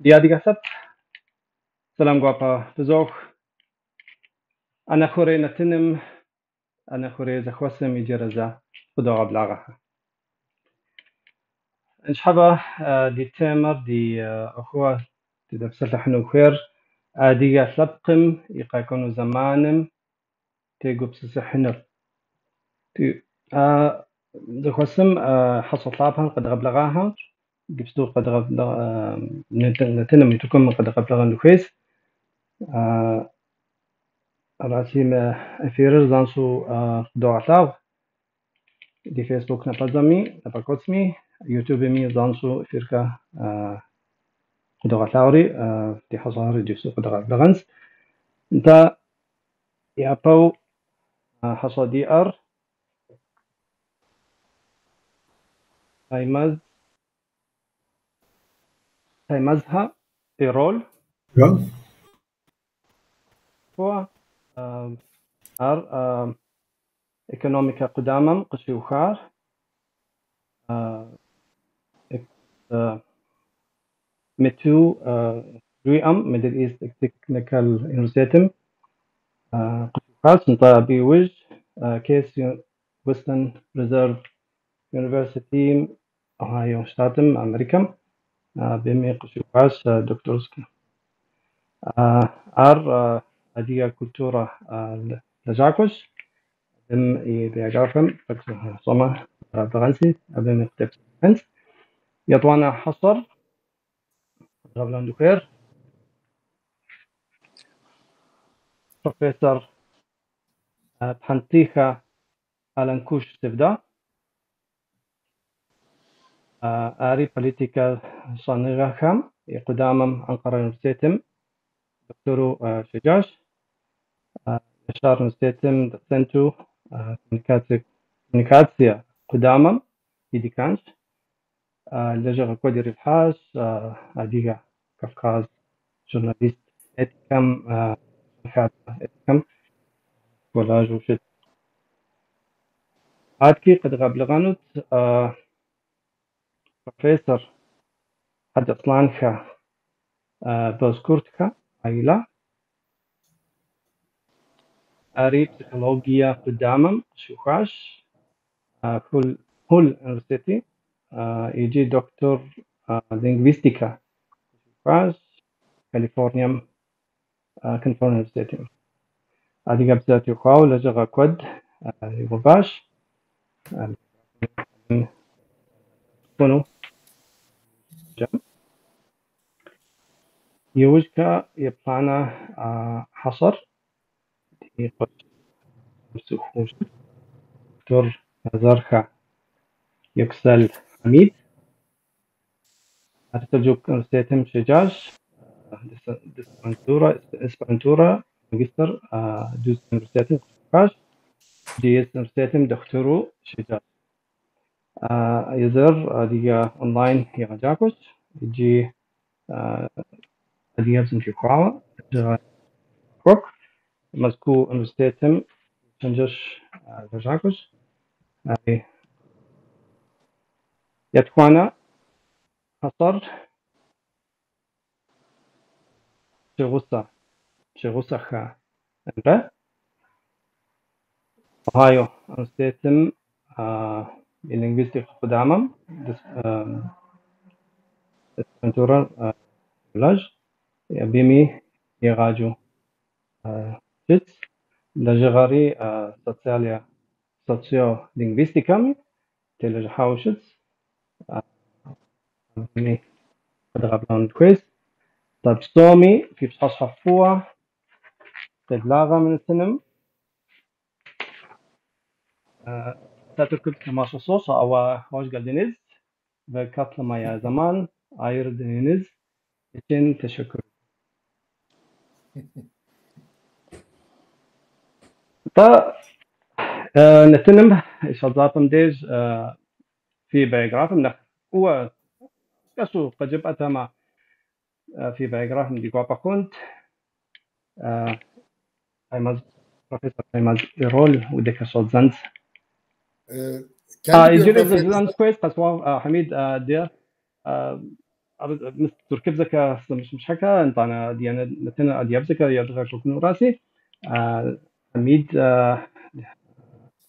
Diadi gasap, salam guapa tuzok. Ana khore natinim, ana khore zakhwasem ijaraza خدا قبلها. إن شحبة دي تامر دي أخوة تدفسل حنو خير دي سبقم يقاكونو زمانم تيجو بسسحنر تي زخوسم حصل طابها قد غبلغاها جبستو قد غبلغ نتنم يتكم قد غبلغا نخيس راسيم افيرر زانسو دوغتاو دي فيسبوك نبازمي نباكوتسمي يوتيوب مي زانسو فيركا دوغتاوري دي حصار جبستو قد غبلغنس انت يابو حصا دي ار تايمزها ايرول Ja. هو ار ايكونوميكا قدامم قشيوخار متو ريام ميدل ايست تكنيكال يونيفرسيتم قشيوخار سنطا بيوج كيس ويسترن ريزيرف يونيفرسيتي اوهايو شتاتم امريكا بمي قشيوخاش دكتورسكي ار اديا كولتورا لجاكوش بم بيعرفم صوما بغنسي بم يختب انت يطوانا حصر غبلان دوكير بروفيسور بحنتيخا ألانكوش تبدا آري بوليتيكال صانغا خام قدامم أنقرة يونيفرسيتم دكتورو شجاش يشار يونيفرسيتم دسنتو كوميونيكاتسيا قدامم يديكانش لجغ كودي رفحاش أديغا كفكاز جورناليست اتكم اتكم ولا جوشت هاتكي قد غبلغانوت بروفيسور حد أصلانكا بوزكورتكا عيلة أري بسيكولوجيا قدامم شوخاش كل يونيفرسيتي يجي دكتور لينغويستيكا شوخاش كاليفورنيا يونيفرسيتي هذه قبزات يخاو لجغا كود يغباش كونو جم يوجكا يبلانا حصر يقول سوخوش دكتور زرخة يكسل حميد أرتجوك يونيفرسيتم شجاج اسبانتورا ماجستر دوز يونيفرسيتم قاش جيس يونيفرسيتم دكتورو شجاج يزر ديجا أونلاين يغجاكوش يجي ديجا بسنشي قاوة كوك مزكو يونيفرسيتم شنجش غجاكوش يتوانا حصر شغوسا خا أنت أوهايو يونيفرسيتم اللينغويستيك قدامم اسبانتورا لاج بيمي يغاجو شتس لجغاري سوسياليا سوسيو لينغويستيكامي تلج حاوشتس بيمي قد غبلان كويس طب ستومي في بصحص حفوة تدلاغا من السنم تاتركب كما صوص أو هوش قدنز وكاتل ما يا زمان عير دنينز için teşekkür. تا نتنم شظاطم ديج في بايوغرافم نخ هو كسو قجب أتما في بايوغرافم دي قوابا كنت هايماز بروفيسور هايماز إيرول وديك صوت زنز Kendi يجري biyografyanızda زنز كويس قسوا حميد دير مس تركب زكا مش حكا انت انا ديانا نتنا ادياب زكا يدغا شوكن راسي حميد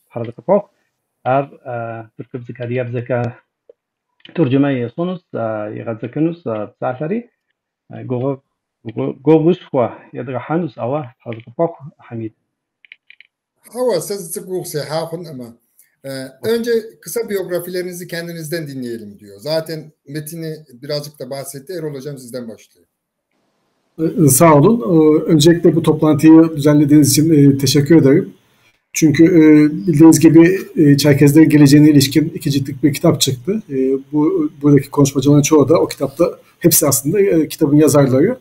حركة فوق ار تركب زكا ادياب زكا ترجمة صونس يغاد زكنوس بسافري جوغوش خوا يدغا حانوس اوا حركة فوق حميد Hava siz sık seyahatın ama önce kısa biyografilerinizi kendinizden dinleyelim diyor. Zaten metini birazcık da bahsetti. Erol Hocam sizden başlıyor. Sağ olun. Öncelikle bu toplantıyı düzenlediğiniz için teşekkür ederim. Çünkü bildiğiniz gibi Çerkezlerin geleceğine ilişkin 2 ciltlik bir kitap çıktı. Buradaki konuşmacıların çoğu da o kitapta, hepsi aslında kitabın yazarları.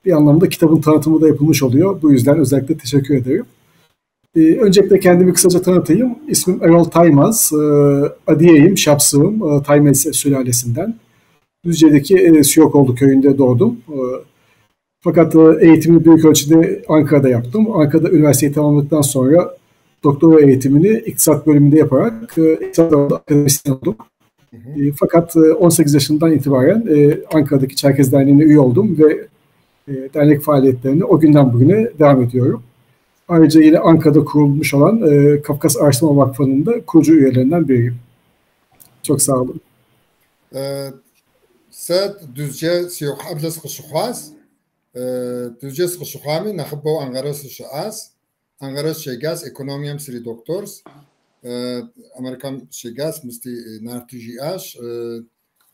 Bir anlamda kitabın tanıtımı da yapılmış oluyor. Bu yüzden özellikle teşekkür ederim. Öncelikle kendimi kısaca tanıtayım. İsmim Erol Taymaz. Adiye'yim, Şapsığım, Taymaz sülalesinden. Düzce'deki Siyokoğlu köyünde doğdum. Fakat eğitimimi büyük ölçüde Ankara'da yaptım. Ankara'da üniversiteyi tamamladıktan sonra doktora eğitimini iktisat bölümünde yaparak iktisat alanında akademisyen oldum. Fakat 18 yaşından itibaren Ankara'daki Çerkez Derneği'ne üye oldum ve dernek faaliyetlerine o günden bugüne devam ediyorum. Ayrıca yine Ankara'da kurulmuş olan Kafkas Araştırma Vakfı'nın da kurucu üyelerinden biriyim. Çok sağ olun. Sen düzce siyok ablas kuşuğaz. Düzce kuşuğami nakıbbo Ankara'sı şaaz. Ankara'sı şeygaz ekonomiyam siri doktors. Amerikan şeygaz misti nartıcı aş.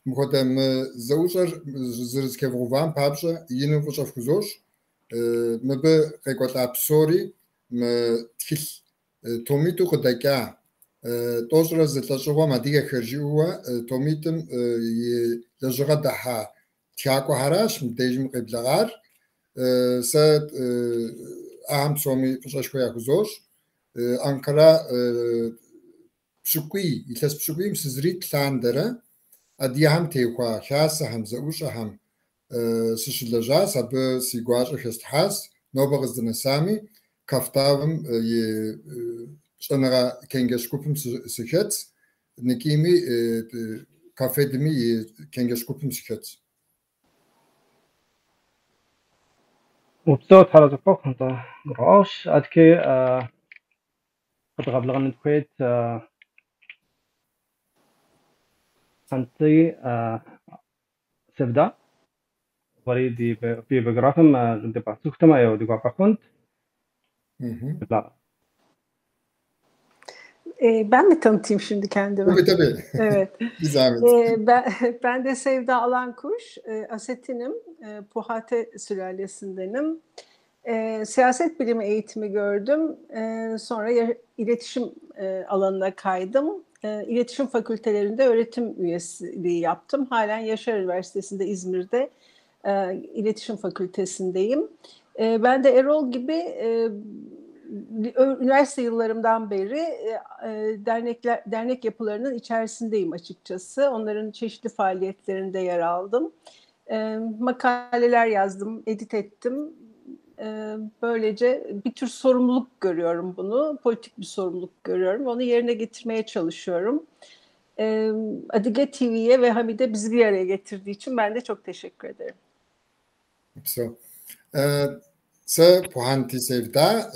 Muhodem zauşar zırızkevruvan pabşa yine vuşaf kuzoş. Mebe rekota psori تخيل توميتو قدكا توجرز تلاشوا ما ديك خرجوا توميتم لجغا دها تياكو هراش متيجم قبلغار س اهم سومي فشاشكويا كوزوش انقرا بشكوي يتلس بشكوي مسزريت لاندرا ادي هم تيكوا خاص هم زوش هم سشلجاس اب سيغواش خستحاس نوبغز دنسامي Kaftavım sonra kengeşkupum sıkhet, nekimi kafedimi kengeşkupum sıkhet. وبصوت حركة فوق انت رعاش ادكي قد غبلغ من الكويت انتي سبدا وريدي في بجرافم دي بعثوكتما يو دي قاقاكونت Ben mi tanıtayım şimdi kendimi? Tabii. Evet. Bir zahmet. Ben de Sevda Alankuş, Asetinim, Puhate sülalesindenim. Siyaset bilimi eğitimi gördüm. Sonra iletişim alanına kaydım. İletişim fakültelerinde öğretim üyeliği yaptım. Halen Yaşar Üniversitesi'nde İzmir'de iletişim fakültesindeyim. Ben de Erol gibi üniversite yıllarımdan beri dernek yapılarının içerisindeyim açıkçası. Onların çeşitli faaliyetlerinde yer aldım. Makaleler yazdım, edit ettim. Böylece bir tür sorumluluk görüyorum bunu. Politik bir sorumluluk görüyorum. Onu yerine getirmeye çalışıyorum. Adige TV'ye ve Hamide bizi bir araya getirdiği için ben de çok teşekkür ederim. Se puhanti sevda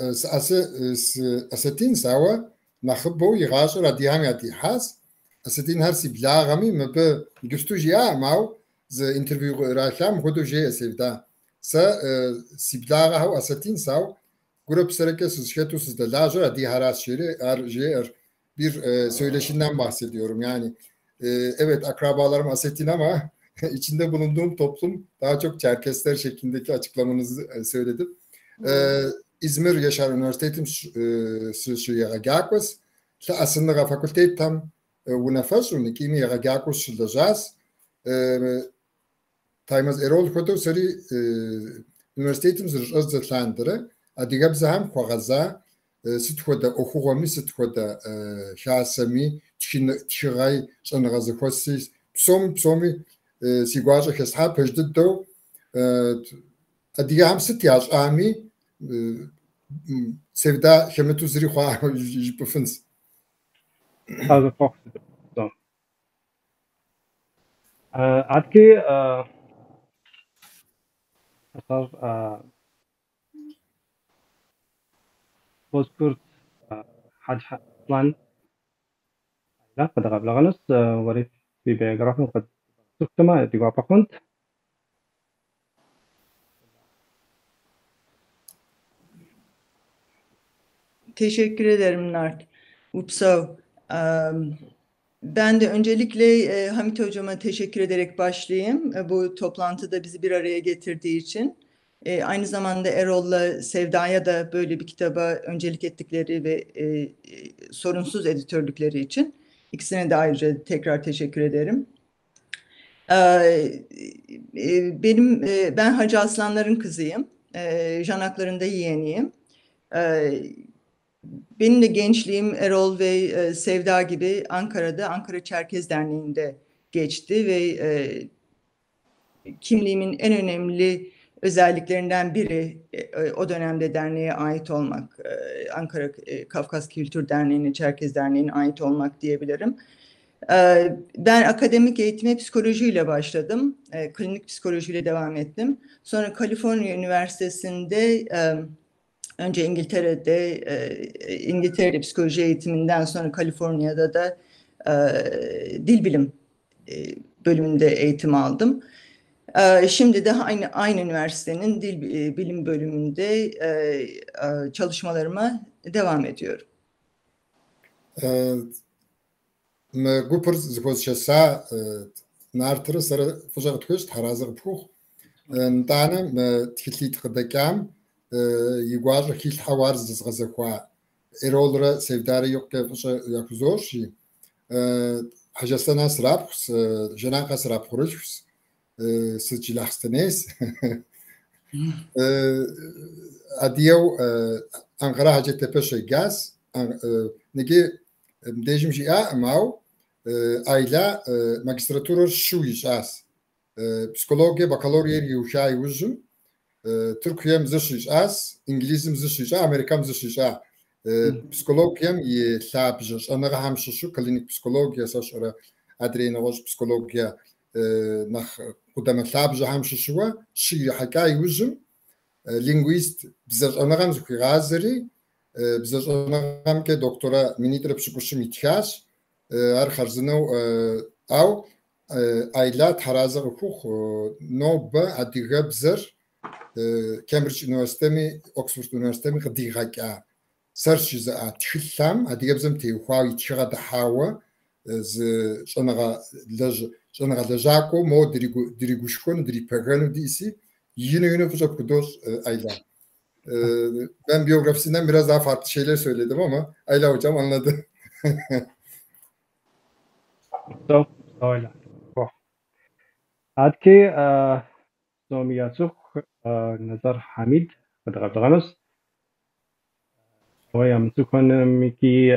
asetin sawa nakhbo yigashur adiham yatihas asetin her siblagami mebe gustuja maw z interview rasham khodoje sevda se siblaga haw asetin saw grup sereke sızketu sizde lajur adiharas şeri bir söyleşinden bahsediyorum yani evet akrabalarım asetin ama içinde bulunduğum toplum daha çok Çerkesler şeklindeki açıklamanızı söyledim. İzmir Yaşar Üniversitesi Yagakos aslında fakültet tam unafas unikimi Yagakos şılacağız. Taymaz Erol Koto seri üniversitetimiz rızatlandırı adigab zaham khogaza sitkoda okuğami sitkoda şahsami tşigay şanagazı khosis psomi سیگوارش که صاحب پشت دو دیگه هم ستیاج آمی سودا خمتو زری خواه بفنس. هذا فوق. عادكي صار بوزكورت حد أصلا لا قد قبل غنس وريت في بيوغرافي قد سكتما تجوا بكونت Teşekkür ederim Nart. Upsav. Ben de öncelikle Hamit Hocama teşekkür ederek başlayayım. Bu toplantıda bizi bir araya getirdiği için. Aynı zamanda Erol'la Sevda'ya da böyle bir kitaba öncelik ettikleri ve sorunsuz editörlükleri için. İkisine de ayrıca tekrar teşekkür ederim. Ben Hacı Aslanlar'ın kızıyım. Can Hakları'nda yeğeniyim. Benim de gençliğim Erol ve Sevda gibi Ankara'da Ankara Çerkez Derneği'nde geçti ve kimliğimin en önemli özelliklerinden biri o dönemde derneğe ait olmak, Ankara Kafkas Kültür Derneği'ne, Çerkez Derneği'ne ait olmak diyebilirim. Ben akademik eğitime psikolojiyle başladım, klinik psikolojiyle devam ettim. Sonra Kaliforniya Üniversitesi'nde önce İngiltere'de psikoloji eğitiminden sonra Kaliforniya'da da dil bilim bölümünde eğitim aldım. Şimdi de aynı üniversitenin dil bilim bölümünde çalışmalarıma devam ediyorum. Gupur zgozşasa nartırı sarı fıcak tüş tarazı puh. Ntanım tkitlit kıdakam yiguaj hil hawar zgazakwa. Erolra sevdarı yok ki fıcak yakuzorşi. Hacastana sırap, jenaka sırap kuruş. Sıçılahstanız. Adiyav Ankara Hacettepe şey gaz. Negi dejim jia mav ayla magistratura şu iş az. Psikoloji bakaloryer yuşay uzun. Türkiye'm zış az, İngilizim zış Amerika'm zış psikologiyem ye sabjış. Ana hamşı şu klinik psikolojiya saşara adrenaloj psikolojiya nach قدام الثابجة هم شو شيء حكاية وجم لينغويست بزاف أنا غام زكي غازري بزاف أنا غام كدكتورة منيتر بشكوش ميتياش أرخرزنو أو أيلات حرازة وكوخ نوبة أديغا بزر كامبريدج يونيفرسيتي أكسفورد يونيفرسيتي غديغا كا سيرش زا تخلام أديغا بزم تيوخاوي تشغا دحاوة ز شنغا لج شنغا لجاكو مو دريغوشكون دريباغانو ديسي yine fıcak kudur Ayla. Ben biyografisinden biraz daha farklı şeyler söyledim ama Ayla hocam anladı. Öyle. Adki Somiyasuk Nazar Hamid Qadrabdranos ويا مسكون ميكي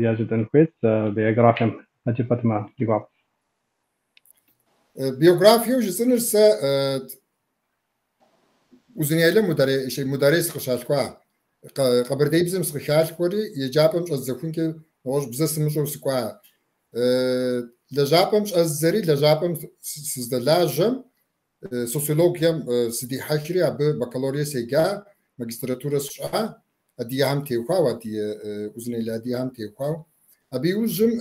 يجدن كويس بيوغرافيم Hacı Fatıma cevap. Biyografiya hocasınırsa uzuniyeli müdare sıkışalkwa. Kabardayı bizim sıkışalkwari yecapım azzakun ki hoş bize sımışı sıkwa. Lejapım azzari lejapım sizde lajım sosyologiyam sidi hakiri abi bakalorya sega magistratura sığa adiye ham tevkwa adiye uzuniyeli adiye ham tevkwa. Abi uzun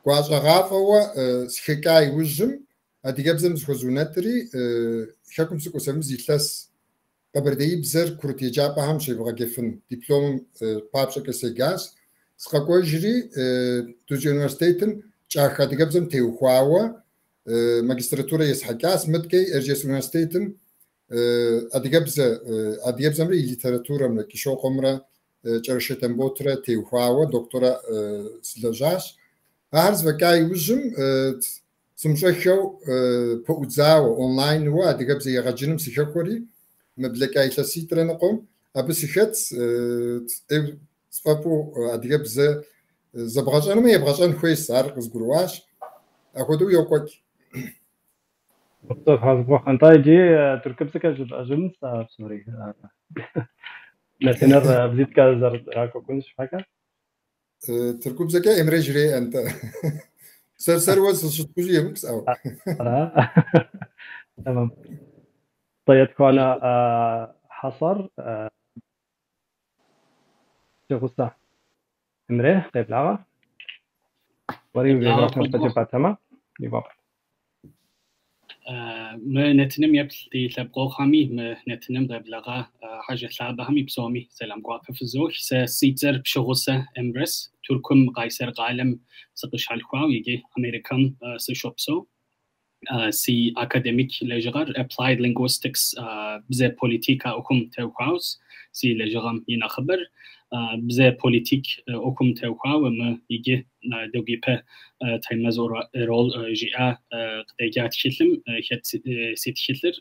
Guajagafawa Schikai Wujum, Adigabzam Zhozunatri, Shakum Sukosam Zitlas, Kabardei Bzer Kurtijapa Hamshiva Geffen, Diplom Papsaka Segas, Skakojri, Tuzi Universitaten, Chahadigabzam Teuhuawa, Magistratura Yeshakas, Metkei, Erjes Universitaten, Adigabzam Literaturam, Kishokomra, Charashetan Botra, Teuhuawa, Doctora Slajash, Arz vakay uzum sumşaşo pouzawa online wa adigab zey gajinum sihakori meblekay tlasitranaqom abi sihat ev spapo adigab ze zabğajanım yabğajan khoys arq zgurwash akodu yoqok Doktor Hazbu Xantayci Türkçe ajın sorry. Mesela bizit kazar konuş fakat Türkçe Emre Jire anta. Ser was şutkucu yemek sağ. تمام. طيب كان حصر شخصة امره قبل عا وري بيوغرافيا تجربة تمام يبقى نتنم يبتدي تبقى خامي نتنم قبلها حاجة صعبة همي بسومي سلام قاقف الزوج سيتزر بشغوسة امبرس تركم قيصر قالم سقش حلقوا يجي أمريكان سيشوبسو سي أكاديميك لجغر applied linguistics بزي بوليتيكا أكم توقعوس سي لجغم ينخبر بزي بوليتيك أكم توقعو وما يجي دوغي به تايمازور رول جيا قديجات شلم هت سيت شلر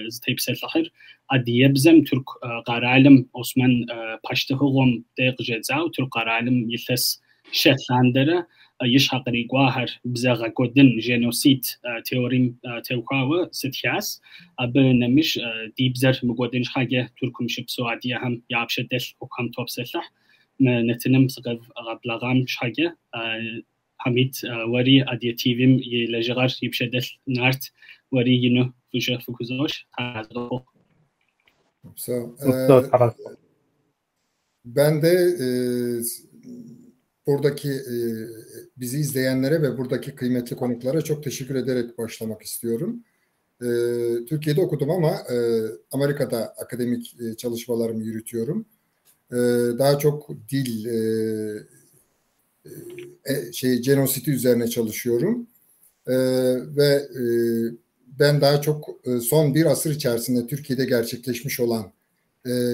زتيب سلحر أدي بزم ترك قرالم عثمان پشتهوم دق جزاو ترك قرالم يلس شتلاندره يشحق ريقواهر بزاغا قدن جينوسيد تيوريم توقعوه ستياس أبنمش دي بزر مقودن حاجة تركم شبسو عادية هم يعبشدل وكم توب سلح نتنم سقف غبلغام حاجة حميد وري أدي تيفيم يلجغر يبشدل نارت وري ينو فجأة فكوزوش Ben de buradaki bizi izleyenlere ve buradaki kıymetli konuklara çok teşekkür ederek başlamak istiyorum. Türkiye'de okudum ama Amerika'da akademik çalışmalarımı yürütüyorum. Daha çok dil genositi üzerine çalışıyorum. Ve ben daha çok son bir asır içerisinde Türkiye'de gerçekleşmiş olan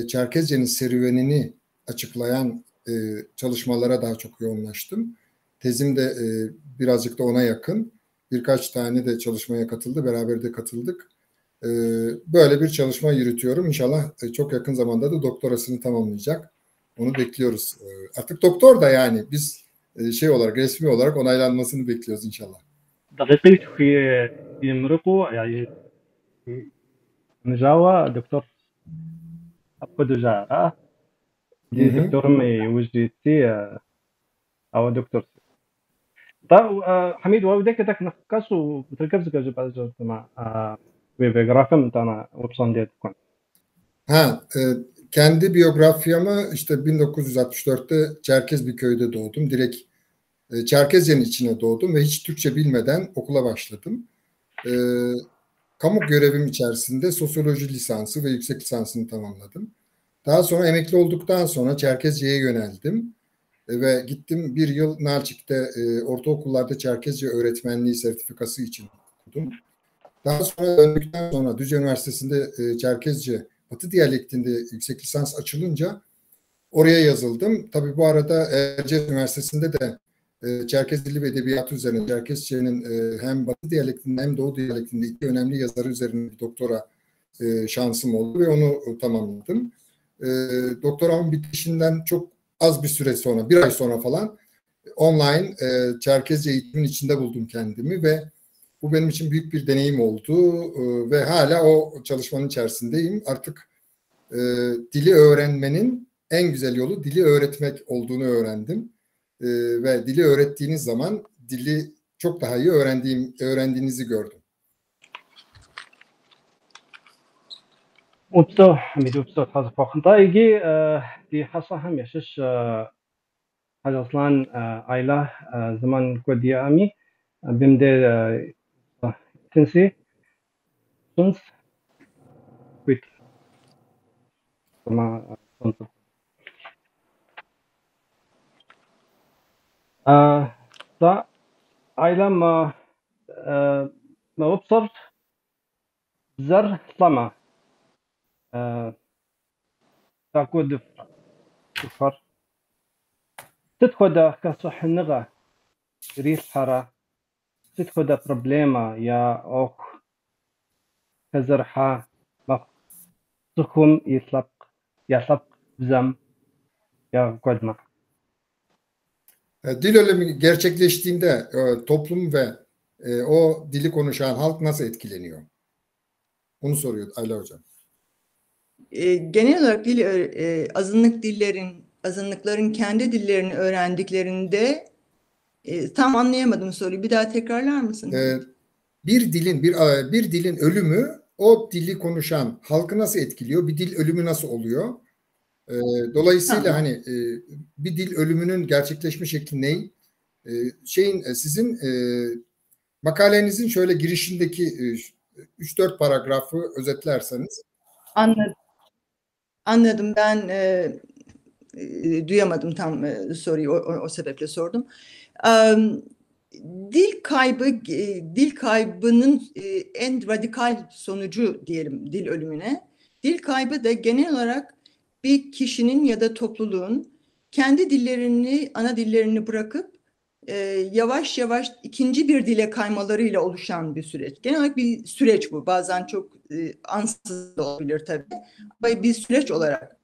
Çerkezce'nin serüvenini açıklayan çalışmalara daha çok yoğunlaştım. Tezim de birazcık da ona yakın. Birkaç tane de çalışmaya katıldı. Beraber de katıldık. Böyle bir çalışma yürütüyorum. İnşallah çok yakın zamanda da doktorasını tamamlayacak. Onu bekliyoruz. Artık doktor da yani biz olarak, resmi olarak onaylanmasını bekliyoruz inşallah. دقيقة في يمرقوا يعني نجاوة دكتور أبو دجاجة دي دكتور وجدتي أو دكتور طيب حميد وودك تك نفكس وتركز كجب على جماعة biyografya mı tane opsiyon diye koy. Kendi biyografyamı işte 1964'te Çerkez bir köyde doğdum. Direkt Çerkezce'nin içine doğdum ve hiç Türkçe bilmeden okula başladım. Kamu görevim içerisinde sosyoloji lisansı ve yüksek lisansını tamamladım. Daha sonra emekli olduktan sonra Çerkezce'ye yöneldim. Ve gittim bir yıl Nalçik'te ortaokullarda Çerkezce öğretmenliği sertifikası için okudum. Daha sonra döndükten sonra Düzce Üniversitesi'nde Çerkezce Batı diyalektinde yüksek lisans açılınca oraya yazıldım. Tabii bu arada Erciyes Üniversitesi'nde de Çerkez Dili ve Edebiyatı üzerine Çerkezce'nin hem Batı diyalektinde hem Doğu diyalektinde iki önemli yazarı üzerine bir doktora şansım oldu ve onu tamamladım. Doktoramın bitişinden çok az bir süre sonra, bir ay sonra falan online Çerkezce eğitimin içinde buldum kendimi ve bu benim için büyük bir deneyim oldu ve hala o çalışmanın içerisindeyim. Artık dili öğrenmenin en güzel yolu dili öğretmek olduğunu öğrendim. Ve dili öğrettiğiniz zaman dili çok daha iyi öğrendiğinizi gördüm. وبصو حميد وبصو حاجة فوقنطا يجي دي حصة هم يشش حاجة أصلا عائلة زمان كودية أمي بمدة تنسي تنس كويت ما تنس دا عائلة ما وبصر زر طلما تاكود فر تدخل كصح النغة ريح حرة تدخل بروبليما يا أوك كزرحة مقصكم يطلق بزم يا قدما. Dil ölümü gerçekleştiğinde toplum ve o dili konuşan halk nasıl etkileniyor? Onu soruyor Ayla Hocam. Genel olarak azınlıkların kendi dillerini öğrendiklerinde tam anlayamadım soruyu. Bir daha tekrarlar mısın? Bir dilin ölümü o dili konuşan halkı nasıl etkiliyor? Bir dil ölümü nasıl oluyor? Dolayısıyla hani bir dil ölümünün gerçekleşme şekli ne? Sizin makalenizin şöyle girişindeki 3-4 paragrafı özetlerseniz. Anladım. Ben duyamadım tam soruyu. O sebeple sordum. Dil kaybının en radikal sonucu diyelim dil ölümüne. Dil kaybı da genel olarak bir kişinin ya da topluluğun kendi dillerini, ana dillerini bırakıp yavaş yavaş ikinci bir dile kaymalarıyla oluşan bir süreç. Genel olarak bir süreç bu. Bazen çok ansız da olabilir tabii. Ama bir süreç olarak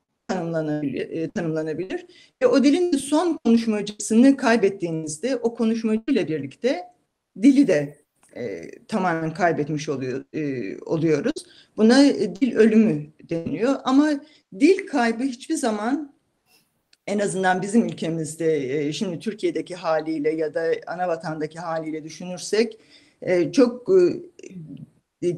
tanımlanabilir. Ve o dilin son konuşmacısını kaybettiğinizde o konuşmacıyla birlikte dili de tamamen kaybetmiş oluyoruz. Buna dil ölümü deniyor. Ama dil kaybı hiçbir zaman, en azından bizim ülkemizde şimdi Türkiye'deki haliyle ya da anavatandaki haliyle düşünürsek çok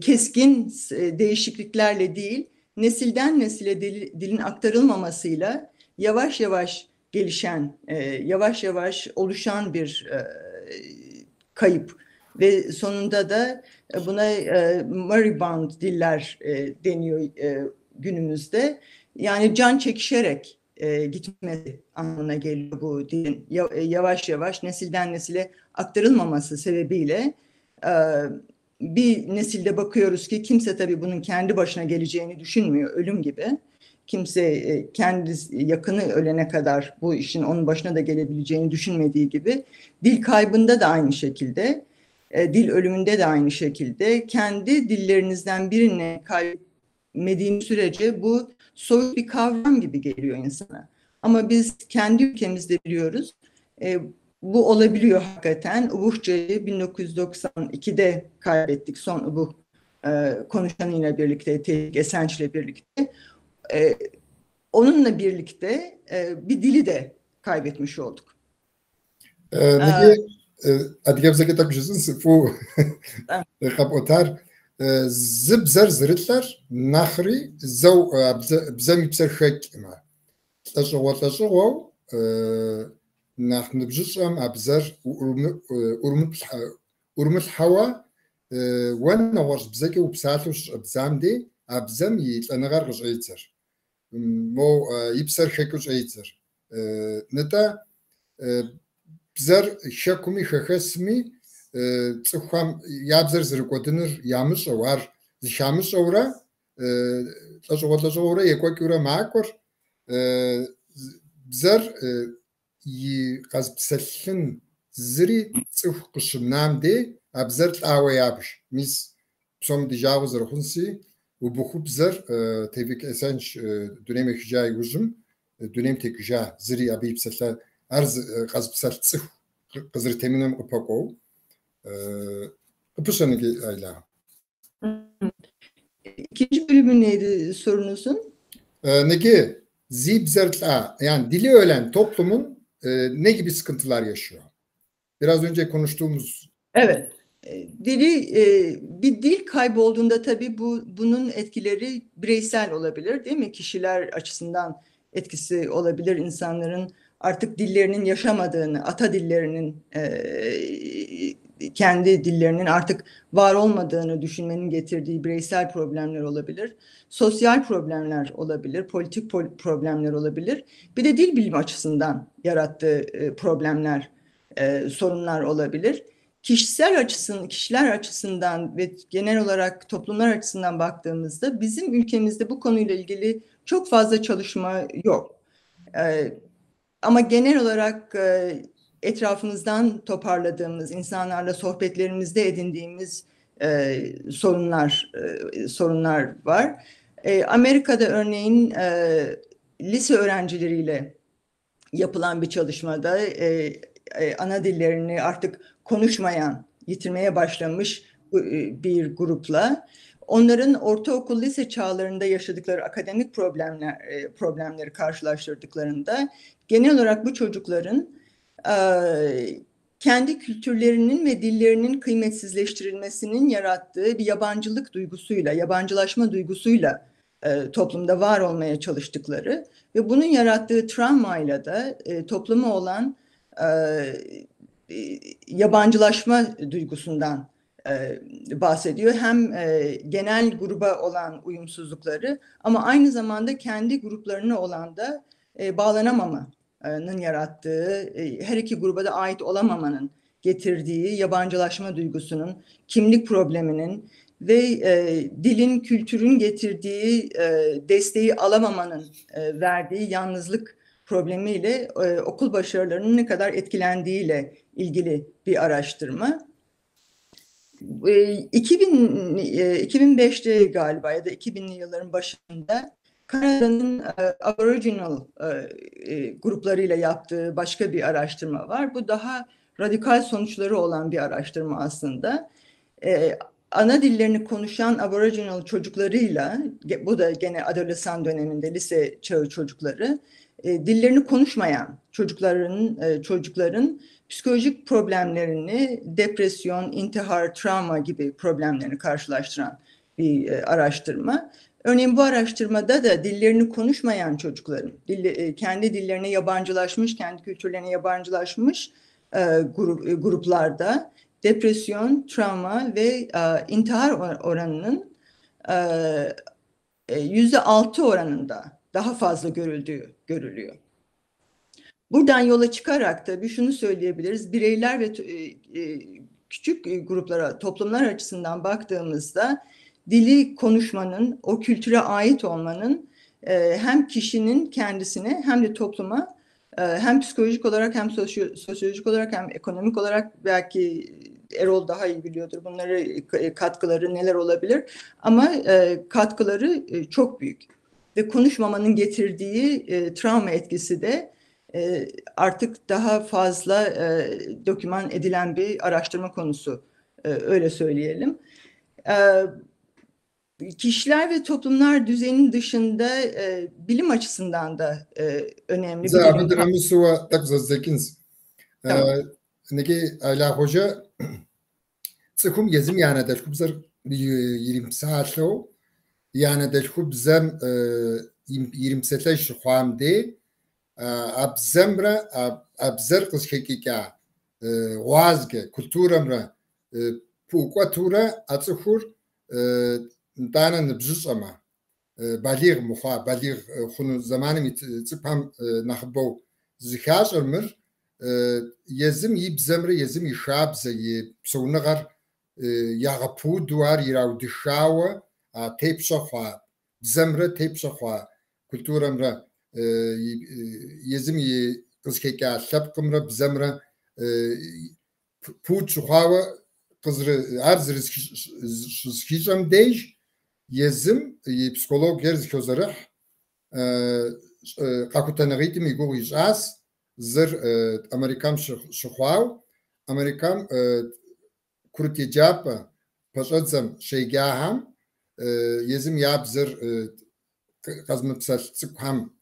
keskin değişikliklerle değil, nesilden nesile dilin aktarılmamasıyla yavaş yavaş gelişen, yavaş yavaş oluşan bir kayıp ve sonunda da buna moribund diller deniyor günümüzde. Yani can çekişerek gitmesi anlamına geliyor bu dilin. Yavaş yavaş nesilden nesile aktarılmaması sebebiyle bir nesilde bakıyoruz ki kimse tabii bunun kendi başına geleceğini düşünmüyor, ölüm gibi. Kimse kendi yakını ölene kadar bu işin onun başına da gelebileceğini düşünmediği gibi dil kaybında da aynı şekilde, dil ölümünde de aynı şekilde kendi dillerinizden birini kaybetmediğiniz sürece bu soyut bir kavram gibi geliyor insana. Ama biz kendi ülkemizde biliyoruz. Bu olabiliyor hakikaten. Ubuhça'yı 1992'de kaybettik. Son Ubuh konuşanıyla birlikte, Tevfik Esenç ile birlikte. Onunla birlikte bir dili de kaybetmiş olduk. אני גם זקת הקשסן ספו חפוטר זבזר זרטלר נחרי זו בזמי בسر חكمة تشغو نحن بجسم أبزر ورمت حوا وانا ورش بزكي وبساتوش بزام دي أبزم أنا غير عيتر مو يبسر خكوش عيتر نتا بزر شكومي خخسمي تخوام يابزر زرقودنر يامش أوار زشامش أورا تشغو يكوى كورا معكور بزر يقزبسلن زري تخ قشمنام دي أبزر تلاوي يابش ميس بسوم ديجاوز رخنسي وبخو بزر تيفيك أسانش دونيم خجاي وجم دونيم تكجا زري أبي بسلن أرز قزبسل تخ قزر تمنم قبقو قبشان ki ayla. İkinci bölümü neydi sorunuzun? Negi zibzertla yani dili ölen toplumun ne gibi sıkıntılar yaşıyor? Biraz önce konuştuğumuz. Evet. Bir dil kaybolduğunda tabii bunun etkileri bireysel olabilir, değil mi? Kişiler açısından etkisi olabilir. İnsanların artık dillerinin yaşamadığını, ata dillerinin kendi dillerinin artık var olmadığını düşünmenin getirdiği bireysel problemler olabilir. Sosyal problemler olabilir, politik problemler olabilir. Bir de dil bilimi açısından yarattığı problemler, sorunlar olabilir. Kişiler açısından ve genel olarak toplumlar açısından baktığımızda bizim ülkemizde bu konuyla ilgili çok fazla çalışma yok. Ama genel olarak etrafımızdan toparladığımız, insanlarla sohbetlerimizde edindiğimiz sorunlar var. Amerika'da örneğin lise öğrencileriyle yapılan bir çalışmada ana dillerini artık konuşmayan, yitirmeye başlamış bir grupla onların ortaokul, lise çağlarında yaşadıkları akademik problemleri karşılaştırdıklarında genel olarak bu çocukların kendi kültürlerinin ve dillerinin kıymetsizleştirilmesinin yarattığı bir yabancılık duygusuyla, yabancılaşma duygusuyla toplumda var olmaya çalıştıkları ve bunun yarattığı travmayla da topluma olan yabancılaşma duygusundan bahsediyor. Hem genel gruba olan uyumsuzlukları ama aynı zamanda kendi gruplarına olan da bağlanamamanın yarattığı, her iki gruba da ait olamamanın getirdiği yabancılaşma duygusunun, kimlik probleminin ve dilin, kültürün getirdiği desteği alamamanın verdiği yalnızlık problemiyle okul başarılarının ne kadar etkilendiğiyle ilgili bir araştırma. 2005'te galiba ya da 2000'li yılların başında Kanada'nın Aboriginal gruplarıyla yaptığı başka bir araştırma var. Bu daha radikal sonuçları olan bir araştırma aslında. Ana dillerini konuşan Aboriginal çocuklarıyla, bu da gene adolesan döneminde lise çağı çocukları, dillerini konuşmayan çocukların psikolojik problemlerini, depresyon, intihar, travma gibi problemlerini karşılaştıran bir araştırma. Örneğin bu araştırmada da dillerini konuşmayan çocukların, kendi dillerine yabancılaşmış, kendi kültürlerine yabancılaşmış gruplarda depresyon, travma ve intihar oranının %6 oranında daha fazla görülüyor. Buradan yola çıkarak da şunu söyleyebiliriz. Bireyler ve küçük gruplara, toplumlar açısından baktığımızda dili konuşmanın, o kültüre ait olmanın hem kişinin kendisine hem de topluma hem psikolojik olarak hem sosyolojik olarak hem ekonomik olarak, belki Erol daha iyi biliyordur bunları, katkıları neler olabilir, ama katkıları çok büyük. Ve konuşmamanın getirdiği travma etkisi de artık daha fazla doküman edilen bir araştırma konusu, öyle söyleyelim. Kişiler ve toplumlar düzeyinin dışında bilim açısından da önemli. Negi Ayla Hoca sıkum yazım yani de şu bizler 20 saatli yani de şu bizem 20 saatli şu hamdi abzemra abzer kız hakika vazge kulturamra puqatura atsxur dana nbzus ama balir muha balir khunu zamanı mit tsipam nakhbo zikaz ömür yazım yibzemre yazım yşabze psongar yağpu duvar yiravdişawa tepşawa zemre tepşawa kulturamra yazım kızkeka şapkımra bizemre puçuwa kızrı arzırız skizam dej yazım psikolog yerz közerah kakutanagiti mi gogiz as zır Amerikan şuhav Amerikan kurtiyacap paşadzam şeygaham yazım yap zır kazmıpsal sıkham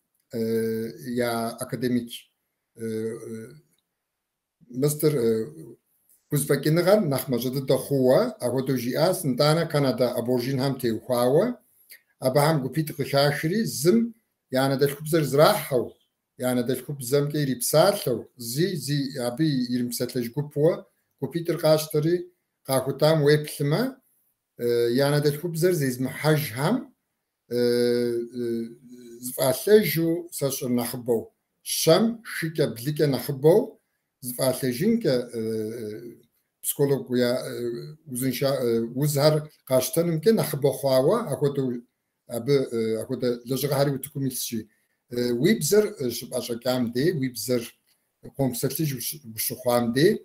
ya akademik Mr. Kuzbekingar nachmajadı da huwa ahodoji as ndana Kanada aborjin ham te huwa abaham gupit qashashri zim yani da kubzer zrahaw yani da kubzam ke ripsarlaw zi abi 20 satlej gupwa gupit qashtri qahutam weplima yani da kubzer ziz mahaj ham zfasleju sashr nakhbo sham shika blike nakhbo zfaslezinka psikolog ya uzunşa uzhar qaştanım ke nakhbo khwa akodo abi akoda lojgahari utukumilsi wibzer şaşakam de wibzer komsatij buşukham de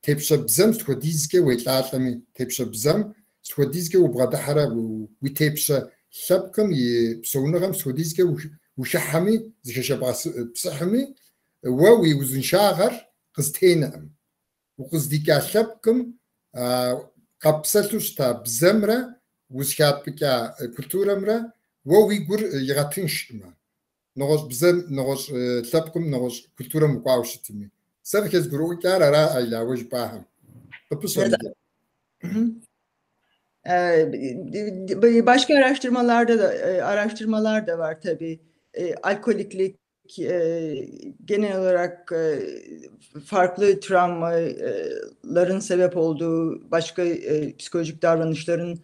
tepşabzam stkodizke vetlatlami tepşabzam stkodizke ubgadahara u tepşa şapkam yi psonagam stkodizke وشحمي زي شباس بصحمي ووي وزن شاغر قزتينم وقزدي كاشبكم قبسلتوش تا بزمرة وزكات بكا كولتورمرة ووي قر يغاتنش ما نغوش بزم نغوش شبكم نغوش كولتورم مقاوشتمي سركز جروك يا را أيلا وش باهم تبصر Başka araştırmalar da var tabii. Alkoliklik genel olarak farklı travmaların sebep olduğu başka psikolojik davranışların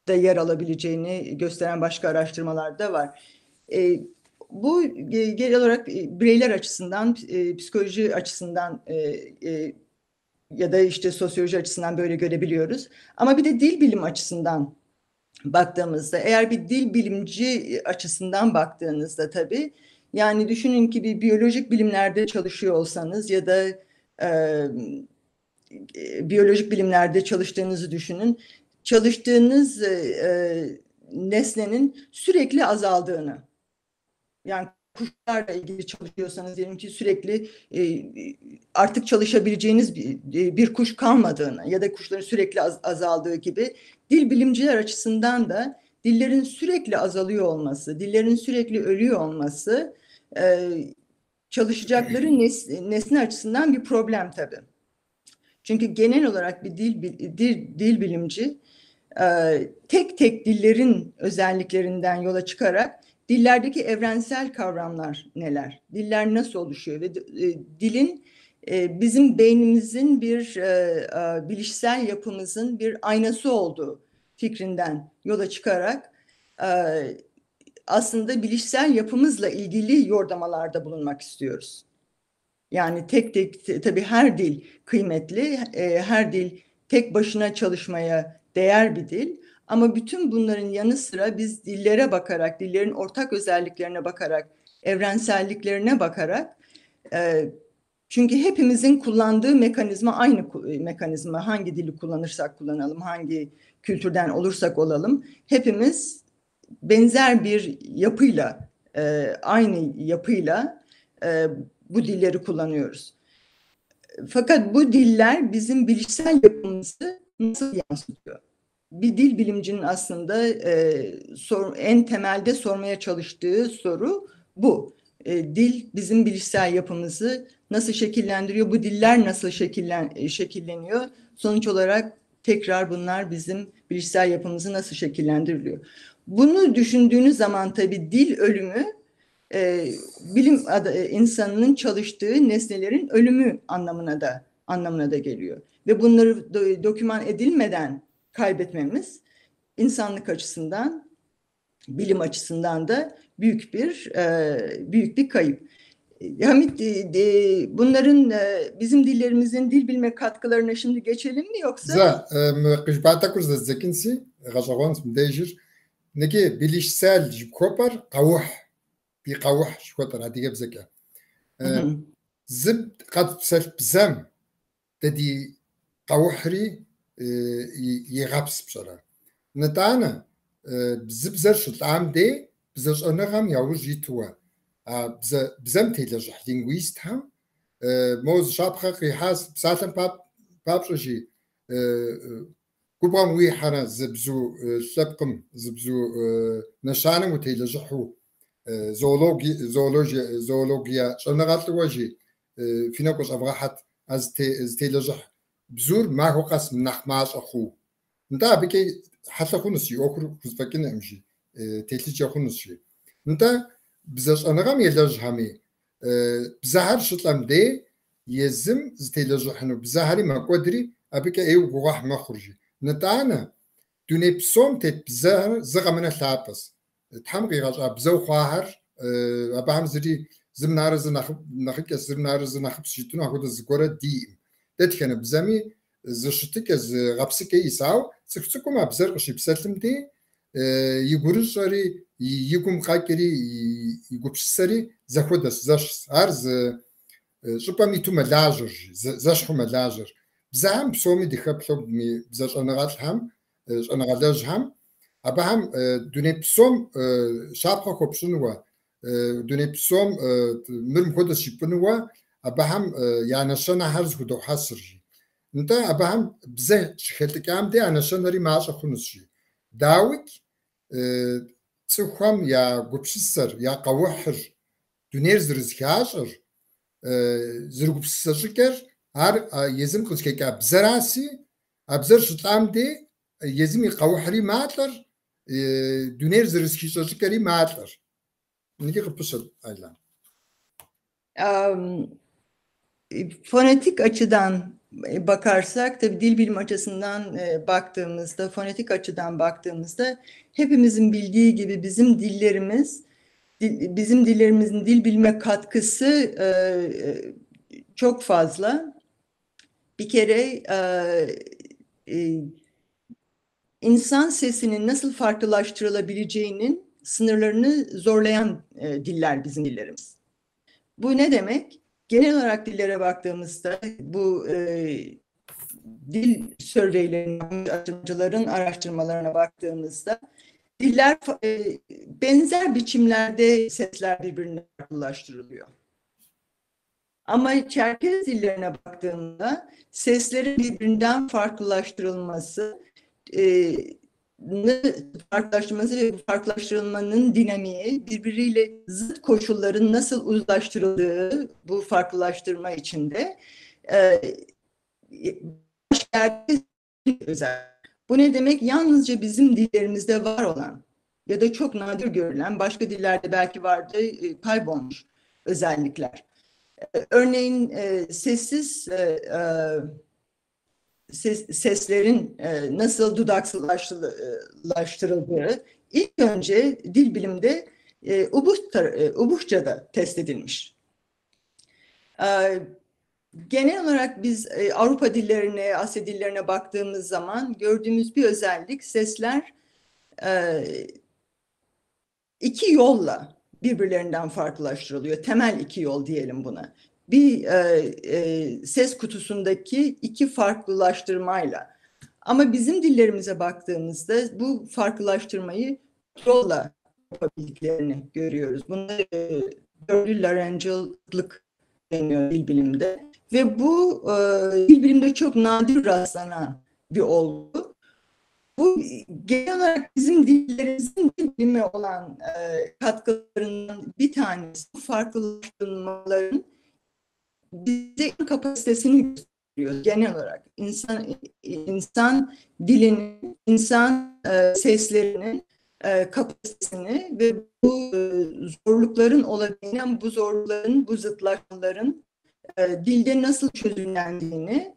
da yer alabileceğini gösteren başka araştırmalar da var. Bu genel olarak bireyler açısından, psikoloji açısından ya da işte sosyoloji açısından böyle görebiliyoruz. Ama bir de dil bilim açısından baktığımızda, eğer bir dil bilimci açısından baktığınızda tabii, yani düşünün ki bir biyolojik bilimlerde çalışıyor olsanız ya da biyolojik bilimlerde çalıştığınızı düşünün. Çalıştığınız nesnenin sürekli azaldığını, yani kuşlarla ilgili çalışıyorsanız diyelim ki sürekli artık çalışabileceğiniz bir kuş kalmadığını ya da kuşların sürekli azaldığı gibi, dil bilimciler açısından da dillerin sürekli azalıyor olması, dillerin sürekli ölüyor olması çalışacakları nesne açısından bir problem tabii. Çünkü genel olarak bir dil bilimci tek tek dillerin özelliklerinden yola çıkarak dillerdeki evrensel kavramlar neler, diller nasıl oluşuyor ve dilin bizim beynimizin bir bilişsel yapımızın bir aynası olduğu fikrinden yola çıkarak aslında bilişsel yapımızla ilgili yordamalarda bulunmak istiyoruz. Yani tek tek tabii her dil kıymetli, her dil tek başına çalışmaya değer bir dil. Ama bütün bunların yanı sıra biz dillere bakarak, dillerin ortak özelliklerine bakarak, evrenselliklerine bakarak, çünkü hepimizin kullandığı mekanizma aynı mekanizma. Hangi dili kullanırsak kullanalım, hangi kültürden olursak olalım, hepimiz benzer bir yapıyla, aynı yapıyla bu dilleri kullanıyoruz. Fakat bu diller bizim bilişsel yapımızı nasıl yansıtıyor? Bir dil bilimcinin aslında en temelde sormaya çalıştığı soru bu. Dil bizim bilişsel yapımızı nasıl şekillendiriyor? Bu diller nasıl şekilleniyor? Sonuç olarak tekrar bunlar bizim bilişsel yapımızı nasıl şekillendiriliyor? Bunu düşündüğünüz zaman tabii dil ölümü bilim insanının çalıştığı nesnelerin ölümü anlamına da geliyor. Ve bunları doküman edilmeden kaybetmemiz insanlık açısından, bilim açısından da büyük bir kayıp. Hamit, bunların bizim dillerimizin dil bilme katkılarına şimdi geçelim mi yoksa? Kışbata zekinsi, gazagon mdejir. Negi bilişsel kopar kavuh, bir kavuh şukatar hadi gebzeka. Zib kat bzem dedi kavuhri يغابس بصراحة نتاعنا بزبزر شطعام دي بزر أنغام يعوج جيتوا بزم تيلجح لينغويست هم موز شابخة قيحاس بساتن باب شي كوبام وي حنا زبزو سبقم زبزو نشانم وتيلجحو زولوجيا شنغات وجي فينا كوش أبغاحت از تيلجح بزور ما هو قسم نخماش أخو نتا بكي حتى خونسي أخر خزبكين أمشي تيلجي خونسي نتا بزاش أنا غام يلج همي بزهر شطلم دي يزم تيلجي حنو بزهري ما قدري أبكي أيو بواح ما خرجي نتا أنا دوني بسوم تيت بزهر زغمنا ثابس تحمقي غاش بزو خواهر أبهم زري زم نارز نخك زم نارز نخب شيتون أخذ الزكورة ديم دتكنا بزامي زشتك از غبسك يساو سكتكم ابزر قشي بسلم دي يغورش سوري يقوم قاكري يغبسري زخودس زش ارز شوبامي تو ملاجر زشخو ملاجر بزام بسومي دي خبلو مي بزاش انا غاتهم انا غادجهم ابهم دوني بسوم شابخه كوبشنوا دوني بسوم مرم كودس شيبنوا أبهم يعني شنا هرز كده حصري أنت أبهم بزه شكلت كام دي أنا شنا ري معاش خنوسي داوك تسخم يا قبشسر يا قوحر دنير زرزكاشر زرقبسشكر هر يزم قلت بزراسي أبزر شطام دي يزم يقوحري ماتر دونير زرسكيشكري ماتر نيجي قبشل أيضا fonetik açıdan bakarsak, tabii dil bilimi açısından baktığımızda, fonetik açıdan baktığımızda hepimizin bildiği gibi bizim dillerimizin dil bilime katkısı çok fazla. Bir kere insan sesinin nasıl farklılaştırılabileceğinin sınırlarını zorlayan diller bizim dillerimiz. Bu ne demek? Genel olarak dillere baktığımızda bu dil surveylerinin, araştırmacıların araştırmalarına baktığımızda diller benzer biçimlerde sesler birbirine farklılaştırılıyor. Ama Çerkez dillerine baktığımda seslerin birbirinden farklılaştırılması ve farklılaştırılmanın dinamiği, birbiriyle zıt koşulların nasıl uzlaştırıldığı bu farklılaştırma içinde özel. Bu ne demek? Yalnızca bizim dillerimizde var olan ya da çok nadir görülen, başka dillerde belki vardı, kaybolmuş özellikler. Örneğin seslerin nasıl dudaksızlaştırıldığı ilk önce dil bilimde Ubuhça'da test edilmiş. Genel olarak biz Avrupa dillerine, Asya dillerine baktığımız zaman gördüğümüz bir özellik, sesler iki yolla birbirlerinden farklılaştırılıyor. Temel iki yol diyelim buna. Bir ses kutusundaki iki farklılaştırmayla. Ama bizim dillerimize baktığımızda bu farklılaştırmayı yolla yapabildiklerini görüyoruz. Buna dördü laryngeallık deniyor dil bilimde. Ve bu dil bilimde çok nadir rastlanan bir olgu. Bu genel olarak bizim dillerimizin dil bilime olan katkılarından bir tanesi, farklılaştırmaların bize kapasitesini gösteriyor genel olarak. İnsan dilinin, insan seslerinin kapasitesini ve bu zorlukların olabilen, bu zorlukların, bu zıtlaşmaların dilde nasıl çözümlendiğini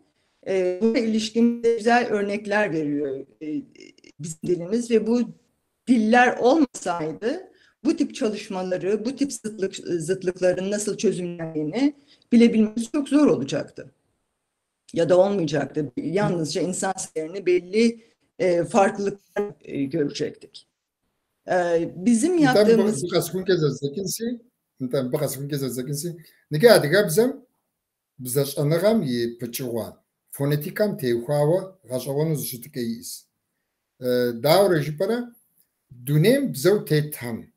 buna ilişkin güzel örnekler veriyor bizim dilimiz ve bu diller olmasaydı bu tip çalışmaları, bu tip zıtlıkların nasıl çözümlendiğini bilebilmemiz çok zor olacaktı. Ya da olmayacaktı. Yalnızca insan seslerini belli farklılıklar görecektik. Bizim yaptığımız... فونетикам теухава гашавону зшитикеис давре жипара дунем бзау тетхам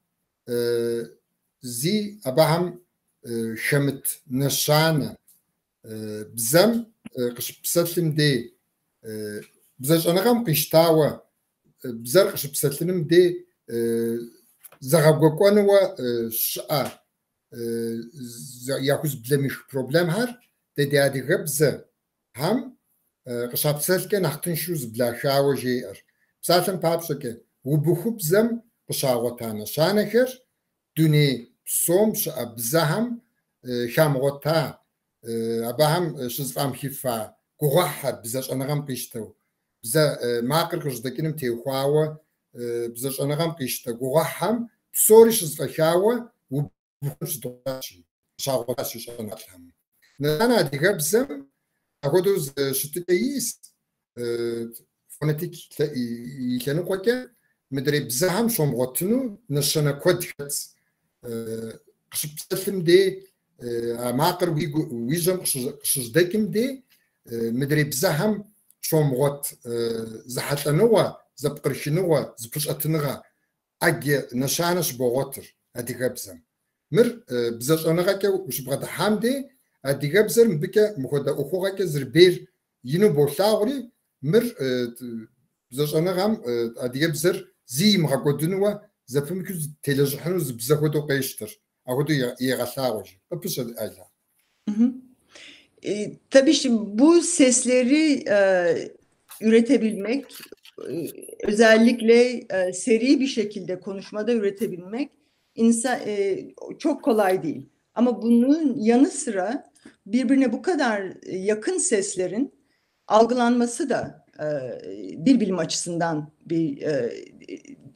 зи абахам шамт ншана бзам qishpsatlим де бзашанагам qishtава бзар qishpsatlим де загабгоконова ша якуз блемиш проблем har dedi adigı bze ham qishapselke naxtinshuz blashawo je'er psalem papshke ubuxu bzem qishagotana shanecher duni psom shabzaham shamgota abaham shizqam khifa gughahad bzashanagam qishtaw bza maqir qishdakinim teuxawo bzashanagam qishta gughaham psori shizqachawo ubuxu shdochi shagota shishanatlam nana digabzem Akoduz şütükeyiz fonetik ilkeni koke medre bzaham şomgotunu nşana kodket qışpselim de maqir wijam qışdekim de medre bzaham şomgot zahatlanwa zapqirshnuwa zpushatnga agi nşanaş bogotur adigabzam mir bzashanaga ke ushbgat hamde adigabzer mbike mukhoda ukhoga zirbir yinu boşağri mir bzashonagam adigabzer zim gakodunwa zapimkuz telejhanu zbzakodo qeishtir ahodu yegasagoji qapış ayla Tabii şimdi bu sesleri üretebilmek, özellikle seri bir şekilde konuşmada üretebilmek çok kolay değil. Ama bunun yanı sıra birbirine bu kadar yakın seslerin algılanması da dil bilimi açısından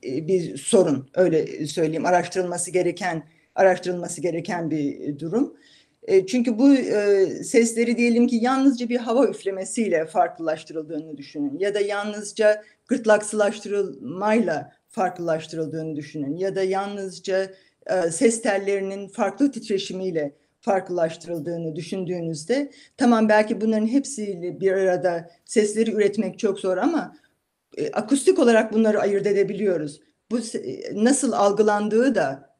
bir sorun, öyle söyleyeyim, araştırılması gereken bir durum. Çünkü bu sesleri diyelim ki yalnızca bir hava üflemesiyle farklılaştırıldığını düşünün ya da yalnızca gırtlaksılaştırılmayla farklılaştırıldığını düşünün ya da yalnızca ses tellerinin farklı titreşimiyle farklılaştırıldığını düşündüğünüzde tamam, belki bunların hepsiyle bir arada sesleri üretmek çok zor ama akustik olarak bunları ayırt edebiliyoruz. Bu nasıl algılandığı da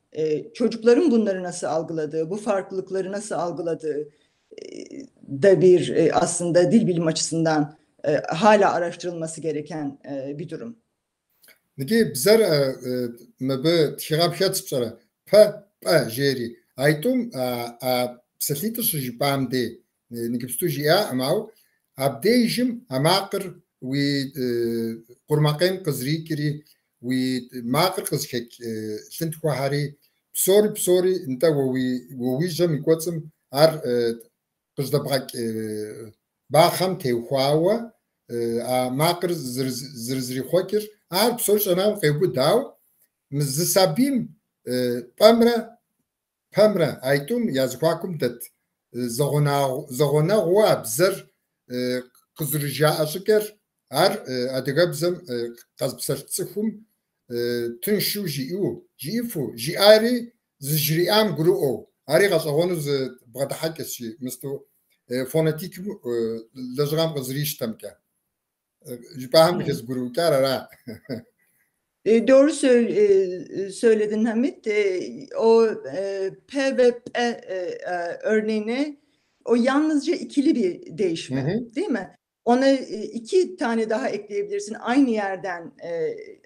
çocukların bunları nasıl algıladığı, bu farklılıkları nasıl algıladığı da bir aslında dil bilim açısından hala araştırılması gereken bir durum. Niki bizler mebe tişirapşat sıçara pa jeri aytum psaliter şijipamde niki pstujiya amav abdejim amakır ve kurmakem kızrikiri ve makır kızkek sintkuhari psori inta ve jam ikotsum ar kızdabak baxam tevhuawa makır zrzri khokir ar psori şanam qebu dav mzsabim pamra aytum yazquakum tet zagona wa bzar kızırja aşıker ar adegabzam qazbsartsıhum tünshu jifu jiari zjriam gruo ari qasağonuz bğadahakesi misto fonetik lajram qızriştamka jipaham kes guru karara. Doğru söyledin Hamit. O P ve P örneğine o yalnızca ikili bir değişme, değil mi? Ona 2 tane daha ekleyebilirsin.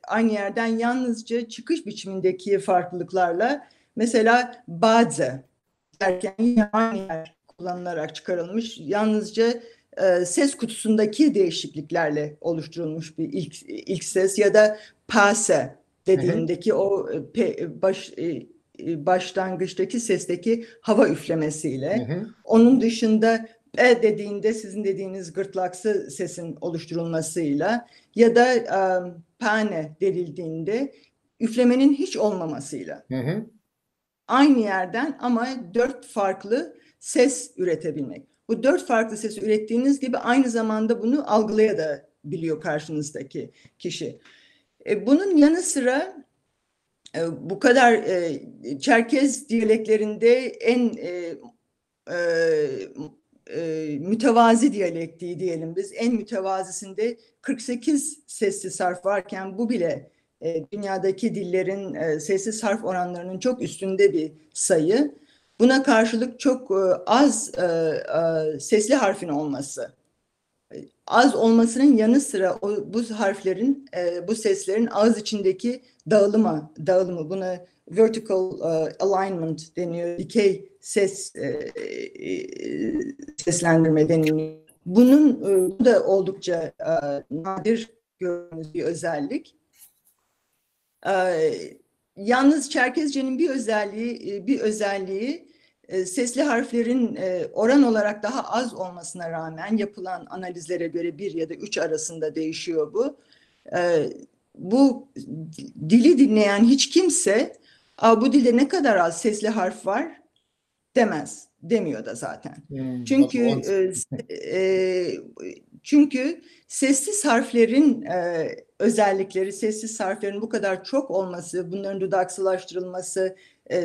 Aynı yerden yalnızca çıkış biçimindeki farklılıklarla, mesela bazı derken yine aynı yer kullanılarak çıkarılmış, yalnızca ses kutusundaki değişikliklerle oluşturulmuş bir ilk ses ya da pase dediğindeki o başlangıçtaki sesteki hava üflemesiyle. Onun dışında dediğinde sizin dediğiniz gırtlaksı sesin oluşturulmasıyla ya da pane denildiğinde üflemenin hiç olmamasıyla. Aynı yerden ama 4 farklı ses üretebilmek. Bu 4 farklı sesi ürettiğiniz gibi aynı zamanda bunu algılayabiliyor karşınızdaki kişi. Bunun yanı sıra bu kadar Çerkez diyaleklerinde en mütevazi diyalekti diyelim biz. En mütevazisinde 48 sessiz harf varken bu bile dünyadaki dillerin sessiz harf oranlarının çok üstünde bir sayı. Buna karşılık çok az sesli harfin olması. Az olmasının yanı sıra bu harflerin, bu seslerin ağız içindeki dağılımı, buna vertical alignment deniyor, dikey seslendirme deniyor. Bu da oldukça nadir gördüğümüz bir özellik. Yalnız Çerkezce'nin bir özelliği sesli harflerin oran olarak daha az olmasına rağmen yapılan analizlere göre 1 ya da 3 arasında değişiyor bu. Bu dili dinleyen hiç kimse bu dilde ne kadar az sesli harf var demiyor da zaten. Çünkü sessiz harflerin özellikleri, sessiz harflerin bu kadar çok olması, bunların dudaksılaştırılması,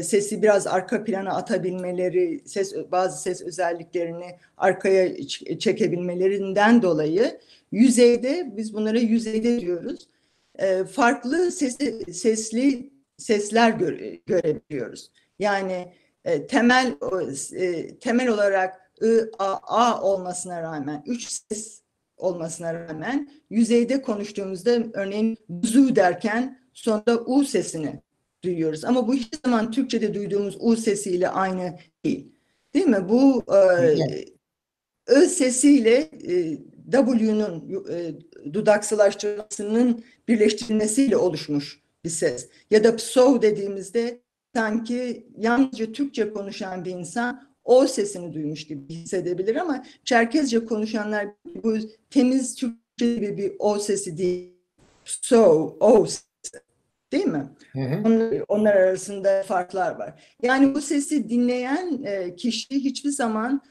sesi biraz arka plana atabilmeleri, bazı ses özelliklerini arkaya çekebilmelerinden dolayı yüzeyde, biz bunlara yüzeyde diyoruz, farklı sesli sesler görebiliyoruz. Yani temel olarak a olmasına rağmen, 3 ses olmasına rağmen yüzeyde konuştuğumuzda örneğin zu derken sonunda u sesini duyuyoruz. Ama bu hiçbir zaman Türkçe'de duyduğumuz u sesiyle aynı değil. Değil mi? Bu Ö sesiyle W'nun dudaksılaştırmasının birleştirilmesiyle oluşmuş bir ses. Ya da pso dediğimizde sanki yalnızca Türkçe konuşan bir insan O sesini duymuş gibi hissedebilir ama Çerkezce konuşanlar bu temiz Türkçe gibi bir O sesi değil. Pso, O sesi. Değil mi? Hı hı. Onlar arasında farklar var. Yani bu sesi dinleyen kişi hiçbir zaman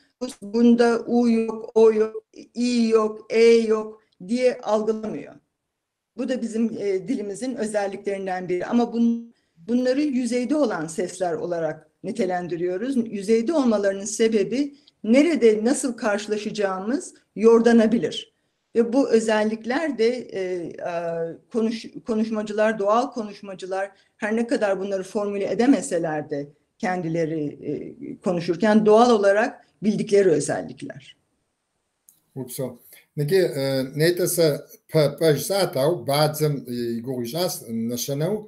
bunda U yok, O yok, İ yok, E yok diye algılamıyor. Bu da bizim dilimizin özelliklerinden biri. Ama bunları yüzeyde olan sesler olarak nitelendiriyoruz. Yüzeyde olmalarının sebebi nerede nasıl karşılaşacağımız yordanabilir. Ve bu özellikler de konuşmacılar, doğal konuşmacılar her ne kadar bunları formüle edemeseler de kendileri konuşurken doğal olarak bildikleri özellikler. Upso. Negi neytese pajsatav bazım igorijas naşanav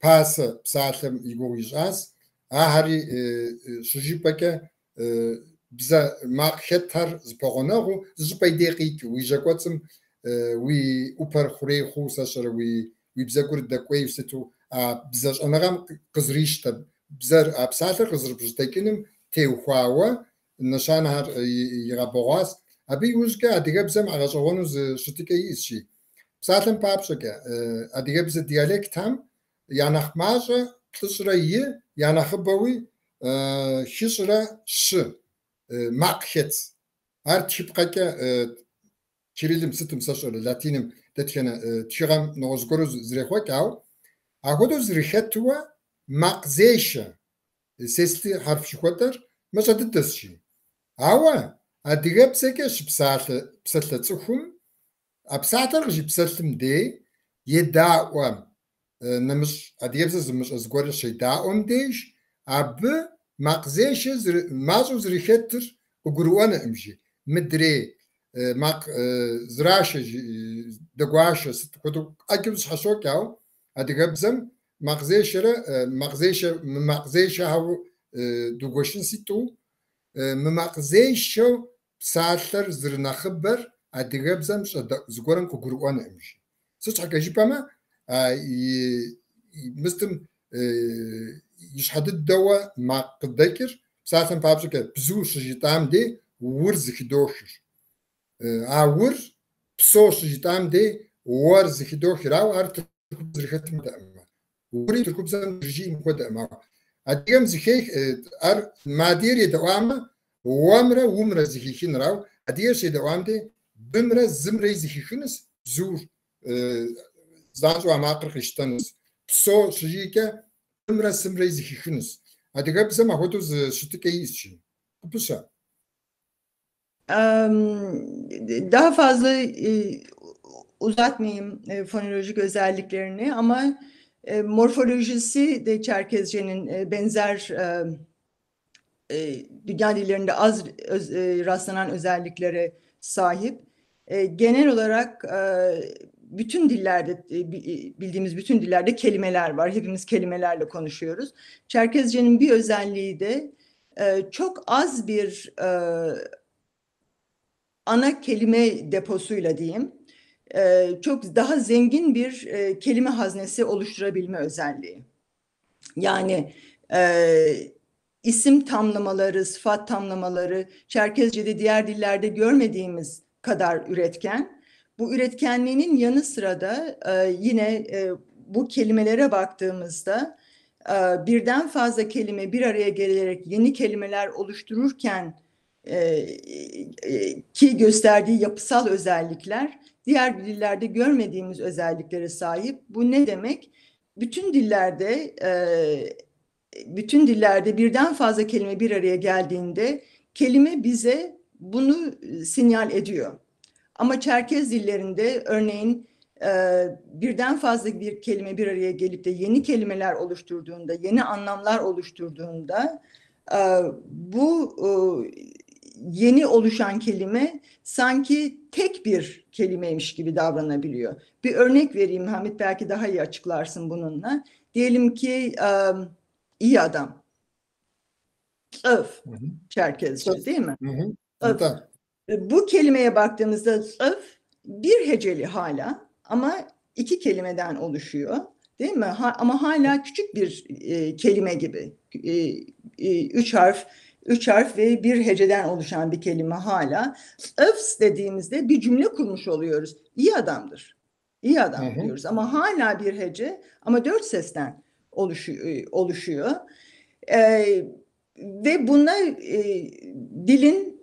pası psalım igorijas ahari şujipake bize marketar zpogonagu zpaydeqik wijakotsum wi upar khurey khusashar wi bize kurda kweysetu bize anagam qızrişta bize apsalır qızrıbjtekinim tevxawa نشان هر يغبغاس أبي وجكا أديجابزم على جوانوز شتيكي إيشي بساتن بابشكا أديجابز ديالكت هم يعني خماجة تشريه يعني خبوي خشرة ش مقحت هر تبقى كيريلم ستم ساشر لاتينم تتكنا تيرام نوزغروز زريخوك أو أخذو زريختوا مقزيشة سيستي حرف شكوتر مش هتدسشي أوا أديجا بسكش بسالة تخم أبساتر جي بسالم دي يداوم نمش أديجا بس مش أزغور شيء داوم ديش أب مقزيش مازو زريختر وجرونا أمشي مدري مق زراش دقواش ستكتو أكيد حشوك أو أديجا بسم مقزيش هاو دوغوشن سيتو ممقزيشو بسالر زرنخبر أديجابزم زغورن كغروان أمشي سوتش حكا جيباما مستم يشحد الدواء ما قدكر بسالن بابشكا بزوش جيتام دي ورز خدوخر ور بسوش جيتام دي ورز خدوخر أو أرت زرخت مدأما وري تركبزم رجيم مدأما أديم زخيخ أر مادير يدوامه ومرة زخيخين راو أدير شيء دوام دي بمرة زمرة زخيخينس زور زانجو أماقر خشتنس بسو شجيكا بمرة زمرة زخيخينس أدير بزم أخذو شتكي إيشي بسا Daha fazla uzatmayayım fonolojik özelliklerini ama morfolojisi de Çerkezce'nin benzer dünya dillerinde az rastlanan özelliklere sahip. Genel olarak bütün dillerde bildiğimiz bütün dillerde kelimeler var. Hepimiz kelimelerle konuşuyoruz. Çerkezce'nin bir özelliği de çok az bir ana kelime deposuyla diyeyim. Çok daha zengin bir kelime haznesi oluşturabilme özelliği. Yani isim tamlamaları, sıfat tamlamaları Çerkezce'de diğer dillerde görmediğimiz kadar üretken. Bu üretkenliğinin yanı sıra da yine bu kelimelere baktığımızda birden fazla kelime bir araya gelerek yeni kelimeler oluştururken ki gösterdiği yapısal özellikler diğer dillerde görmediğimiz özelliklere sahip. Bu ne demek? Bütün dillerde birden fazla kelime bir araya geldiğinde kelime bize bunu sinyal ediyor. Ama Çerkez dillerinde örneğin birden fazla bir kelime bir araya gelip de yeni kelimeler oluşturduğunda, yeni anlamlar oluşturduğunda bu yeni oluşan kelime sanki tek bir kelimeymiş gibi davranabiliyor. Bir örnek vereyim Hamit, belki daha iyi açıklarsın bununla. Diyelim ki iyi adam. Öf, Çerkezce değil mi? Öf. Evet. Bu kelimeye baktığımızda öf bir heceli hala ama iki kelimeden oluşuyor. Değil mi? Ama hala küçük bir kelime gibi. Üç harf ve bir heceden oluşan bir kelime hala. Öfs dediğimizde bir cümle kurmuş oluyoruz. İyi adamdır. İyi adam diyoruz ama hala bir hece ama 4 sesten oluşuyor. Ve buna dilin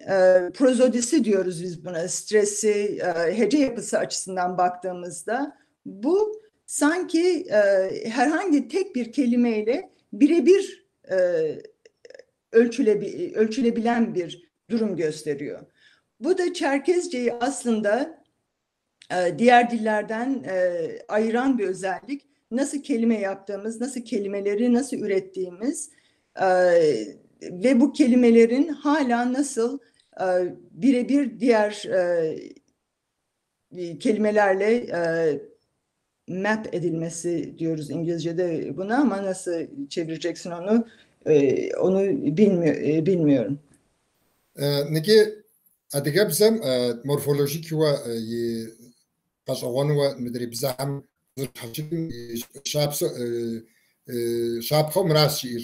prozodisi diyoruz biz buna. Stresi, hece yapısı açısından baktığımızda bu sanki herhangi tek bir kelimeyle birebir ölçülebilen bir durum gösteriyor. Bu da Çerkezceyi aslında diğer dillerden ayıran bir özellik. Nasıl kelime yaptığımız, nasıl kelimeleri nasıl ürettiğimiz ve bu kelimelerin hala nasıl birebir diğer kelimelerle map edilmesi diyoruz İngilizce'de buna ama nasıl çevireceksin onu bilmiyorum. Niki adigabzam morfolojik ve قصوان ومدري بزعم شاب راس شير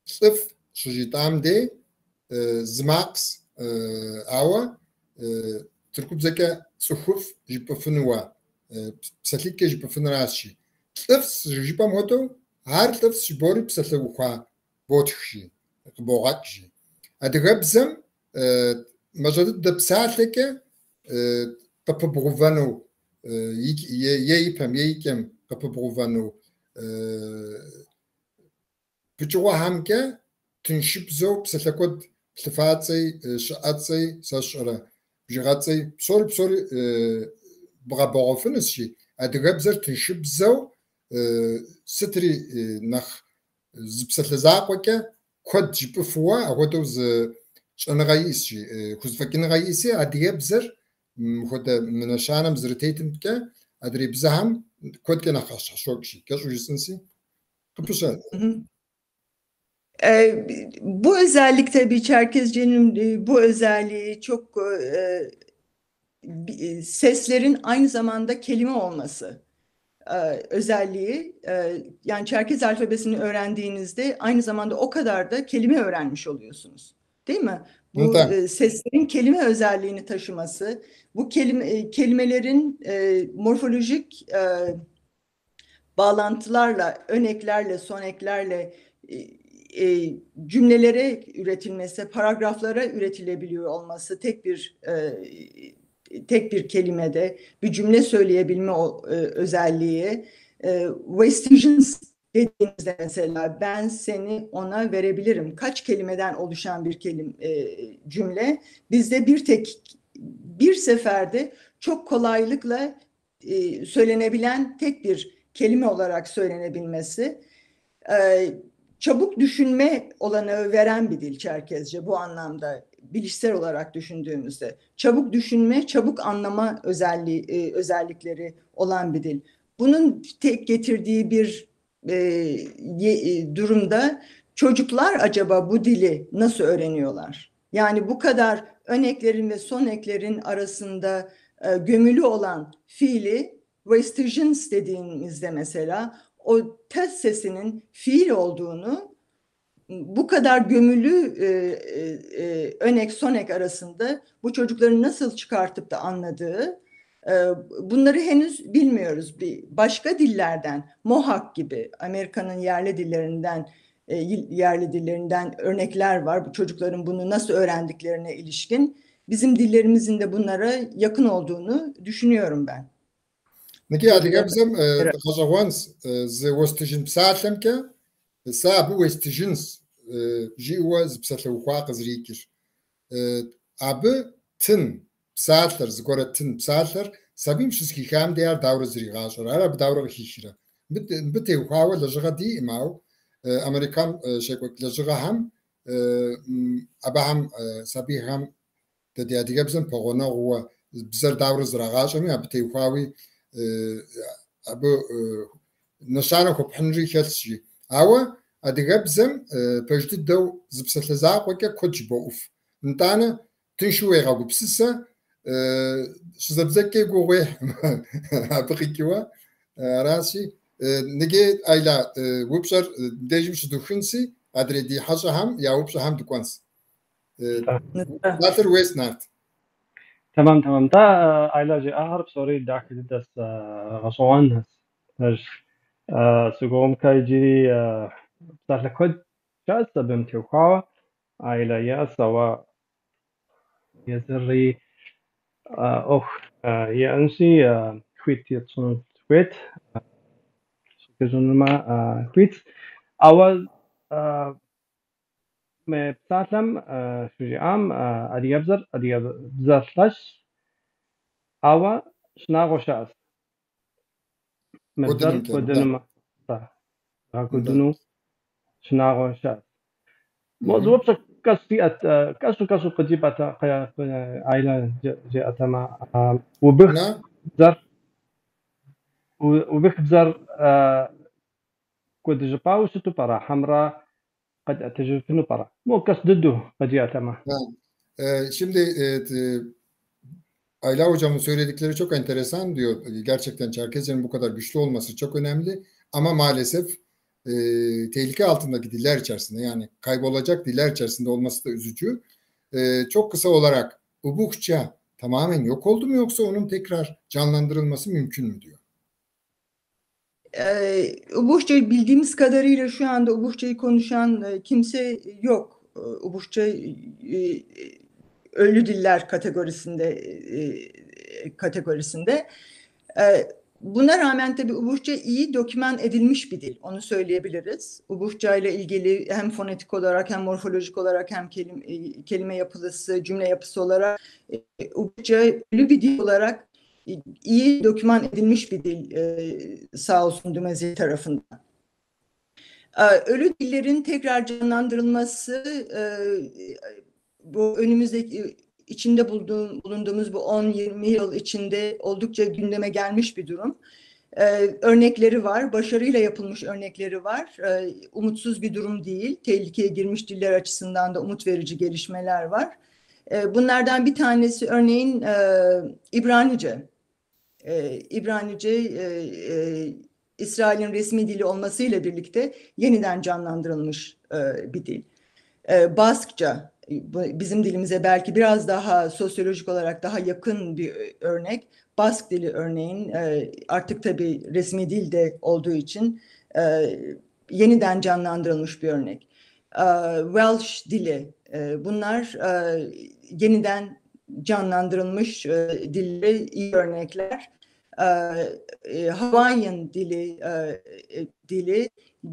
صف شجيتام دي زماقس أوا تركب زكا صحف جبفنوا بسلك جبفن راسشي صف جبام هتو هار صف شبوري بسلوخا بوتشي بوغاتشي أدغبزم مجرد دبساتك قببغوفانو ييبم قببغوفانو بجوا همكه تنشبزو بسلكود بلفاتي شقاتي ساشرا بجغاتي بصوري بغابغوفنسشي ادغبزر تنشبزو ستري نخ زبسلزاقوكه كود جبفوا اودوز شنغايسشي كوزفكنغايسي ادغبزر خود منشانم زرتيتم كه ادري بزهم كود كنا خاش شوكشي كشو جسنسي قبشا bu özellik tabii Çerkezce'nin bu özelliği çok seslerin aynı zamanda kelime olması özelliği. Yani Çerkez alfabesini öğrendiğinizde aynı zamanda o kadar da kelime öğrenmiş oluyorsunuz. Değil mi? Bu seslerin kelime özelliğini taşıması, bu kelimelerin morfolojik bağlantılarla, ön eklerle, son eklerle cümlelere üretilmesi, paragraflara üretilebiliyor olması tek bir kelimede bir cümle söyleyebilme özelliği. Vestigians dediğimizde mesela ben seni ona verebilirim. Kaç kelimeden oluşan bir cümle bizde bir seferde çok kolaylıkla söylenebilen tek bir kelime olarak söylenebilmesi. Çabuk düşünme olanağı veren bir dil Çerkezce bu anlamda bilişsel olarak düşündüğümüzde. Çabuk düşünme, çabuk anlama özellikleri olan bir dil. Bunun tek getirdiği bir durumda çocuklar acaba bu dili nasıl öğreniyorlar? Yani bu kadar ön eklerin ve son eklerin arasında gömülü olan fiili vestigians dediğimizde mesela o tes sesinin fiil olduğunu bu kadar gömülü ön ek son ek arasında bu çocukların nasıl çıkartıp da anladığı bunları henüz bilmiyoruz. Başka dillerden Mohawk gibi Amerika'nın yerli dillerinden örnekler var. Bu çocukların bunu nasıl öğrendiklerine ilişkin. Bizim dillerimizin de bunlara yakın olduğunu düşünüyorum ben. نكي هذا بزم غزوانس زي وستجن بساعتهم كا ساب وستجنس جيواز بساتلو خواق زريكر أب تن بساتلر زغورة تن بساتلر سابيم شسكي كام ديار داور زريغاشر أنا بداور خيشرة بتي وخاول لجغة دي ماو أمريكان شكوك لجغة هم أبهم سابي هم تدي هذا بزم بغونا هو بزر داور زريغاشر مي بتي وخاوي أبو نشانه خب حنري خلصي أو адыгэбзэм пэж дыдэу зыпсэлъэ закъуэкӏэ куэд жыбоӏуф. Нтӏанэ тыншу уегъэгупсысэ, щызэбзэкӏэ гугъуехь абы къикӏыуэ. Аращи, ныгъэ айла упщӏэр дежым щыдухынси, адрей ди хьэщӏэхьэм я упщӏэхьэм дыкӏуэнщ. Натыр уест Нарт. تمام تمام تا علاج أهرب سوري داك دس غصوان هس سقوم كايجي بتاع لكود جالس بمتوقع عائلة يا سوا يزري أخ يا أنسي كويت يتصون كويت كزون ما كويت أول ما بتاعلم شجع عام أدي يبزر لاش أوا شناغو شاس مبزر كودنما صح كودنو شناغو شاس موضوع بس كاسو قديبة عائلة جاءت مع وبخ بزر كود جباو ستو برا حمراء قد أتجربتنو برا مو كاس ضده قد جاءت مع. Şimdi Ayla hocamın söyledikleri çok enteresan diyor. Gerçekten Çerkezce'nin bu kadar güçlü olması çok önemli. Ama maalesef tehlike altındaki diller içerisinde, yani kaybolacak diller içerisinde olması da üzücü. Çok kısa olarak Ubukça tamamen yok oldu mu, yoksa onun tekrar canlandırılması mümkün mü diyor. Ubukça bildiğimiz kadarıyla şu anda Ubukça'yı konuşan kimse yok. Ubukça ölü diller kategorisinde. Buna rağmen tabii Ubukça iyi doküman edilmiş bir dil. Onu söyleyebiliriz. Ubukça ile ilgili hem fonetik olarak hem morfolojik olarak hem kelime yapısı, cümle yapısı olarak Ubukça ölü bir dil olarak iyi doküman edilmiş bir dil sağ olsun Dumezil tarafından. Ölü dillerin tekrar canlandırılması bu önümüzdeki içinde bulunduğumuz bu 10-20 yıl içinde oldukça gündeme gelmiş bir durum. Örnekleri var, başarıyla yapılmış örnekleri var. Umutsuz bir durum değil. Tehlikeye girmiş diller açısından da umut verici gelişmeler var. Bunlardan bir tanesi örneğin İbranice. İbranice İsrail'in resmi dili olmasıyla birlikte yeniden canlandırılmış bir dil. Baskça bizim dilimize belki biraz daha sosyolojik olarak daha yakın bir örnek. Bask dili örneğin artık tabii resmi dilde olduğu için yeniden canlandırılmış bir örnek. Welsh dili bunlar yeniden canlandırılmış dillere iyi örnekler. Hawaiian dili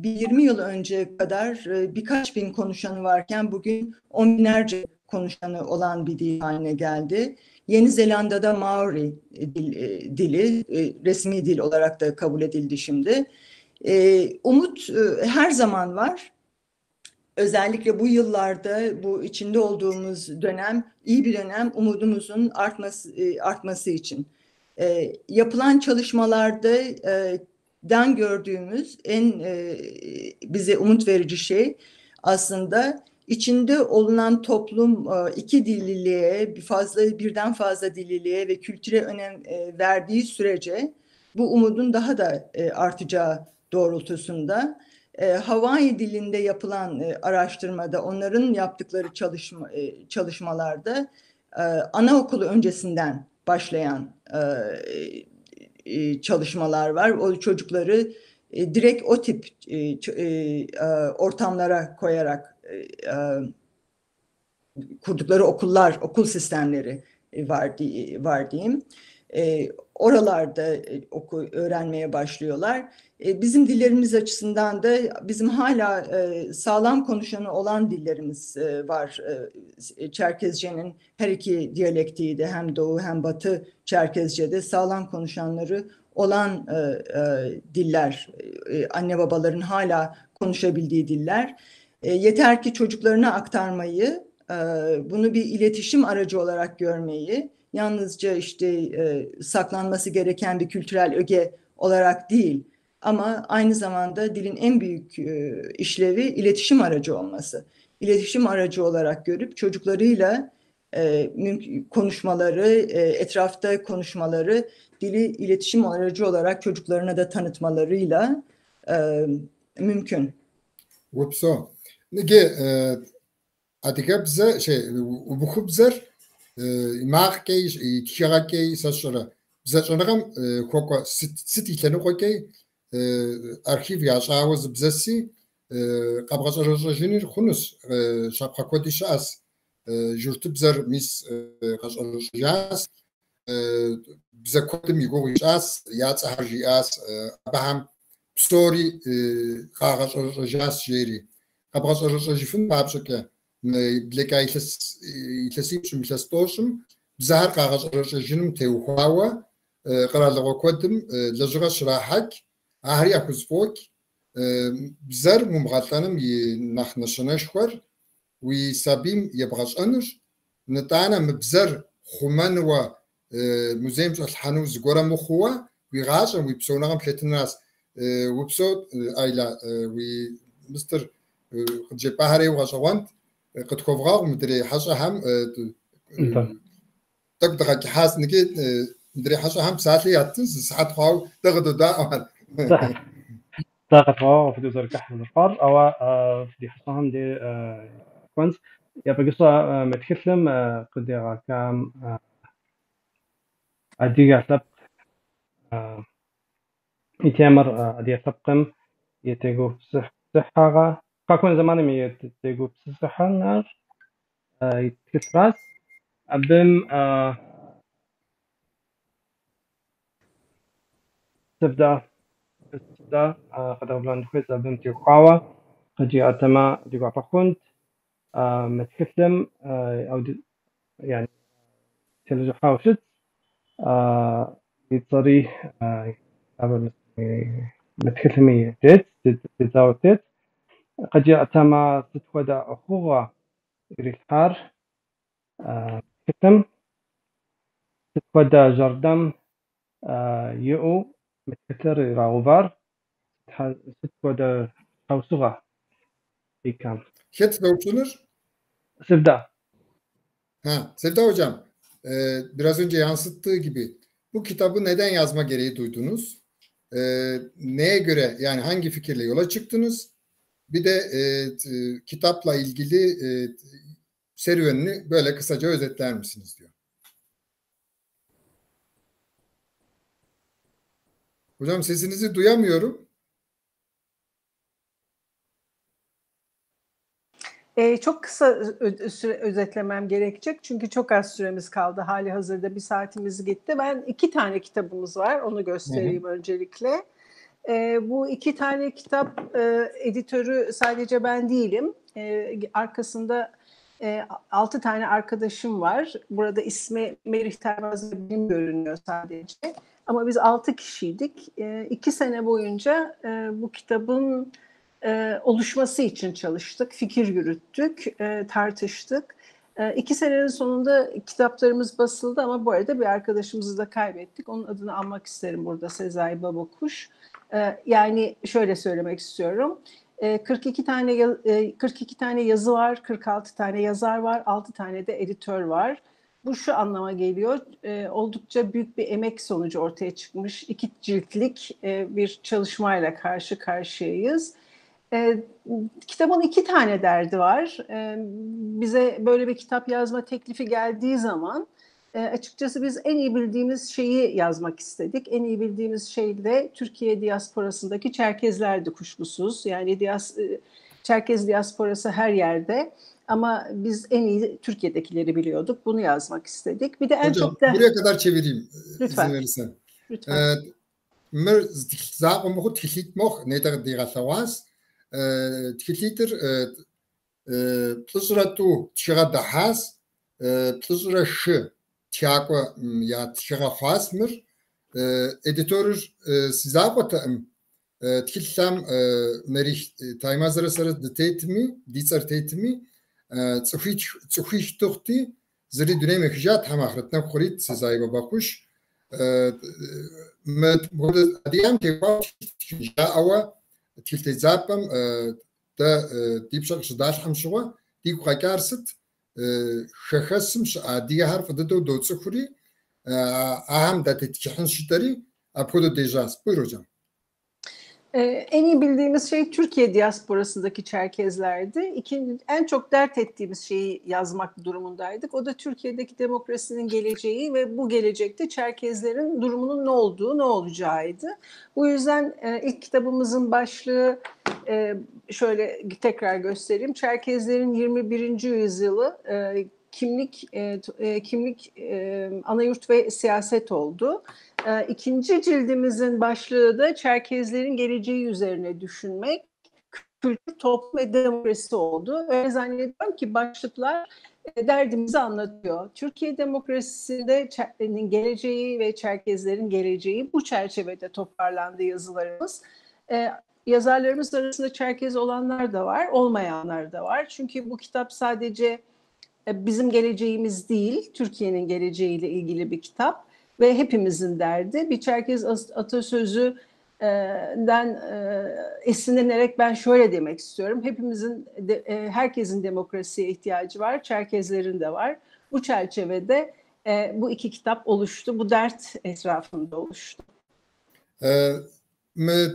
20 yıl önce kadar birkaç bin konuşanı varken bugün on binlerce konuşanı olan bir dil haline geldi. Yeni Zelanda'da Maori dili resmi dil olarak da kabul edildi şimdi. Umut her zaman var. Özellikle bu yıllarda bu içinde olduğumuz dönem iyi bir dönem, umudumuzun artması için. Yapılan çalışmalardan gördüğümüz en bize umut verici şey aslında içinde olunan toplum iki dilliliğe, birden fazla dilliliğe ve kültüre önem verdiği sürece bu umudun daha da artacağı doğrultusunda. Hawaii dilinde yapılan araştırmada, onların yaptıkları çalışmalarda anaokulu öncesinden başlayan çalışmalar var. O çocukları direkt o tip ortamlara koyarak kurdukları okul sistemleri var diyeyim. Oralarda öğrenmeye başlıyorlar. Bizim dillerimiz açısından da bizim hala sağlam konuşanı olan dillerimiz var. Çerkezce'nin her iki diyalektiği de hem Doğu hem Batı Çerkezce'de sağlam konuşanları olan diller. Anne babaların hala konuşabildiği diller. Yeter ki çocuklarına aktarmayı, bunu bir iletişim aracı olarak görmeyi, yalnızca işte saklanması gereken bir kültürel öge olarak değil, Ama aynı zamanda dilin en büyük işlevi iletişim aracı olması. İletişim aracı olarak görüp çocuklarıyla konuşmaları, etrafta konuşmaları, dili iletişim aracı olarak çocuklarına da tanıtmalarıyla mümkün. Vupso. Nige atıka bize bu bizer marke tişarake saçlara bize sonrağım koko sit itleni koke arşiv yaşağız bizesi qabğaçarajınır xunus şapqa kodişas jurtu bizer mis qaçarajas bize kodum yuguyas yats harjiyas baham story qaçarajas jeri qabğaçarajın babşke bleka itlesi şum itlastosum bize her qaçarajının tevhawa qaralığı kodum lajıga şrahak ahri akuzfok bizler mumğatlanım naxnaşına şuar ve sabim yabğaşanır netana bizler xuman ve muzeyim şalhanu zgora muxwa ve gaşan ve psonağım pletnas ve psot ayla ve Mr. Jepahare ve gaşawant قد كوفغاو مدري حاجة هم تقدر حاس نجيت مدري حاجة هم ساعات لي عتنز ساعات خاو تقدر دا طاقة فوا في دوزر كحل الفار أو في حصهم دي كونس يا بقصة متكلم قد كام أديع سبق يتمر أديع سبقم يتجو صحة كون زمان مي تيجو بصحة نار يتكسراس أبم تبدأ قد أبلان خيز أبم تيقاوة قد يأتما تيقع فخوند متكسلم أو يعني تلجو حاوشت يتصري أبم متكسلمي تيت تتزاو تيت قد يأتما تتودع أخوة ريحار كتم تتودع جردم يؤو متكتر راوفار تتودع حوصغة İkam. Hep okunuyor. Sevda. Sevda hocam, biraz önce yansıttığı gibi bu kitabı neden yazma gereği duydunuz? Neye göre, yani hangi fikirle yola çıktınız? Bir de kitapla ilgili serüvenini böyle kısaca özetler misiniz diyor. Hocam sesinizi duyamıyorum. Çok kısa özetlemem gerekecek çünkü çok az süremiz kaldı. Hali hazırda bir saatimiz gitti. Ben 2 tane kitabımız var. Onu göstereyim öncelikle. Bu 2 tane kitap editörü sadece ben değilim. Arkasında 6 tane arkadaşım var. Burada ismi Merih Termaz benim görünüyor sadece. Ama biz 6 kişiydik. 2 sene boyunca bu kitabın oluşması için çalıştık, fikir yürüttük, tartıştık. 2 senenin sonunda kitaplarımız basıldı ama bu arada bir arkadaşımızı da kaybettik. Onun adını anmak isterim burada, Sezai Babakuş. Yani şöyle söylemek istiyorum. 42 tane yazı var, 46 tane yazar var, 6 tane de editör var. Bu şu anlama geliyor, oldukça büyük bir emek sonucu ortaya çıkmış 2 ciltlik bir çalışmayla karşı karşıyayız. Kitabın 2 tane derdi var. Bize böyle bir kitap yazma teklifi geldiği zaman açıkçası biz en iyi bildiğimiz şeyi yazmak istedik. En iyi bildiğimiz şey de Türkiye diasporasındaki Çerkezlerdi kuşkusuz. Yani Çerkez diasporası her yerde. Ama biz en iyi Türkiye'dekileri biliyorduk. Bunu yazmak istedik. Bir de en hocam, çok da... buraya kadar çevireyim. Lütfen. İzin verirsen. Lütfen. Mer zaten tihlit moh nedir diğerlavaz. Tihlitir plızratu tişa dahas plızra şı tiyakwa ya tişa fasmır editör sizabatım tihillam Merih Taymazara sarı detaytmi disar teytmi tsufih tuhti zri dönem hijat hem ahretna kurit Sezai Babakuş ديام تيقوا جاءوا تلتزابم دا ديبشق شداش حمشوا ديكو قاكارست خخسم دي حرف دو دوتسخوري أهم دا تتكحن شتري أبودو ديجاس buyur hocam. En iyi bildiğimiz şey Türkiye diasporasındaki Çerkezlerdi. En çok dert ettiğimiz şeyi yazmak durumundaydık. O da Türkiye'deki demokrasinin geleceği ve bu gelecekte Çerkezlerin durumunun ne olduğu, ne olacağıydı. Bu yüzden ilk kitabımızın başlığı şöyle tekrar göstereyim. Çerkezlerin 21. yüzyılı kimlik, anayurt ve siyaset oldu. İkinci cildimizin başlığı da Çerkezlerin geleceği üzerine düşünmek, kültür, toplum ve demokrasi oldu. Öyle zannediyorum ki başlıklar derdimizi anlatıyor. Türkiye demokrasisinde geleceği ve Çerkezlerin geleceği bu çerçevede toparlandı yazılarımız. Yazarlarımız arasında Çerkez olanlar da var, olmayanlar da var. Çünkü bu kitap sadece bizim geleceğimiz değil, Türkiye'nin geleceğiyle ilgili bir kitap ve hepimizin derdi. Bir Çerkez atasözünden esinlenerek ben şöyle demek istiyorum. Herkesin demokrasiye ihtiyacı var, Çerkezlerin de var. Bu çerçevede bu iki kitap oluştu, bu dert etrafında oluştu.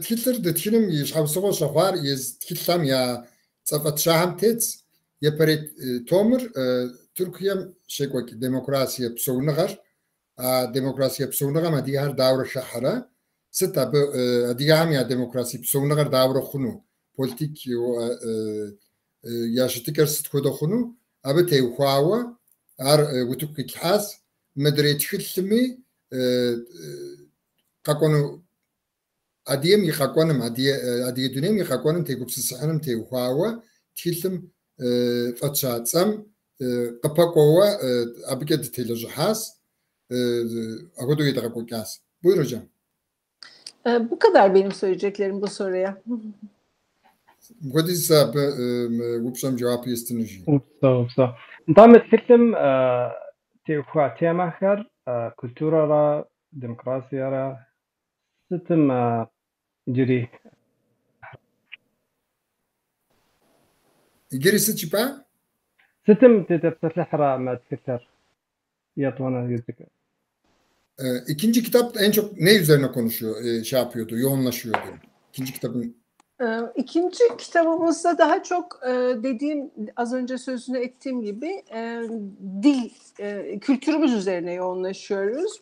Titler de tilim yişhavsıva şahvar yiz titlam ya tsafat şaham tets yaparet tomur Türkiye şekwaki demokrasiye psovnagar demokrasiye psovnagar ma diğer davra şahara sita bu diğer ya demokrasi psovnagar davra khunu politik yaşıtıker sit koda khunu abi tevhawa ar vutuk khas medret khilmi kakonu adiyem yıkakonum adiye dönem yıkakonum tegupsizhanım tevhawa tiltim fatşatsam kapakova abike detaylı has ahodu yedakakokas. Buyur hocam. Bu kadar benim söyleyeceklerim bu soruya. Godis gupsam cevap istinici. Upsa. Damet film tevha temahar kültürara demokrasiyara ستم جري gerisi çipa? ستم تتسلحرا ما تكثر يطوانا يزك. İkinci kitap en çok ne üzerine konuşuyor, şey yapıyordu, yoğunlaşıyordu? İkinci kitabın. İkinci kitabımızda daha çok dediğim, az önce sözünü ettiğim gibi dil, kültürümüz üzerine yoğunlaşıyoruz.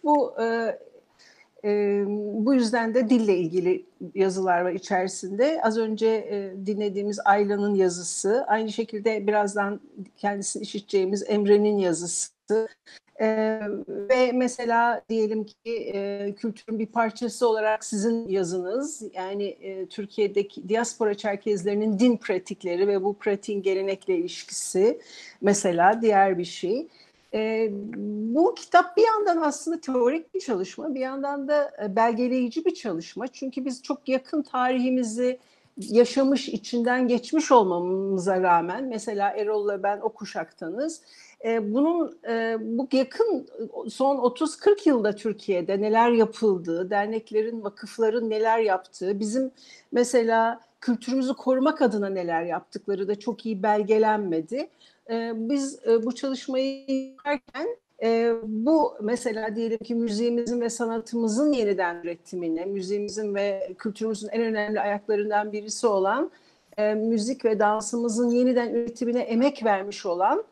Bu yüzden de dille ilgili yazılar var içerisinde. Az önce dinlediğimiz Ayla'nın yazısı, aynı şekilde birazdan kendisini işiteceğimiz Emre'nin yazısı ve mesela diyelim ki kültürün bir parçası olarak sizin yazınız, yani Türkiye'deki diaspora Çerkezlerinin din pratikleri ve bu pratiğin gelenekle ilişkisi mesela diğer bir şey. Bu kitap bir yandan aslında teorik bir çalışma, bir yandan da belgeleyici bir çalışma. Çünkü biz çok yakın tarihimizi yaşamış, içinden geçmiş olmamıza rağmen, mesela Erol'la ben o kuşaktanız. Bu yakın son 30-40 yılda Türkiye'de neler yapıldığı, derneklerin, vakıfların neler yaptığı, bizim mesela kültürümüzü korumak adına neler yaptıkları da çok iyi belgelenmedi. Biz bu çalışmayı yaparken bu mesela diyelim ki müziğimizin ve sanatımızın yeniden üretimine, müziğimizin ve kültürümüzün en önemli ayaklarından birisi olan müzik ve dansımızın yeniden üretimine emek vermiş olan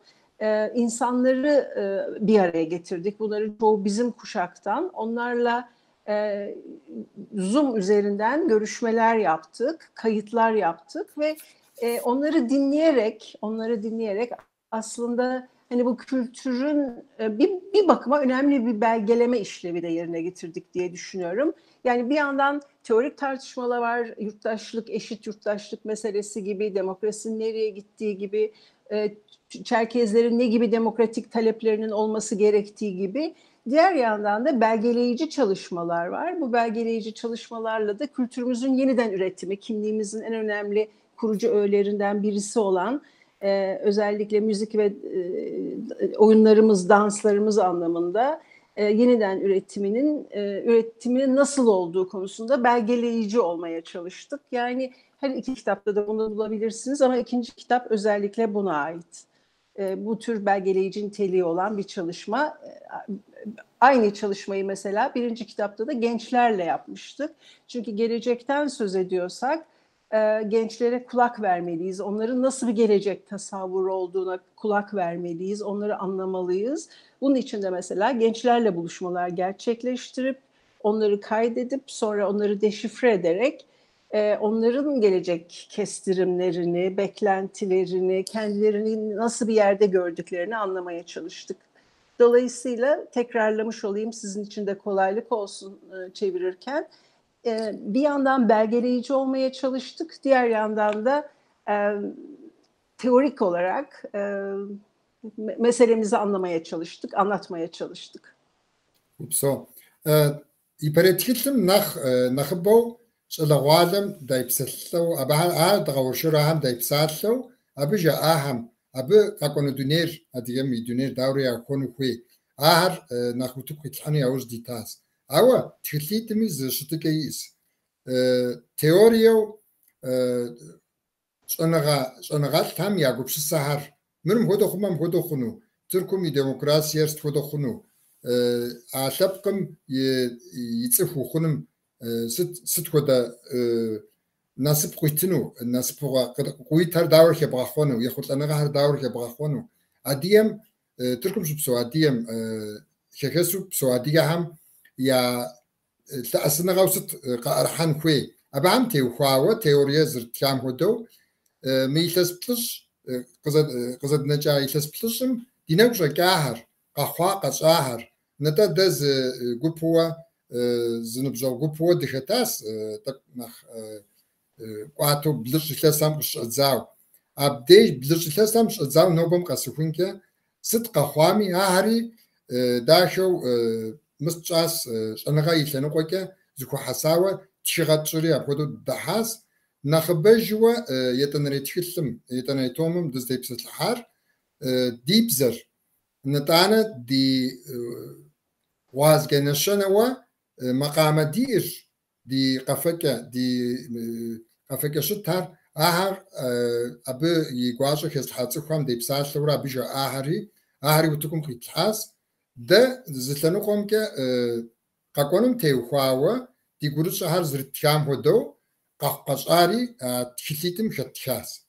insanları bir araya getirdik. Bunların çoğu bizim kuşaktan. Onlarla Zoom üzerinden görüşmeler yaptık, kayıtlar yaptık ve onları dinleyerek aslında hani bu kültürün bir bakıma önemli bir belgeleme işlevi de yerine getirdik diye düşünüyorum. Yani bir yandan teorik tartışmalar var, yurttaşlık, eşit yurttaşlık meselesi gibi, demokrasinin nereye gittiği gibi, Çerkezlerin ne gibi demokratik taleplerinin olması gerektiği gibi. Diğer yandan da belgeleyici çalışmalar var. Bu belgeleyici çalışmalarla da kültürümüzün yeniden üretimi, kimliğimizin en önemli kurucu öğelerinden birisi olan özellikle müzik ve oyunlarımız, danslarımız anlamında yeniden üretiminin nasıl olduğu konusunda belgeleyici olmaya çalıştık. Yani her iki kitapta da bunu bulabilirsiniz ama ikinci kitap özellikle buna ait. Bu tür belgeleyici niteliği olan bir çalışma. Aynı çalışmayı mesela birinci kitapta da gençlerle yapmıştık. Çünkü gelecekten söz ediyorsak gençlere kulak vermeliyiz. Onların nasıl bir gelecek tasavvuru olduğuna kulak vermeliyiz. Onları anlamalıyız. Bunun için de mesela gençlerle buluşmalar gerçekleştirip, onları kaydedip, sonra onları deşifre ederek onların gelecek kestirimlerini, beklentilerini, kendilerini nasıl bir yerde gördüklerini anlamaya çalıştık. Dolayısıyla tekrarlamış olayım, sizin için de kolaylık olsun çevirirken. Bir yandan belgeleyici olmaya çalıştık, diğer yandan da teorik olarak meselemizi anlamaya çalıştık, anlatmaya çalıştık. So, İperetkiltim nakıbo şalağalım dayıpsallo, abahan dağavuşuraham dayıpsallo, abıca aham, abı kakonu dünür, adiyem dünür davriya konu kuy, ahar nakhutuk kitani yavuz ditaz. Ama tüketimiz şutukeyiz. Teoriyo sonağa tam yagupsu sahar. Mürüm hodokumam hodokunu. Türk'üm demokrasi yerst hodokunu. Aşapkım yitsıhukunum sıt hoda nasip kuytinu. Nasip kuytar davr ke bırakonu. Yahutlanağa davr ke bırakonu. Adiyem Türk'üm subso adiyem kekesu subso adiyaham ya aslında gavsut qarhan kuy abam tevxawa teoriya zırtkam hodo meytespliş qızadnaca ytesplişim dinakja kahar qahwa qasahar nata daz gupuwa zınıbja gupuwa dixetas tak nach qato blishlasam qzaw abdej blishlasam qzaw nobam qasukunke sit qahwami ahri daşo مسچاس شنغا يتلنقوكا زكو حساوة تشغاتشري أبودو دحاس نخبجوا يتنريتكلم يتنريتومم دزدي بسات الحار ديبزر نتانا دي وازغنشنوا مقام دير دي قفكا شتار آهر أبو يقواشو كيستحاتسو خوام دي بسات لورا بيجو آهري وتكم كيتحاس ده زلتنقوم که قاقونم تیوخواوا دیگور شهر زرتیام هدو قاقشاری تخلیتم شتیاس.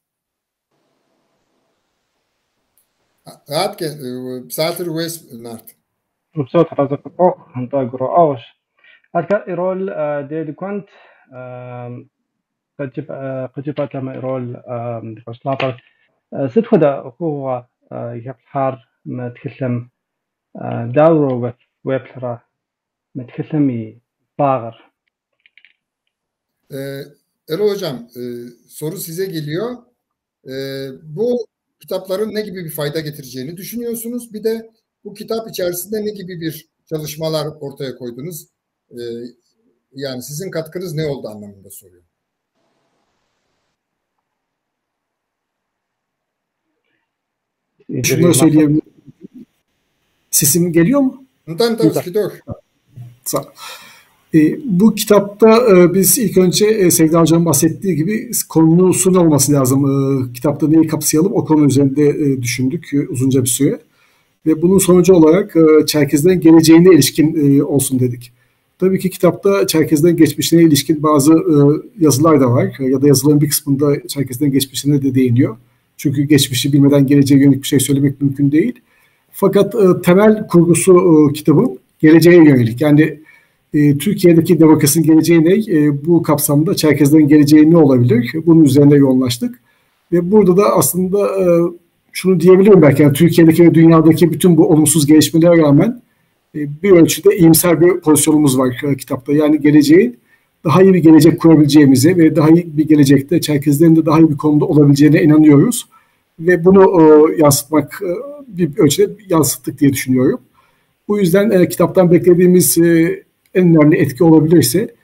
عاد که بساتر ویس نارد. بسات رزق او هنتا قرآش. عاد که إيرول ديد كنت قجبت لما إيرول بقشلاطر ست خدا هو يحار ما تكلم داورو ويبلرا متكلمي bağır. Erol Hocam, soru size geliyor. Bu kitapların ne gibi bir fayda getireceğini düşünüyorsunuz? Bir de bu kitap içerisinde ne gibi bir çalışmalar ortaya koydunuz? Yani sizin katkınız ne oldu anlamında soruyor. Şunu söyleyeyim. Sesim geliyor mu? Bu kitapta biz ilk önce Sevda Hocam'ın bahsettiği gibi konusunun olması lazım. Kitapta neyi kapsayalım o konu üzerinde düşündük uzunca bir süre. Ve bunun sonucu olarak Çerkezlerin geleceğine ilişkin olsun dedik. Tabii ki kitapta Çerkezlerin geçmişine ilişkin bazı yazılar da var. Ya da yazıların bir kısmında Çerkezlerin geçmişine de değiniyor. Çünkü geçmişi bilmeden geleceğe yönelik bir şey söylemek mümkün değil. Fakat temel kurgusu kitabın geleceğe yönelik. Yani Türkiye'deki demokrasinin geleceği ne? Bu kapsamda Çerkezlerin geleceği ne olabilir? Bunun üzerine yoğunlaştık. Ve burada da aslında şunu diyebilirim belki. Yani Türkiye'deki ve dünyadaki bütün bu olumsuz gelişmelere rağmen bir ölçüde iyimser bir pozisyonumuz var kitapta. Yani geleceğin daha iyi bir gelecek kurabileceğimize ve daha iyi bir gelecekte Çerkezlerin de daha iyi bir konumda olabileceğine inanıyoruz. Ve bunu yansıtmak bir ölçüde yansıttık diye düşünüyorum. Bu yüzden kitaptan beklediğimiz en önemli etki olabilirse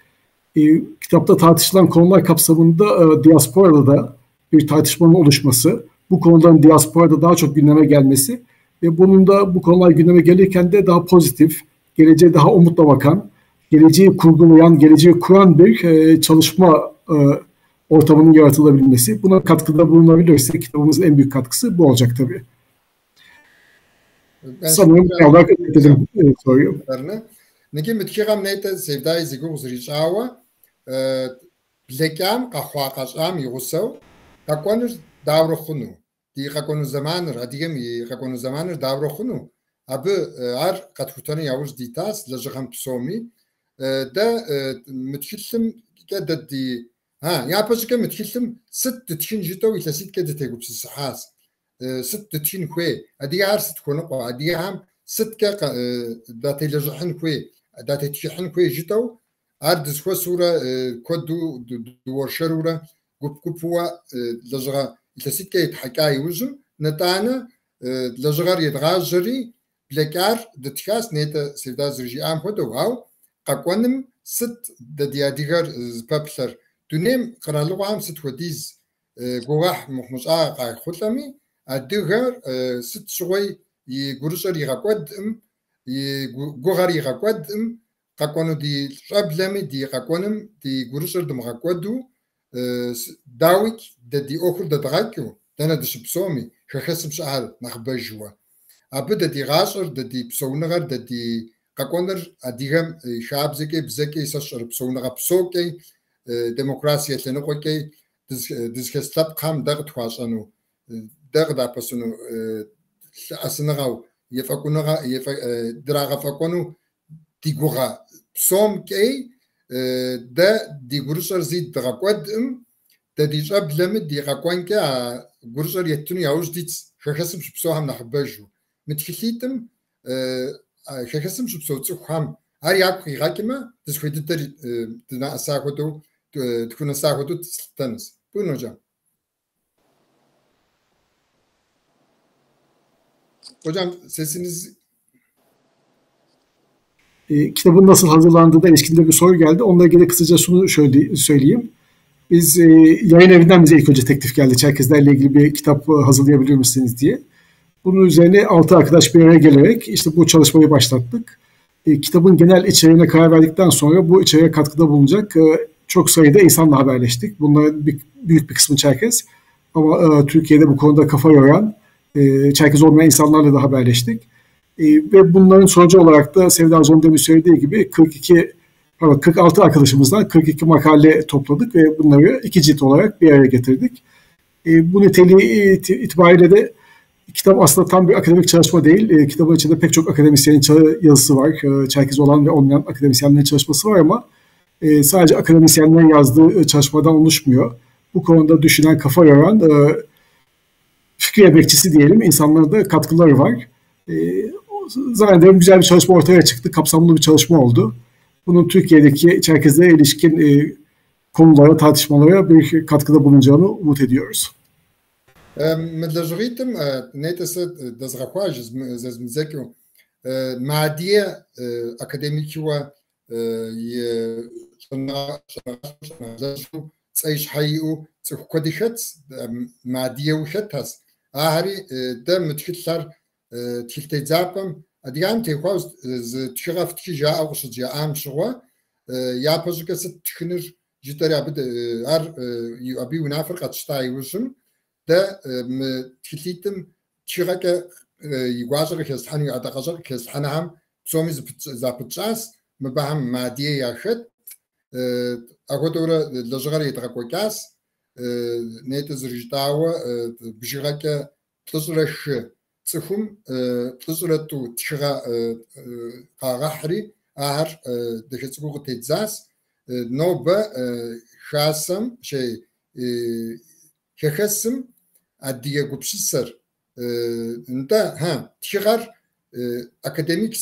kitapta tartışılan konular kapsamında diasporada da bir tartışmanın oluşması, bu konuların diasporada daha çok gündeme gelmesi ve bunun da bu konular gündeme gelirken de daha pozitif, geleceğe daha umutla bakan, geleceği kurgulayan, geleceği kuran bir çalışma ortamının yaratılabilmesi. Buna katkıda bulunabilirse kitabımızın en büyük katkısı bu olacak tabii. Sanırım olarak dedim soruyu. Niki mitkiram neyte sevdayı zigur zriçawa blekam kahwaqasham yusav kakonur davrokhunu di kakonu zamanır adigem kakonu zamanır davrokhunu abi ar katkutani yavuz ditas lajham psomi da mitkillim keddi ha yapacak mitkillim sit titkin jito ilasit keddi tegupsis has sit titkin kwe adigar sit konu adigam sit ke da telajhan kwe da tetjhan kwe jito ardis kwe sura kodu duwarşarura gupkuwa lajga ilasit ke yithakay uzum natana lajgar yedgajri blekar ditkas neta sevda zirji am hodo waw qaqonim sit da diadigar paplar dunem qaraluam sit wadiz gowah muhmusa qay khulami adigar sit shgoy yigurshar yaqadim gogar yaqadim qaqonu di shablami di qaqonim di gurshar dum qaqodu dawik da di okhur da dagakyo dana dishpsomi khasm shahal nakhbajwa abda di gasr da di psownagar da di qaqonar adigam shabzeke bzeke sashar psownaga psoke demokrasiya tlenuqoke dizkestab qam dagt khwasanu dagda pasunu asnaga yefakunaga draga fakonu digura psomke da di gurshar zid daqadim da di shablami di qaqwanke gurshar yettunu yawzdits khasm psoham nakhbajwa mitkhilitim khasm psotsukam ar yak qaqima dizkhuditer dina asakodu tkun asakodu tstans buyurun hocam. Hocam sesiniz kitabın nasıl hazırlandığına ilişkinde bir soru geldi. Onunla ilgili kısaca şunu şöyle söyleyeyim. Biz yayın evinden bize ilk önce teklif geldi. Çerkezlerle ilgili bir kitap hazırlayabilir misiniz diye. Bunun üzerine 6 arkadaş bir araya gelerek işte bu çalışmayı başlattık. Kitabın genel içeriğine karar verdikten sonra bu içeriğe katkıda bulunacak çok sayıda insanla haberleştik. Bunların büyük bir kısmı Çerkez. Ama Türkiye'de bu konuda kafa yoran Çerkez olmayan insanlarla da haberleştik. Ve bunların sonucu olarak da Sevda Hoca'nın demin söylediği gibi 46 arkadaşımızdan 42 makale topladık ve bunları 2 cilt olarak bir araya getirdik. Bu niteliği itibariyle de kitap aslında tam bir akademik çalışma değil. Kitabın içinde pek çok akademisyenin yazısı var. Çerkez olan ve olmayan akademisyenlerin çalışması var ama sadece akademisyenlerin yazdığı çalışmadan oluşmuyor. Bu konuda düşünen, kafa yoran, fikir emekçisi diyelim, insanlara da katkıları var. Zannederim güzel bir çalışma ortaya çıktı. Kapsamlı bir çalışma oldu. Bunun Türkiye'deki Çerkezlere ilişkin konulara, tartışmalara bir katkıda bulunacağını umut ediyoruz. Medlajritim neytese dazgakvaj zezmzekyo madiye akademiki ve tsayş hayu tsukkodikhat madiye ukhatas ahri da mütkillar tiltezapam adiyan tehvaz tşiraftki ja avşıca amşwa yapajkası tşinir jitari ar abi unafer qatstay uzun da tiltitim tşiraka yigwajır keshani adaqajır keshanam psomiz zapıças mabaham madiye yaşat agodora lajgar yetaqokas neyte zrijtawa bjiraka tlsrash tsxum tlsratu tşira qarahri ar dexetsgu tedzas noba şasam şey kekhasim adiye gupsisar nda ha tşigar akademik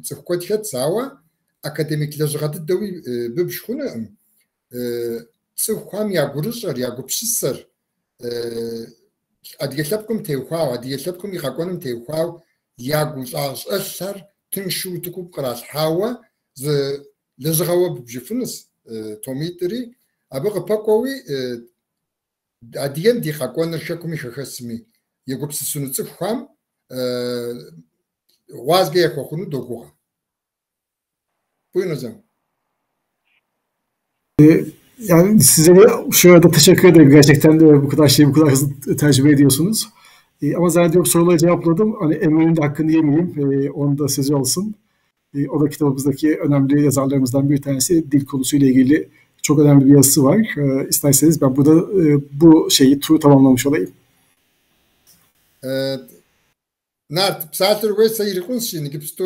tsxkod khetsawa akademik lajgat dawi bibşkhuna tsxam ya gurusar ya gupsisar adiyetlapkum tewxaw adiyetlapkum iqaqonum tewxaw ya gusas asar tinshu tukup qras hawa z lajgawa bibjifnis tomitri abi qapakowi adiyem di qaqonir shakumi shakhasmi yegupsisunu tsxam vazgeçe kokunu dokuğa. Buyurun hocam. Yani size de şu arada teşekkür ederim. Gerçekten de bu kadar şeyi bu kadar hızlı tercüme ediyorsunuz. Ama zannediyorum soruları cevapladım. Hani Emre'nin de hakkını yemeyeyim. Onun da sözü olsun. O da kitabımızdaki önemli yazarlarımızdan bir tanesi. Dil konusuyla ilgili çok önemli bir yazısı var. İsterseniz ben burada bu turu tamamlamış olayım. Nart, psalter ve sayırıkun şimdi gibstu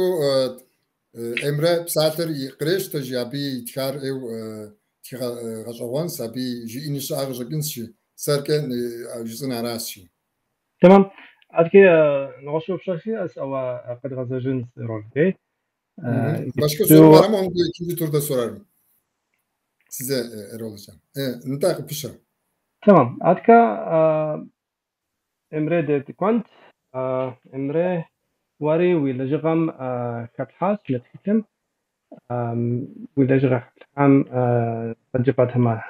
Emre psalter kreşte jabi tkar ev tkar sabi jinisi ağırıkınsı serken jizin arası. تمام أذكي نغشوا بشكل أو قد غزجن رولدي. Başka soru var ama onu da ikinci turda sorarım. Size Erol Hocam. Nıtak pışa. تمام أذكى إمري ديت كنت إمري وري ولا جغم كبحاس نتكلم ولا جغم عم تجربتها مع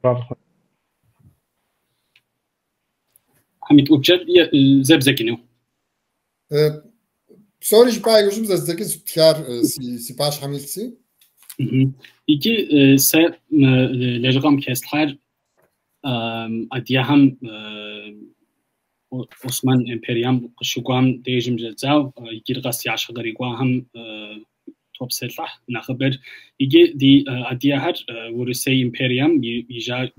رابط. Hamid uçar zebzekinu. Soruş paylaşım zaten tkar sipaş hamilsi. İki se lejgam kestler adiyaham Osman İmperyam kuşuğam dejim cezav girgas yaşagari guaham top setlah nahaber İki di adiyahar vurusey İmperyam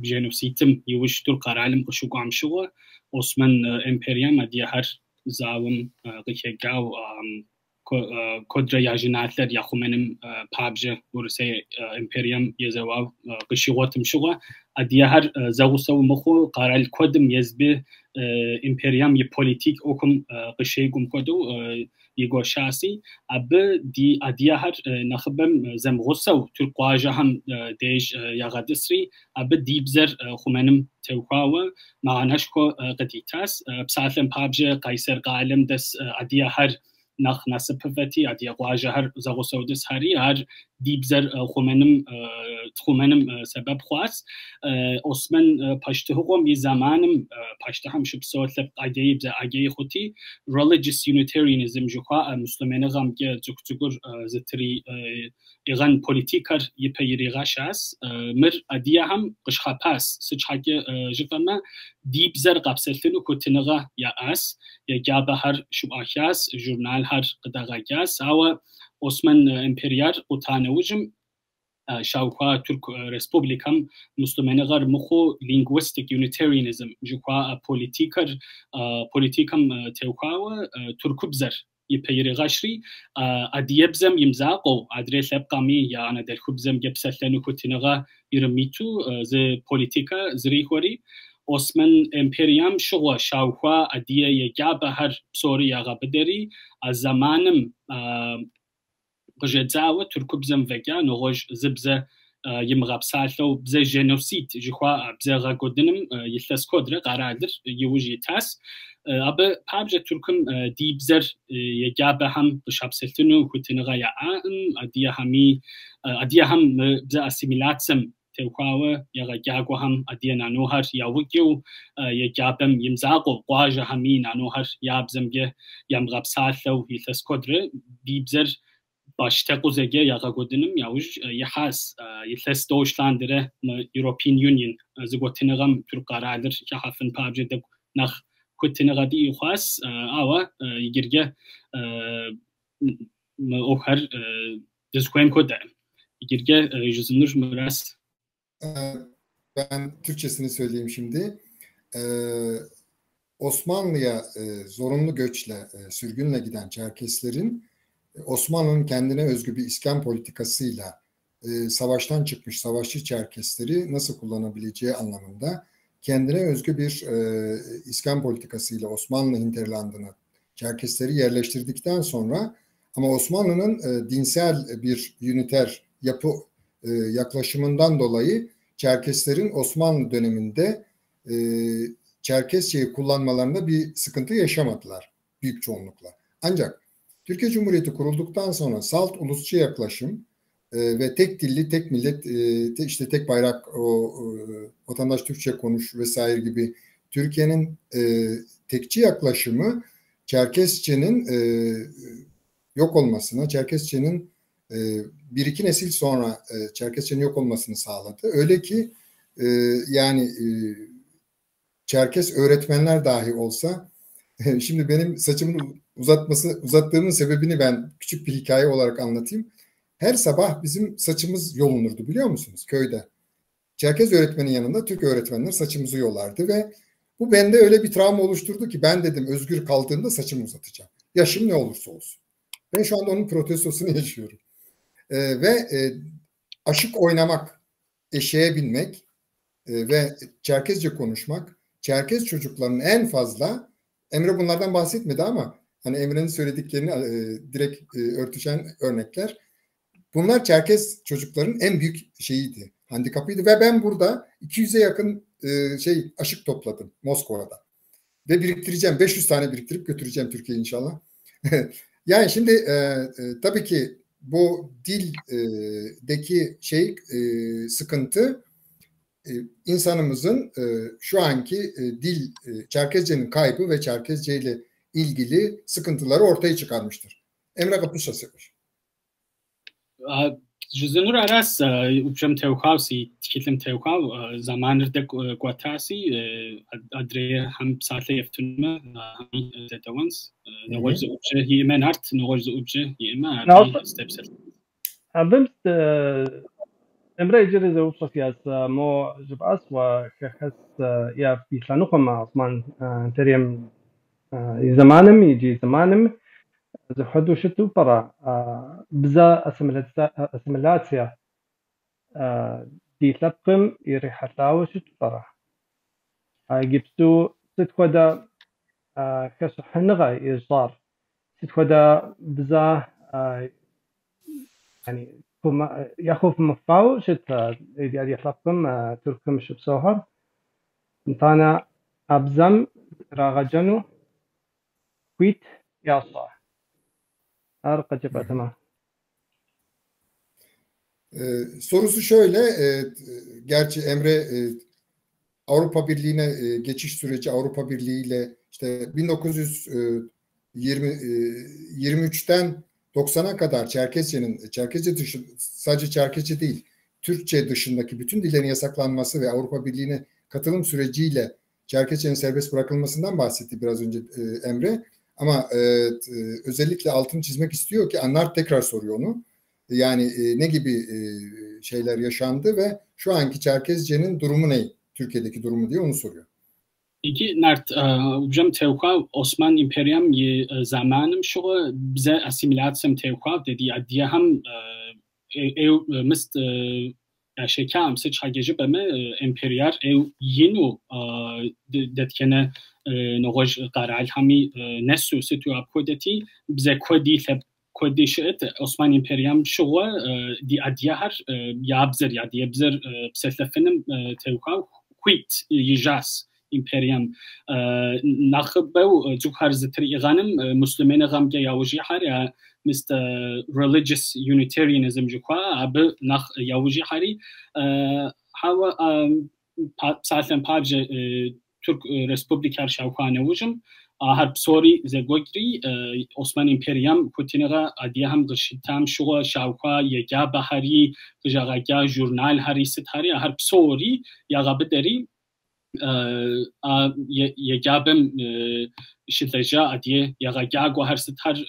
jenositim yuvuştur karalim kuşuğam şuğa Osman İmperyam adiyahar zavım gıkegav kodra yajinatlar yaxumenim pabje vurusey İmperyam yezavav kuşuğatim şuğa adiyahar zagusav mukhu karal kodim yezbi İmperyam ye politik okum kışeygum kodu yego şasi abi di adiyahar naxbem zemgusav Türk qajaham dej yagadisri abi dibzer xumenim tevkawa ma'anashko qaditas psalem pabje qayser qalim des adiyahar نخ نسبتی ادی قواجه هر زغوسودس هری هر دیبزر خومنم سبب خواست osman پشته قوم یه زمانم پشته هم شب سوالف عجیب عجیب خودی religious unitarianism جوها مسلمانه غم که زوجور زتری ایران پلیتیکر یه پیریغش است مر ادیه هم قشخه پس سچحکه جفما دیبزر قبضتنو کتنگه یا اس یا جابه هر شب آخیاس ژورنال هر قداغاس او Osman İmperyar utanıvcım şavka Türk Respublikam Müslümanlar muhu linguistic unitarianism jukwa politikam tevkawa Türkubzer yipeyriğaşri adiyebzem imzaqo adres ebqami ya ana delkubzem gebsetlenu kutinaga irmitu ze politika zrihori Osman İmperyam şuğa şavka adiye yegaba her soru yaga bederi az zamanım Gjezawa Türkubzem vega noroj zibze yimgapsallo bze genosid jixwa bze godinim yilles kodre qaradir yuj yitas abi pabje Türküm dibzer yegabe ham bşapseltinu kutinaga ya adiyaham bze assimilatsem tevkawa yaga gago ham adiyana nohar yawgyu yegabem yimzaqo qaja hami nanohar yabzemge yamgapsallo yilles kodre dibzer başta kuzege yaga godinim yavuj yahas yitles Deutschlandere European Union zigotinagam Türk qaradir yahafın pabje de nach kutinaga di yuhas ava yigirge okhar dizkuen koda yigirge yüzünür muras. Ben Türkçesini söyleyeyim şimdi. Osmanlı'ya zorunlu göçle, sürgünle giden Çerkeslerin Osmanlı'nın kendine özgü bir iskan politikasıyla savaştan çıkmış savaşçı Çerkesleri nasıl kullanabileceği anlamında kendine özgü bir iskan politikasıyla Osmanlı hinterlandına Çerkesleri yerleştirdikten sonra ama Osmanlı'nın dinsel bir üniter yapı yaklaşımından dolayı Çerkeslerin Osmanlı döneminde Çerkesçeyi kullanmalarında bir sıkıntı yaşamadılar büyük çoğunlukla. Ancak Türkiye Cumhuriyeti kurulduktan sonra salt ulusçu yaklaşım ve tek dilli, tek millet, işte tek bayrak, vatandaş Türkçe konuş vesaire gibi Türkiye'nin tekçi yaklaşımı Çerkesçenin yok olmasına, Çerkezce'nin bir iki nesil sonra Çerkezce'nin yok olmasını sağladı. Öyle ki yani Çerkez öğretmenler dahi olsa, şimdi benim saçımın uzattığımın sebebini ben küçük bir hikaye olarak anlatayım. Her sabah bizim saçımız yolunurdu, biliyor musunuz, köyde. Çerkez öğretmenin yanında Türk öğretmenler saçımızı yolardı ve bu bende öyle bir travma oluşturdu ki ben dedim özgür kaldığımda saçımı uzatacağım. Yaşım ne olursa olsun. Ben şu anda onun protestosunu yaşıyorum. Ve aşık oynamak, eşeğe binmek ve Çerkezce konuşmak, Çerkez çocuklarının en fazla, Emre bunlardan bahsetmedi ama hani Emre'nin söylediklerini direkt örtüşen örnekler. Bunlar Çerkez çocukların en büyük şeyiydi, handikapıydı ve ben burada 200'e yakın aşık topladım Moskova'da. Ve biriktireceğim, 500 tane biriktirip götüreceğim Türkiye'ye inşallah. Yani şimdi tabii ki bu dildeki sıkıntı insanımızın şu anki Çerkezce'nin kaybı ve Çerkezce ile ilgili sıkıntıları ortaya çıkarmıştır. Emre Kapışa sever. Jüzünür aras uçam tevkavsi, tikitlim tevkav zamanırda guatasi adreye hem saatle yeftunma hem zetavans nogoj uçe yemen art nogoj uçe yemen art stepsel. بمست امرأة جريزة وصفياس مو جبأس وكخس يا في سانوخم عثمان تريم زمانم يجي زمانم زحدو شتو برا بزا اسملاتسيا دي لبقم يريحتاو شتو برا جبتو ستخدا كسحنغا يصار ستخدا بزا يعني يخوف مفاو شت يدي يطلقكم تركم شب سوهر انتانا ابزم راغجنو كويت ياصا arka cephe tamam. Sorusu şöyle, gerçi Emre Avrupa Birliği'ne geçiş süreci, Avrupa Birliği ile işte 1923'ten 90'a kadar Çerkezce dışı, sadece Çerkezce değil, Türkçe dışındaki bütün dillerin yasaklanması ve Avrupa Birliği'ne katılım süreciyle Çerkezce'nin serbest bırakılmasından bahsetti biraz önce Emre. Ama özellikle altını çizmek istiyor ki Anart tekrar soruyor onu. Yani ne gibi şeyler yaşandı ve şu anki Çerkezce'nin durumu ne? Türkiye'deki durumu diye onu soruyor. İki nart ucam tevkav Osman İmperyam zamanım şu bize asimilatsem tevkav dedi adiye hem mist şekam seç hageci beme emperyar yenu detkene نغوش قرال همی نسو ستو اب کودتی بزه کودی لب کودی شد عثمان امپریام شو دی ادیه هر یابزر یا دی ابزر بسلفنم توقع کویت یجاس امپریام نخبه جو هر زتری غنم مسلمان غمگه یاوجی هر مست religious unitarianism جوکا اب نخ یاوجی هری هوا سالن پابج Türk Respublikar Şavkane ucum harp sori zegogri Osman İmperyam kutinera adiyam gışitam şu şavka yega bahari gıjaga jurnal harisit hari harp sori yagabederi yegabem şiteja adiye yagaga go harsit har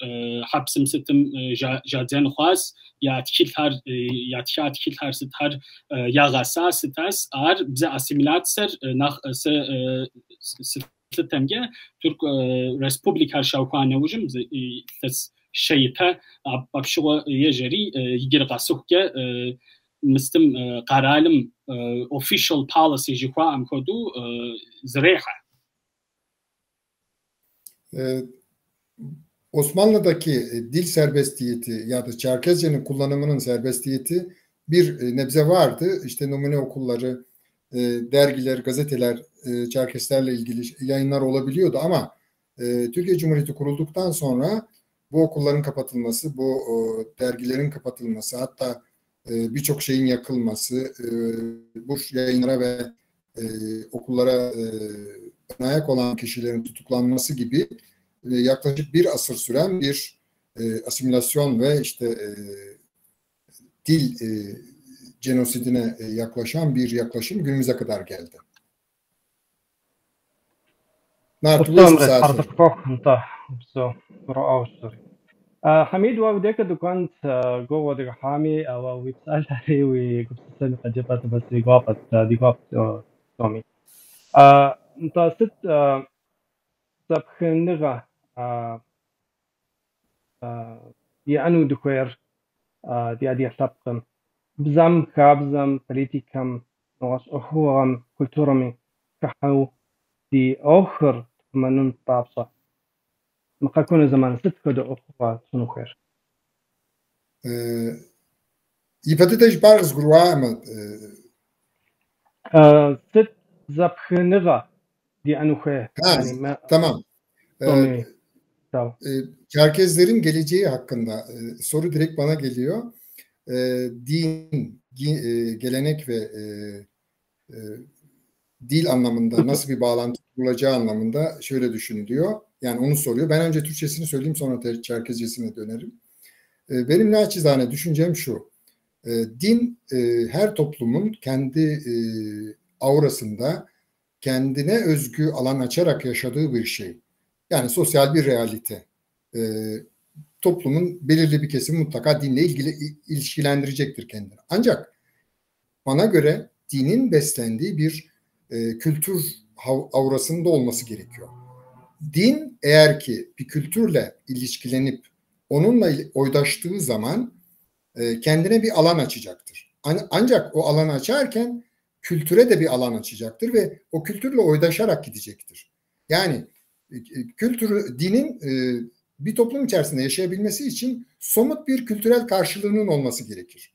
hapsim sitim jaden khas ya tikilhar ya tikilhar sitar yagasa sitas ar bize asimilatser nach temge Türk Respublikar Şavkane ucum tas şeype abşu yejeri yigirqasuhke مستم قرالم official policy jikwa am kodu zreha. Osmanlı'daki dil serbestiyeti ya da Çerkezce'nin kullanımının serbestiyeti bir nebze vardı. İşte numune okulları, dergiler, gazeteler, Çerkeslerle ilgili yayınlar olabiliyordu ama Türkiye Cumhuriyeti kurulduktan sonra bu okulların kapatılması, bu dergilerin kapatılması, hatta birçok şeyin yakılması, bu yayınlara ve okullara ön ayak olan kişilerin tutuklanması gibi yaklaşık bir asır süren bir asimilasyon ve işte dil genosidine yaklaşan bir yaklaşım günümüze kadar geldi. حميد ووديك كنت جوه دي حامي او ويتسالت عليه وكنت سنة جبت بس دي قابت تومي انت ست سبخنغا دي انو دكوير دي سبقم بزم كابزم بوليتيكم نوش اخورم كولتورمي كحو دي اخر منن طابصه مقاكون زمان ست كده أخوة شنو خير؟ يفتتش بارز جروام ست زبخنغة دي أنو خير yani ما tamam. Çerkezlerin geleceği hakkında soru direkt bana geliyor. Din, gelenek ve dil anlamında nasıl bir bağlantı kurulacağı anlamında şöyle düşünülüyor. Yani onu soruyor. Ben önce Türkçesini söyleyeyim, sonra Çerkezcesine dönerim. Benim naçizane düşüncem şu. Din her toplumun kendi aurasında kendine özgü alan açarak yaşadığı bir şey. Yani sosyal bir realite. Toplumun belirli bir kesimi mutlaka dinle ilgili ilişkilendirecektir kendini. Ancak bana göre dinin beslendiği bir kültür aurasında olması gerekiyor. Din eğer ki bir kültürle ilişkilenip onunla oydaştığı zaman kendine bir alan açacaktır. Ancak o alanı açarken kültüre de bir alan açacaktır ve o kültürle oydaşarak gidecektir. Yani dinin bir toplum içerisinde yaşayabilmesi için somut bir kültürel karşılığının olması gerekir.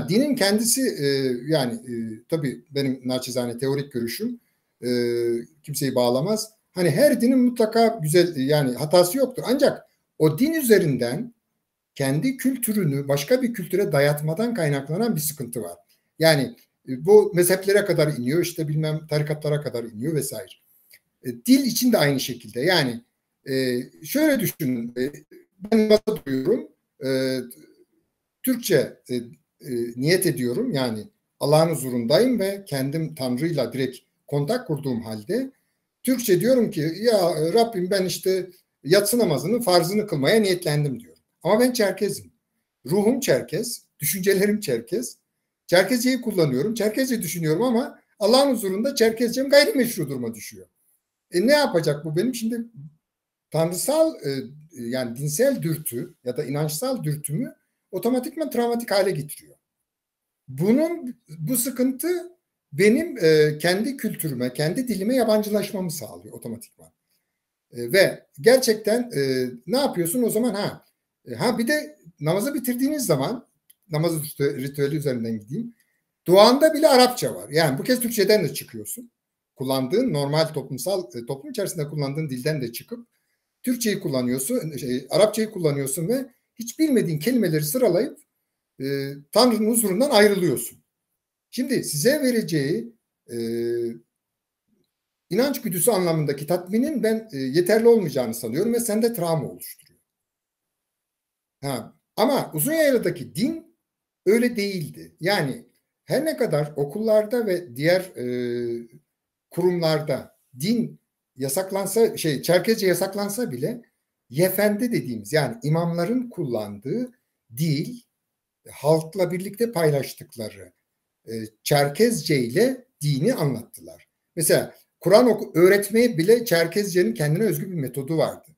Dinin kendisi yani tabii benim naçizane teorik görüşüm kimseyi bağlamaz. Hani her dinin mutlaka güzel yani hatası yoktur. Ancak o din üzerinden kendi kültürünü başka bir kültüre dayatmadan kaynaklanan bir sıkıntı var. Yani bu mezheplere kadar iniyor, işte bilmem tarikatlara kadar iniyor vesaire. Dil için de aynı şekilde. Yani şöyle düşünün, ben nasıl duyuyorum, Türkçe niyet ediyorum, yani Allah'ın huzurundayım ve kendim Tanrı'yla direkt kontak kurduğum halde Türkçe diyorum ki ya Rabbim ben işte yatsı namazının farzını kılmaya niyetlendim diyorum. Ama ben Çerkezim. Ruhum Çerkez, düşüncelerim Çerkez. Çerkezceyi kullanıyorum, Çerkezce düşünüyorum ama Allah'ın huzurunda Çerkezcem gayrimeşru duruma düşüyor. Ne yapacak bu benim şimdi tanrısal yani dinsel dürtü ya da inançsal dürtümü otomatikman travmatik hale getiriyor. Bu sıkıntı benim kendi kültürüme, kendi dilime yabancılaşmamı sağlıyor otomatikman. Ve gerçekten ne yapıyorsun o zaman? Bir de namazı bitirdiğiniz zaman, namaz ritüeli üzerinden gideyim, duanda bile Arapça var. Yani bu kez Türkçeden de çıkıyorsun. Kullandığın normal toplum içerisinde kullandığın dilden de çıkıp Türkçeyi kullanıyorsun, Arapçayı kullanıyorsun ve hiç bilmediğin kelimeleri sıralayıp Tanrı'nın huzurundan ayrılıyorsun. Şimdi size vereceği inanç güdüsü anlamındaki tatminin ben yeterli olmayacağını sanıyorum ve sende travma oluşturuyor. Ama Uzunyayla'daki din öyle değildi. Yani her ne kadar okullarda ve diğer kurumlarda din yasaklansa, Çerkezce yasaklansa bile yefendi dediğimiz yani imamların kullandığı dil, halkla birlikte paylaştıkları Çerkezce ile dini anlattılar. Mesela Kur'an öğretmeye bile Çerkezce'nin kendine özgü bir metodu vardı.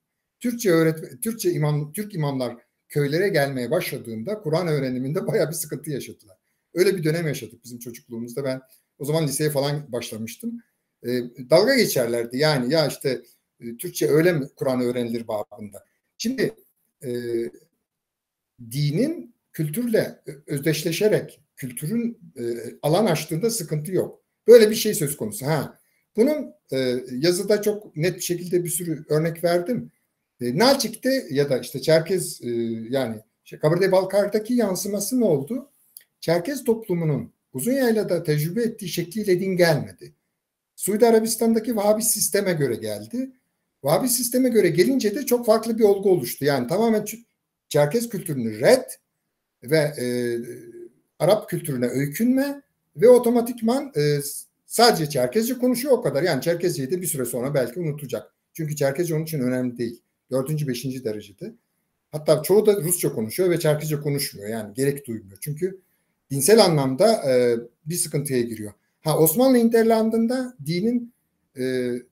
Türk imamlar köylere gelmeye başladığında Kur'an öğreniminde bayağı bir sıkıntı yaşadılar. Öyle bir dönem yaşadık bizim çocukluğumuzda. Ben o zaman liseye falan başlamıştım. Dalga geçerlerdi. Yani ya işte Türkçe öyle mi Kur'an öğrenilir babında. Şimdi dinin kültürle özdeşleşerek kültürün alan açtığında sıkıntı yok. Böyle bir şey söz konusu. Bunun yazıda çok net bir şekilde bir sürü örnek verdim. Nalçik'te ya da işte Çerkez yani Kabardey-Balkar'daki yansıması ne oldu? Çerkez toplumunun Uzunyayla'da tecrübe ettiği şekliyle din gelmedi. Suudi Arabistan'daki Vahabi sisteme göre geldi. Vahabi sisteme göre gelince de çok farklı bir olgu oluştu. Yani tamamen Çerkez kültürünü red ve Arap kültürüne öykünme ve otomatikman sadece Çerkezce konuşuyor, o kadar. Yani Çerkezceyi de bir süre sonra belki unutacak. Çünkü Çerkezce onun için önemli değil. 4. 5. derecede. Hatta çoğu da Rusça konuşuyor ve Çerkezce konuşmuyor. Yani gerek duymuyor. Çünkü dinsel anlamda bir sıkıntıya giriyor. Osmanlı hinterlandında dinin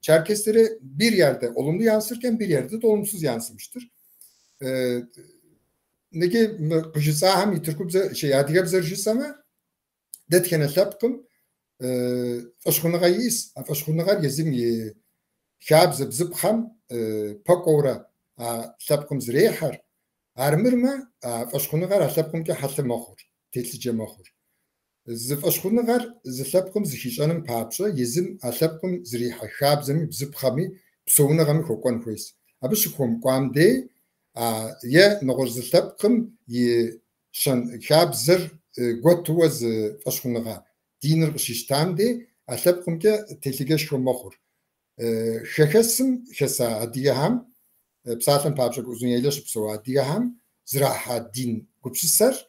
Çerkezlere bir yerde olumlu yansırken bir yerde de olumsuz yansımıştır. Negi kışısa hem yitirkup adiga bize rışısama detkene şapkım faşkunağa yiyiz. Faşkunağa gezim yi şab zıbzıbham pakora şapkım zreyhar armırma faşkunağa şapkım ki hatı mahur tetlice mahur. Faşkunağa şapkım zihişanın papşa yezim şapkım zreyhar şab zemi bzıbhami psoğunağa mi kokon koyuz. Abi şu kom de ye nogozlapkım ye şan şab zır gotuaz faşkunağa dinir kışıştamde aslapkım ki tetlige şu mahur. Şekesim şesa adiyaham psatın papşak uzun yaylaş psoğa adiyaham zraha din gupsisar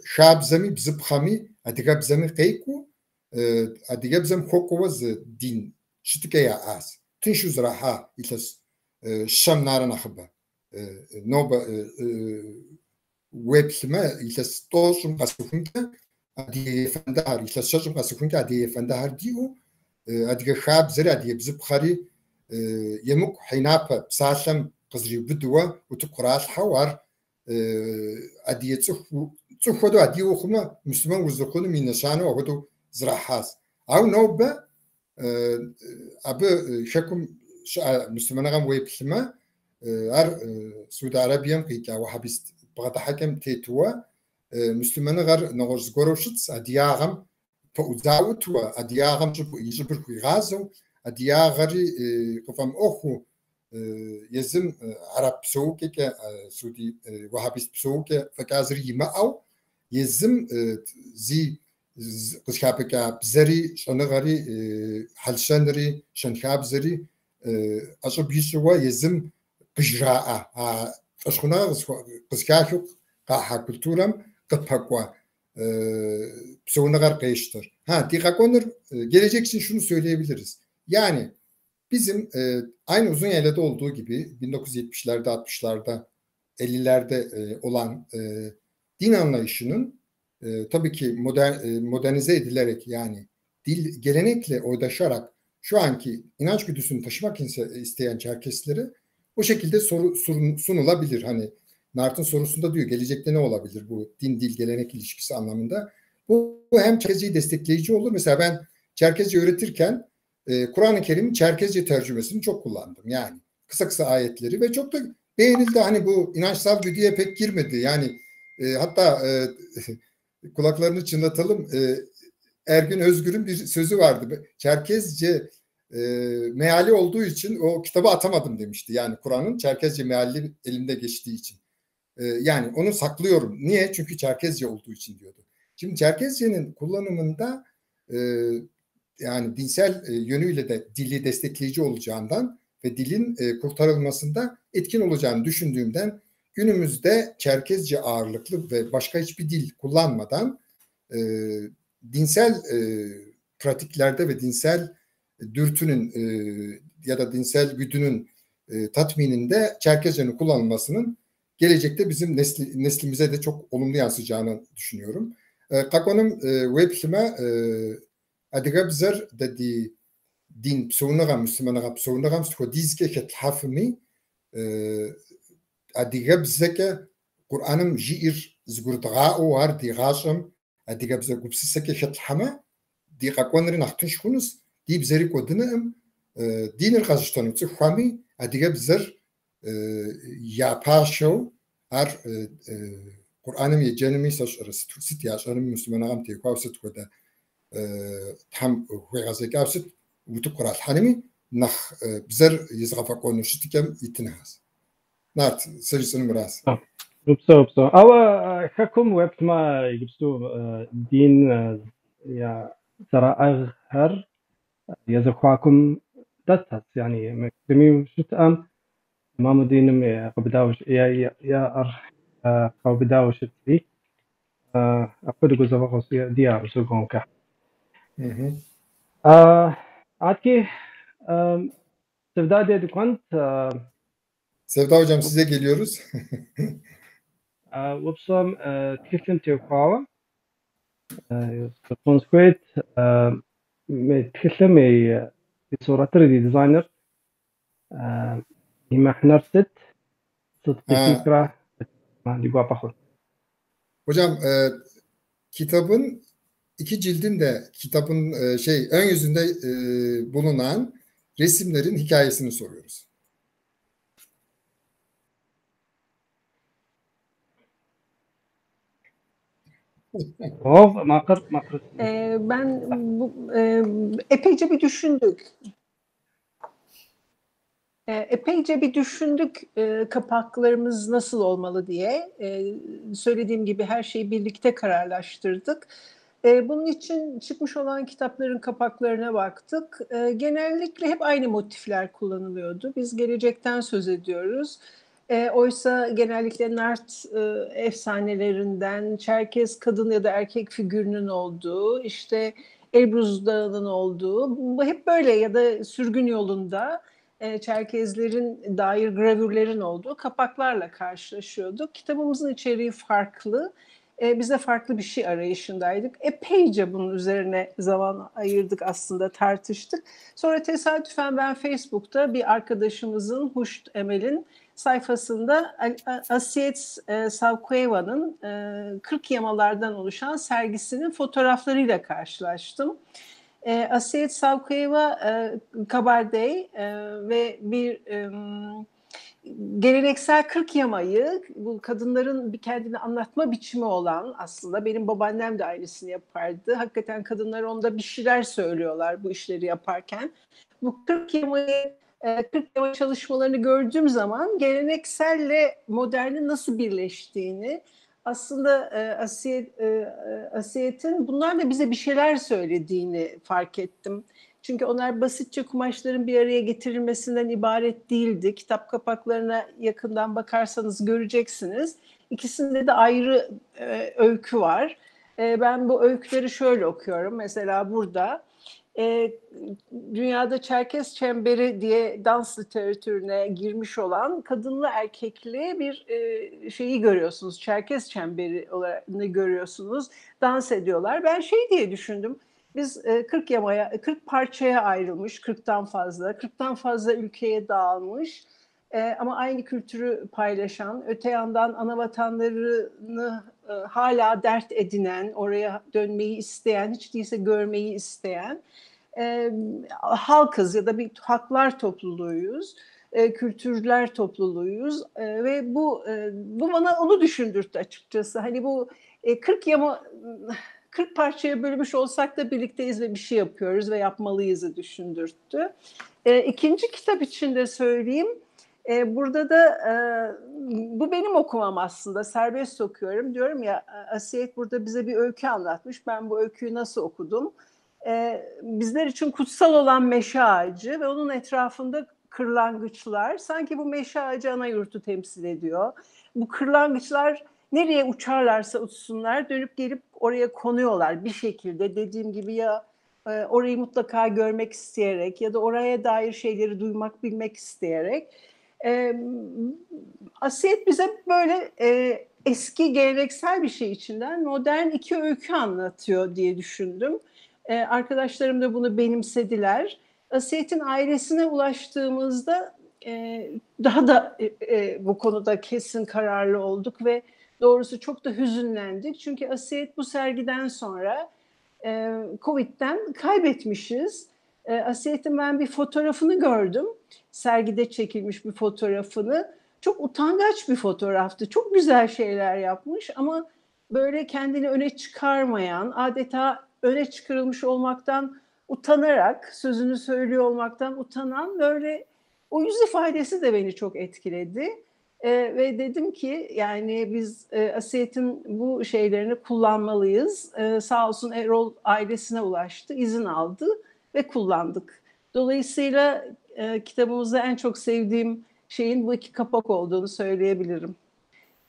şab zemi bzıbhami adiga bzemi qeyku adiga bzem kokuvaz din şitikeya az tinşu zraha ilas şam naran akıba noba websime ilas toşum kasıfınka adiye fandahar ilas şaşım kasıfınka adiye fandahar diyo adiga şab zeri adiye bzıbkhari yemuk hinapa psalem qızri budwa utu quras hawar adiye tsuhdu adiye okuma Müslüman uzukunu minneşanı ohudu zrahas av noba abi şakum Müslümana gam websime ar Suudi Arabiyam qika wahabist bagada hakem tetwa Müslümana gar nagorz gorovshits adiyagam فأزاوت وأدياغم يجبر في غازو أدياغري قفم أخو يزم عرب سوكي سودي وهابيست سوكي فكازري ما أو يزم زي قشابك بزري شنغري حلشنري شنخاب زري أشوف يشوا يزم قجراء أشخنا قشكاكو قاحة كولتورم قد بقوا psoğunagar kayıştır. Dikakonur gelecek için şunu söyleyebiliriz. Yani bizim aynı uzun yaylada olduğu gibi 1970'lerde, 60'larda, 50'lerde olan din anlayışının tabii ki modernize edilerek yani dil gelenekle oydaşarak şu anki inanç güdüsünü taşımak isteyen Çerkeslere o şekilde sunulabilir. Hani Nart'ın sorusunda diyor gelecekte ne olabilir bu din dil gelenek ilişkisi anlamında. Bu hem Çerkezceyi destekleyici olur. Mesela ben Çerkezce öğretirken Kur'an-ı Kerim'in Çerkezce tercümesini çok kullandım. Yani kısa kısa ayetleri ve çok da beğenildi. Hani bu inançsal güdüye pek girmedi. Yani hatta kulaklarını çınlatalım. Ergün Özgür'ün bir sözü vardı. Çerkezce meali olduğu için o kitabı atamadım demişti. Yani Kur'an'ın Çerkezce meali elimde geçtiği için. Yani onu saklıyorum. Niye? Çünkü Çerkezce olduğu için diyordu. Şimdi Çerkezce'nin kullanımında yani dinsel yönüyle de dili destekleyici olacağından ve dilin kurtarılmasında etkin olacağını düşündüğümden günümüzde Çerkezce ağırlıklı ve başka hiçbir dil kullanmadan dinsel pratiklerde ve dinsel dürtünün ya da dinsel güdünün tatmininde Çerkezce'nin kullanılmasının gelecekte bizim neslimize de çok olumlu yansıyacağını düşünüyorum. Kakonum websime adigabzer dedi din psoğunağam Müslümanağam psoğunağam skodizke hetlhafmi adigabzeke Kur'anım jiir zgurdağao var diğaşım adigabze gupsiseke hetlhama di kakonların ahtın şkunuz di bzeri kodunum dinir kazıştanı tıkhami adigabzer yapaşo ar Kur'an'ım yecenimi saçları sit yaşarım Müslümanağım tekavsit koda tam huygazek avsit utu Kur'an hanimi nah bzer yizgafa konuştikem itinhas nart sırasını muras Upsa ama hakum web ma gibstu din ya zara her yazıkhakum dastas yani mektemi şutam Mamudin'im قبداوش يا قبداوش تي أقول جزء فقط ديار سكون كه عادki Sevda dedi kont Sevda hocam size geliyoruz. وبصم تكلم تيوقاوا كونسكويت تكلم بصورة 3D ديزاينر ما حنرست صدق فكرة ما دي باخد. Hocam kitabın iki cildinde kitabın ön yüzünde bulunan resimlerin hikayesini soruyoruz. Ben epeyce bir düşündük. Kapaklarımız nasıl olmalı diye. Söylediğim gibi her şeyi birlikte kararlaştırdık. Bunun için çıkmış olan kitapların kapaklarına baktık. Genellikle hep aynı motifler kullanılıyordu. Biz gelecekten söz ediyoruz. Oysa genellikle Nart efsanelerinden Çerkez kadın ya da erkek figürünün olduğu, işte Elbruz Dağı'nın olduğu, bu hep böyle ya da sürgün yolunda Çerkezlerin dair gravürlerin olduğu kapaklarla karşılaşıyorduk. Kitabımızın içeriği farklı. Biz de farklı bir şey arayışındaydık. Epeyce bunun üzerine zaman ayırdık aslında, tartıştık. Sonra tesadüfen ben Facebook'ta bir arkadaşımızın, Huşt Emel'in sayfasında Asiyet Savkueva'nın 40 yamalardan oluşan sergisinin fotoğraflarıyla karşılaştım. Asiyet Savkueva Kabardey ve bir geleneksel 40 yamayı, bu kadınların bir kendini anlatma biçimi olan, aslında benim babaannem de aynısını yapardı. Hakikaten kadınlar onda bir şeyler söylüyorlar bu işleri yaparken. Bu 40 yama çalışmalarını gördüğüm zaman gelenekselle modernin nasıl birleştiğini, aslında Asiyet'in bunlarla bize bir şeyler söylediğini fark ettim. Çünkü onlar basitçe kumaşların bir araya getirilmesinden ibaret değildi. Kitap kapaklarına yakından bakarsanız göreceksiniz. İkisinde de ayrı öykü var. Ben bu öyküleri şöyle okuyorum. Mesela burada dünyada Çerkez Çemberi diye dans literatürüne girmiş olan kadınlı erkekli bir şeyi görüyorsunuz. Çerkez Çemberi olarak görüyorsunuz. Dans ediyorlar. Ben diye düşündüm. Biz 40 parçaya ayrılmış, 40'tan fazla ülkeye dağılmış ama aynı kültürü paylaşan, öte yandan ana vatanlarını hala dert edinen, oraya dönmeyi isteyen, hiç değilse görmeyi isteyen halkız ya da bir haklar topluluğuyuz, kültürler topluluğuyuz ve bu bana onu düşündürttü açıkçası. Hani bu 40 parçaya bölmüş olsak da birlikteyiz ve bir şey yapıyoruz ve yapmalıyızı düşündürttü. İkinci kitap için de söyleyeyim. Burada da bu benim okumam aslında. Serbest okuyorum. Diyorum ya, Asiyet burada bize bir öykü anlatmış. Ben bu öyküyü nasıl okudum? Bizler için kutsal olan meşe ağacı ve onun etrafında kırlangıçlar. Sanki bu meşe ağacı ana yurtu temsil ediyor. Bu kırlangıçlar nereye uçarlarsa uçsunlar dönüp gelip oraya konuyorlar bir şekilde. Dediğim gibi ya orayı mutlaka görmek isteyerek ya da oraya dair şeyleri duymak, bilmek isteyerek. Asiyet bize böyle eski geleneksel bir şey içinden modern iki öykü anlatıyor diye düşündüm. Arkadaşlarım da bunu benimsediler. Asiyet'in ailesine ulaştığımızda daha da bu konuda kesin kararlı olduk ve doğrusu çok da hüzünlendik. Çünkü Asiyet bu sergiden sonra Covid'den kaybetmişiz. Asiyet'in ben bir fotoğrafını gördüm. Sergide çekilmiş bir fotoğrafını. Çok utangaç bir fotoğraftı. Çok güzel şeyler yapmış ama böyle kendini öne çıkarmayan, adeta öne çıkarılmış olmaktan utanarak, sözünü söylüyor olmaktan utanan böyle o yüz ifadesi de beni çok etkiledi. Ve dedim ki yani biz Asiyet'in bu şeylerini kullanmalıyız. Sağ olsun Erol ailesine ulaştı, izin aldı ve kullandık. Dolayısıyla kitabımızda en çok sevdiğim şeyin bu iki kapak olduğunu söyleyebilirim.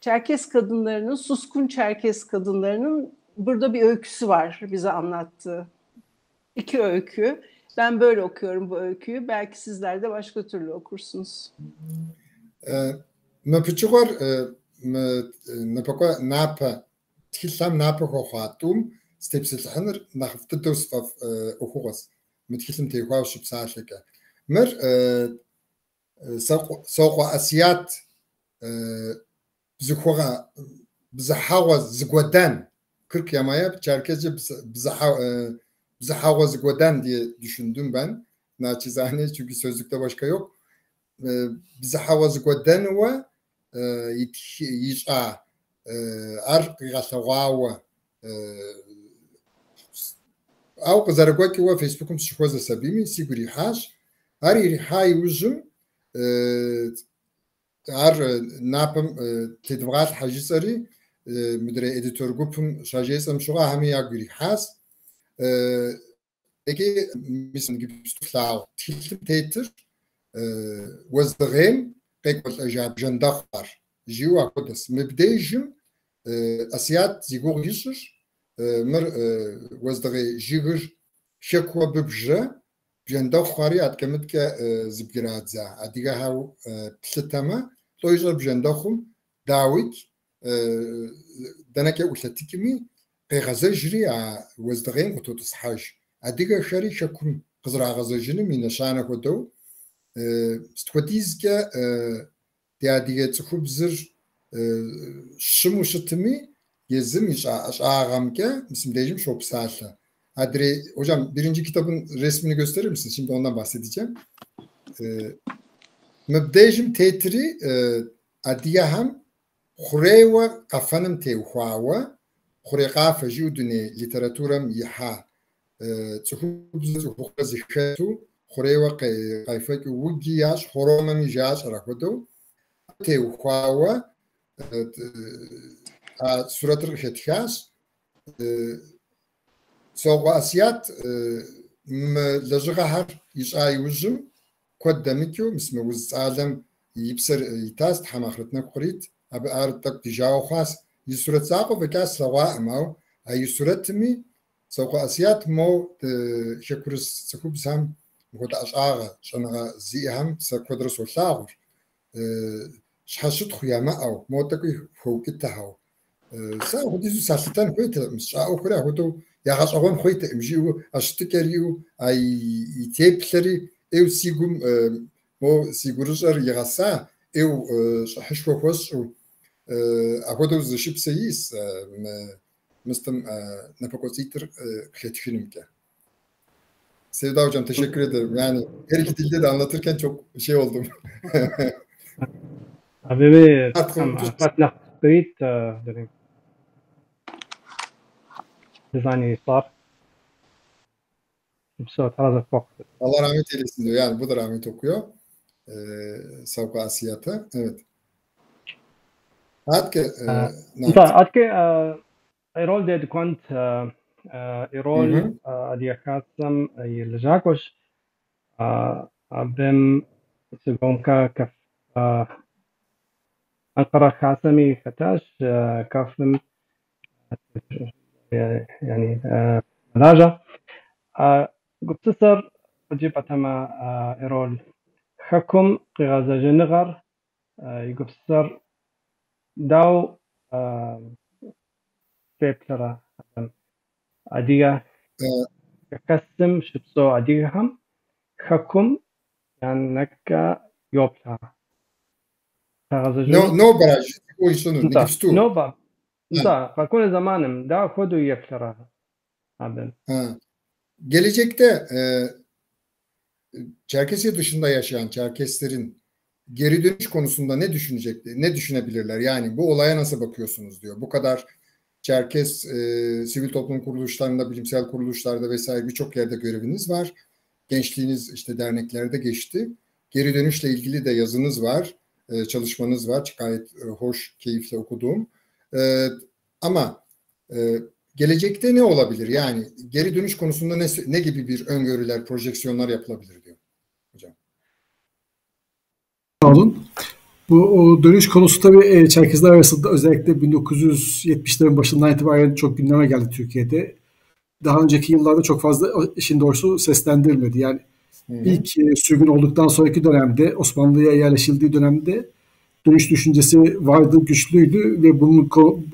Çerkes kadınlarının, suskun Çerkes kadınlarının burada bir öyküsü var bize anlattığı. İki öykü. Ben böyle okuyorum bu öyküyü. Belki sizler de başka türlü okursunuz. Mepçuğur nepaka napa tkhillam napa khohatum stepsilhanır nahfta dostaf okuğuz. Mtkhillam tekhav şipsalaka. Mer سوق أسيات بزخوغا بزحاوة زقودان كرك يمايا بچerkezce بزحاوة زقودان diye düşündüm ben. Naçizane çünkü sözlükte başka yok. بزحاوة زقودان ve yişa arqigalawa أو قزرقوكي و فيسبوكم تشخوزة سبيمي سيقولي حاش هاري هاي وجم عار نابم تدبغات حاجزري مدري اديتور جوبم شاجيس ام شغا همي يقولي حاس اكي مثلا جبستلاو تيلم تيتر وزدغين قيقول اجاب جندخار جيوا قدس مبديجم اسيات زيغور يشر مر وزدغي جيغر شكوا ببجا بجندخاري اتكمت ك زبجرادزا اديغا هاو تلتما تويجر بجندخم داويت دنكه وشتكمي قيغزجري وزدغين وتوتصحاج اديغا شري شكم قزرا غزجني من نشانه كدو ستوديزكا دي اديغا تخبزر شموشتمي gezim iş ağamke isimdeyim şopsarla. Adre hocam birinci kitabın resmini gösterir misiniz? Şimdi ondan bahsedeceğim. Mebdejim tetri adiyaham khureywa qafanım tevhawa khureyqa juduni literaturam yiha tsukhubz zikhetu khureywa qayfak wugiyash khoromam yash rakodo tevhawa suratır xetxas soğasiyat lajğahar işayuzum kodamikyo misme uzalem yipser yitas hamakhretna qrit ab artak tijawxas yisurat saqo bekas sawa amaw ay suratmi soğasiyat mo şekurus sıkubsam mod aşağı şana ziham sakwadros olağur şhaşut khuyama aw motakı fokitahaw سا وديزو سالتان خويت مش اخرى هوتو يا غاصون خويت امجيو اشتكريو اي يتيبلري او سيغوم مو سيغورزر يغاسا او حشو خوش اخوتو زشيبسيس مستم نفقوزيتر kletfinimke. Sevda hocam teşekkür ederim. Yani her iki dilde de anlatırken çok şey oldum. حبيبي فتنا قريت ديزايني صار بصوت هذا فوق. Allah rahmet eylesin diyor. Yani bu da rahmet okuyor. Savka Asiyat'a. Evet. Atke atke ايرول ديد كنت ايرول ديكاسم يلجاكوش بم سيغومكا كف أنقرة خاسمي فتاش كافم يعني راجع قبتصر جيبتما إيرول حكم قغازة جنغر يقبتصر داو بيبلرا عدية كقسم شبسو عديهم حكم يعني نكا يوبلا No baraj. O işonu nefstu. No ba. Da, kalkone zamanım daha kodu yaptılar abi. Gelecekte Çerkesya dışında yaşayan Çerkeslerin geri dönüş konusunda ne düşünebilirler? Yani bu olaya nasıl bakıyorsunuz diyor. Bu kadar Çerkes sivil toplum kuruluşlarında, bilimsel kuruluşlarda vesaire birçok yerde göreviniz var. Gençliğiniz işte derneklerde geçti. Geri dönüşle ilgili de yazınız var. Çalışmanız var. Gayet hoş, keyifle okuduğum. Ama gelecekte ne olabilir? Yani geri dönüş konusunda ne gibi bir öngörüler, projeksiyonlar yapılabilir diyor hocam. Sağ olun. Bu dönüş konusu tabii Çerkezler arasında özellikle 1970'lerin başından itibaren çok gündeme geldi Türkiye'de. Daha önceki yıllarda çok fazla işin doğrusu seslendirilmedi. Yani ilk sürgün olduktan sonraki dönemde, Osmanlı'ya yerleşildiği dönemde dönüş düşüncesi vardı, güçlüydü ve bu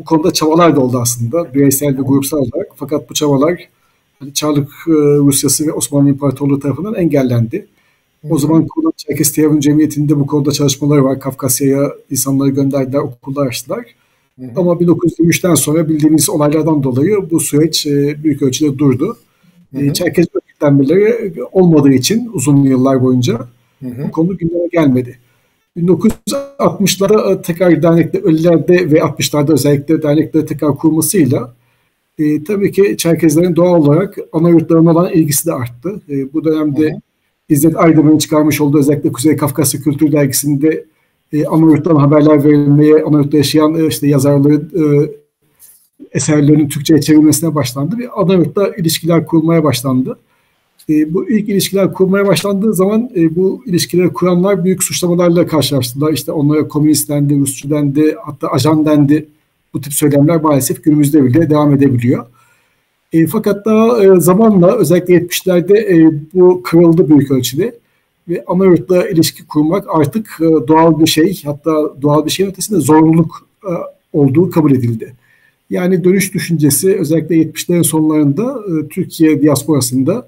konuda çabalar da oldu aslında bireysel ve grupsal olarak. Fakat bu çabalar Çarlık Rusyası ve Osmanlı İmparatorluğu tarafından engellendi. O zaman kurulan Çerkes Tiyavun Cemiyeti'nde bu konuda çalışmaları var. Kafkasya'ya insanları gönderdiler, okullar açtılar. Ama 1923'ten sonra bildiğimiz olaylardan dolayı bu süreç büyük ölçüde durdu. Çerkes örgütlenmeleri olmadığı için uzun yıllar boyunca bu konu gündeme gelmedi. 1960'lara tekrar dernekler, 50'lerde ve 60'larda özellikle dernekleri tekrar kurmasıyla tabii ki Çerkezlerin doğal olarak ana yurtlarına olan ilgisi de arttı. Bu dönemde İzzet Aydemir'in çıkarmış olduğu özellikle Kuzey Kafkasya Kültür Dergisi'nde ana yurttan haberler verilmeye, ana yurtta yaşayan işte yazarların eserlerinin Türkçe'ye çevrilmesine başlandı ve ana yurtta ilişkiler kurulmaya başlandı. Bu ilk ilişkiler kurmaya başlandığı zaman bu ilişkileri kuranlar büyük suçlamalarla karşılaştılar. İşte onlara komünist dendi, Rusçu dendi, hatta ajan dendi. Bu tip söylemler maalesef günümüzde bile devam edebiliyor. Fakat daha zamanla özellikle 70'lerde bu kırıldı büyük ölçüde. Ve ana yurtla ilişki kurmak artık doğal bir şey, hatta doğal bir şeyin ötesinde zorunluluk olduğu kabul edildi. Yani dönüş düşüncesi özellikle 70'lerin sonlarında Türkiye diasporasında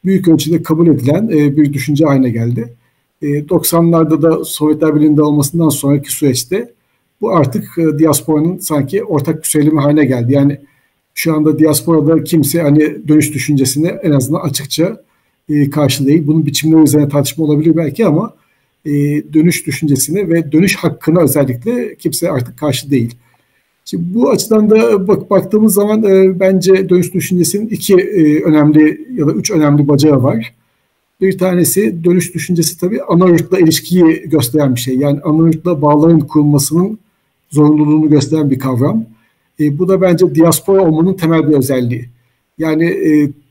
büyük ölçüde kabul edilen bir düşünce haline geldi. 90'larda da Sovyetler Birliği'nde olmasından sonraki süreçte bu artık diasporanın sanki ortak bir söylemi haline geldi. Yani şu anda diasporada kimse hani dönüş düşüncesini en azından açıkça karşı değil. Bunun biçimleri üzerine tartışma olabilir belki ama dönüş düşüncesine ve dönüş hakkına özellikle kimse artık karşı değil. Şimdi bu açıdan da baktığımız zaman bence dönüş düşüncesinin iki önemli ya da üç önemli bacağı var. Bir tanesi dönüş düşüncesi tabii ana yurtla ilişkiyi gösteren bir şey. Yani ana yurtla bağların kurulmasının zorunluluğunu gösteren bir kavram. Bu da bence diaspora olmanın temel bir özelliği. Yani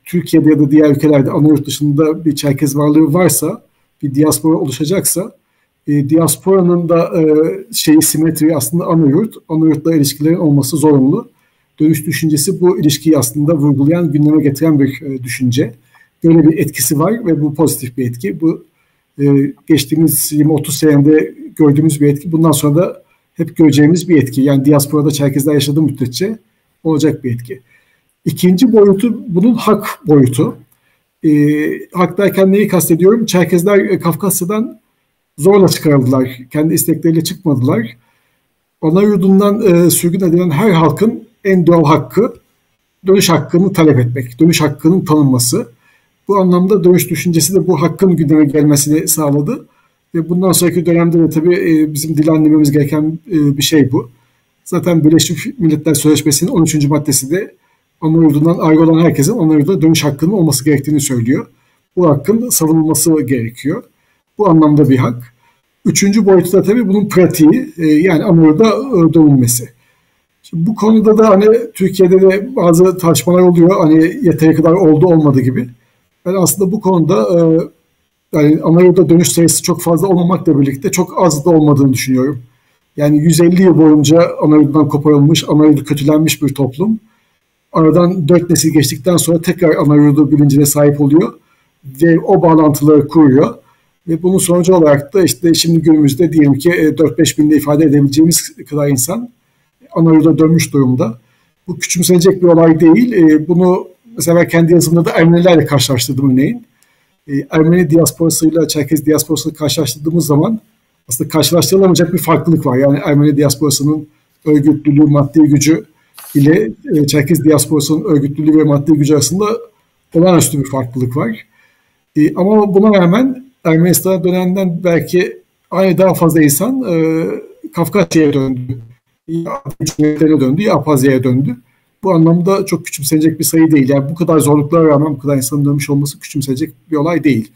Türkiye'de ya da diğer ülkelerde ana yurt dışında bir Çerkez varlığı varsa, bir diaspora oluşacaksa, diasporanın da simetri aslında ana yurtla ilişkilerin olması zorunlu. Dönüş düşüncesi bu ilişkiyi aslında vurgulayan, gündeme getiren bir düşünce. Böyle bir etkisi var ve bu pozitif bir etki. Bu geçtiğimiz 20-30 senede gördüğümüz bir etki. Bundan sonra da hep göreceğimiz bir etki. Yani diasporada Çerkezler yaşadığı müddetçe olacak bir etki. İkinci boyutu bunun hak boyutu. Hak derken neyi kastediyorum? Çerkezler Kafkasya'dan zorla çıkarıldılar. Kendi istekleriyle çıkmadılar. Ana yurdundan sürgün edilen her halkın en doğal hakkı dönüş hakkını talep etmek. Dönüş hakkının tanınması. Bu anlamda dönüş düşüncesi de bu hakkın gündeme gelmesini sağladı. Ve bundan sonraki dönemde de tabii bizim dilendirmemiz gereken bir şey bu. Zaten Birleşmiş Milletler Sözleşmesi'nin 13. maddesi de ana yurdundan ayrı olan herkesin ana yurduna dönüş hakkının olması gerektiğini söylüyor. Bu hakkın savunulması gerekiyor. Bu anlamda bir hak. Üçüncü boyutu da tabii bunun pratiği, yani ana yurda dönülmesi. Şimdi bu konuda da hani Türkiye'de de bazı tartışmalar oluyor. Hani yeteri kadar oldu olmadı gibi. Ben aslında bu konuda yani ana yurda dönüş sayısı çok fazla olmamakla birlikte çok az da olmadığını düşünüyorum. Yani 150 yıl boyunca ana yurdundan koparılmış, ana yurdu kötülenmiş bir toplum. Aradan 4 nesil geçtikten sonra tekrar ana yurdu bilincine sahip oluyor ve o bağlantıları kuruyor. Ve bunun sonucu olarak da işte şimdi günümüzde diyelim ki 4-5 binde ifade edebileceğimiz kadar insan ana yurda dönmüş durumda. Bu küçümsenecek bir olay değil. Bunu mesela ben kendi yazımda da Ermenilerle karşılaştırdım örneğin. Ermeni diasporasıyla Çerkez diasporasını karşılaştırdığımız zaman aslında karşılaştırılamayacak bir farklılık var. Yani Ermeni diasporasının örgütlülüğü, maddi gücü ile Çerkez diasporasının örgütlülüğü ve maddi gücü arasında olağanüstü bir farklılık var. Ama buna rağmen Ermenistan'a dönenden belki aynı daha fazla insan Kafkasya'ya döndü. Ya Cumhuriyetlerine döndü ya Apazya'ya döndü. Bu anlamda çok küçümsenecek bir sayı değil. Yani bu kadar zorluklara rağmen bu kadar insanın dönmüş olması küçümsenecek bir olay değil.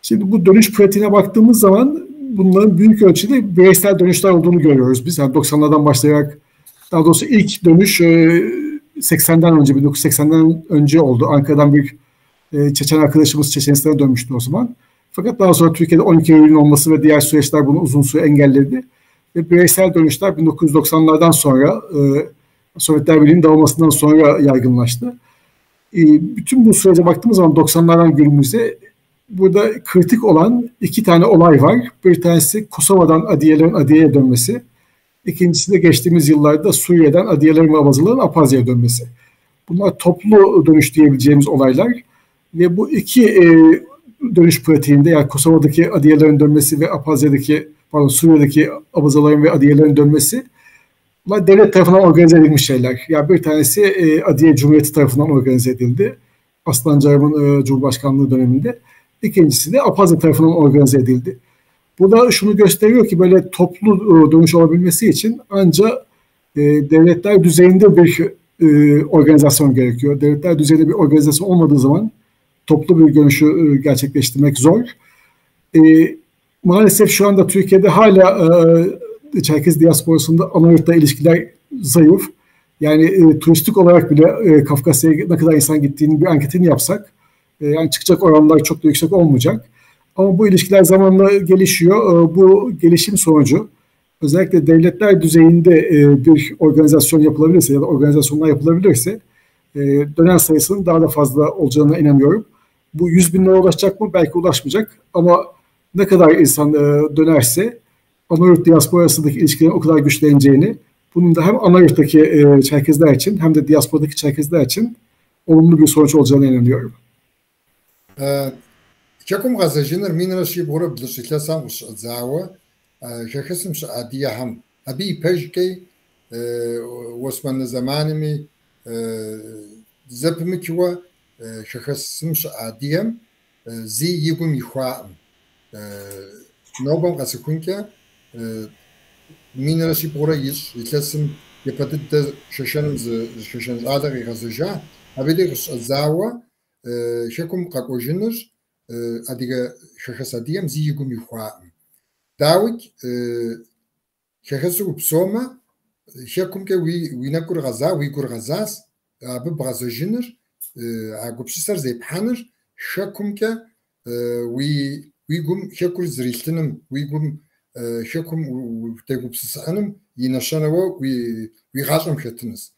Şimdi bu dönüş pratiğine baktığımız zaman bunların büyük ölçüde bireysel dönüşler olduğunu görüyoruz biz. Yani 90'lardan başlayarak, daha doğrusu ilk dönüş 80'den önce, 1980'den önce oldu. Ankara'dan bir Çeçen arkadaşımız Çeçenistan'a dönmüştü o zaman. Fakat daha sonra Türkiye'de 12 Eylül'ün olması ve diğer süreçler bunu uzun süre engelledi. Ve bireysel dönüşler 1990'lardan sonra Sovyetler Birliği'nin dağılmasından sonra yaygınlaştı. Bütün bu sürece baktığımız zaman 90'lardan günümüze burada kritik olan 2 tane olay var. Bir tanesi Kosova'dan Adiyelerin Adiye'ye dönmesi. İkincisi de geçtiğimiz yıllarda Suriye'den Adiyelerin ve Abazaların Apazya'ya dönmesi. Bunlar toplu dönüş diyebileceğimiz olaylar. Ve bu iki dönüş pratiğinde, yani Kosova'daki Adiyelerin dönmesi ve Suriye'deki Abazaların ve Adiyelerin dönmesi, bunlar devlet tarafından organize edilmiş şeyler. Yani bir tanesi Adiye Cumhuriyeti tarafından organize edildi. Aslan Carım'ın Cumhurbaşkanlığı döneminde. İkincisi de Apazya tarafından organize edildi. Bu da şunu gösteriyor ki böyle toplu dönüş olabilmesi için ancak devletler düzeyinde bir organizasyon gerekiyor. Devletler düzeyinde bir organizasyon olmadığı zaman toplu bir dönüşü gerçekleştirmek zor. Maalesef şu anda Türkiye'de hala Çerkez diasporasında Anayurt'ta ilişkiler zayıf. Yani turistik olarak bile Kafkasya'ya ne kadar insan gittiğini bir anketini yapsak, yani çıkacak oranlar çok da yüksek olmayacak. Ama bu ilişkiler zamanla gelişiyor. Bu gelişim sonucu özellikle devletler düzeyinde bir organizasyon yapılabilirse ya da organizasyonlar yapılabilirse dönen sayısının daha da fazla olacağına inanıyorum. Bu 100 binlere ulaşacak mı? Belki ulaşmayacak. Ama ne kadar insan dönerse Anayurt diasporasındaki ilişkilerin o kadar güçleneceğini, bunun da hem Anayurt'taki Çerkezler için hem de diasporadaki Çerkezler için olumlu bir sonuç olacağına inanıyorum. Çakum gazajinler minraşi bora bilişiklasam zawa şakasım adiyaham abi pejke Osmanlı zamanımı zapımı kiwa şakasım adiyam zi yigum yixaam nobam qasikunke minraşi bora yislasım yapatıt da şaşan adağı gazaja abi de zawa şakum kakojinler adiga şahasadiyam ziyigum yuhaam. Davik şahasu psoma şakum ke winakur gaza wikur gazas abi bazajinir agupsisar zeyphanir şakum ke wigum şakur zriltinim wigum şakum tegupsisanım yinaşanava wigasam şatınız.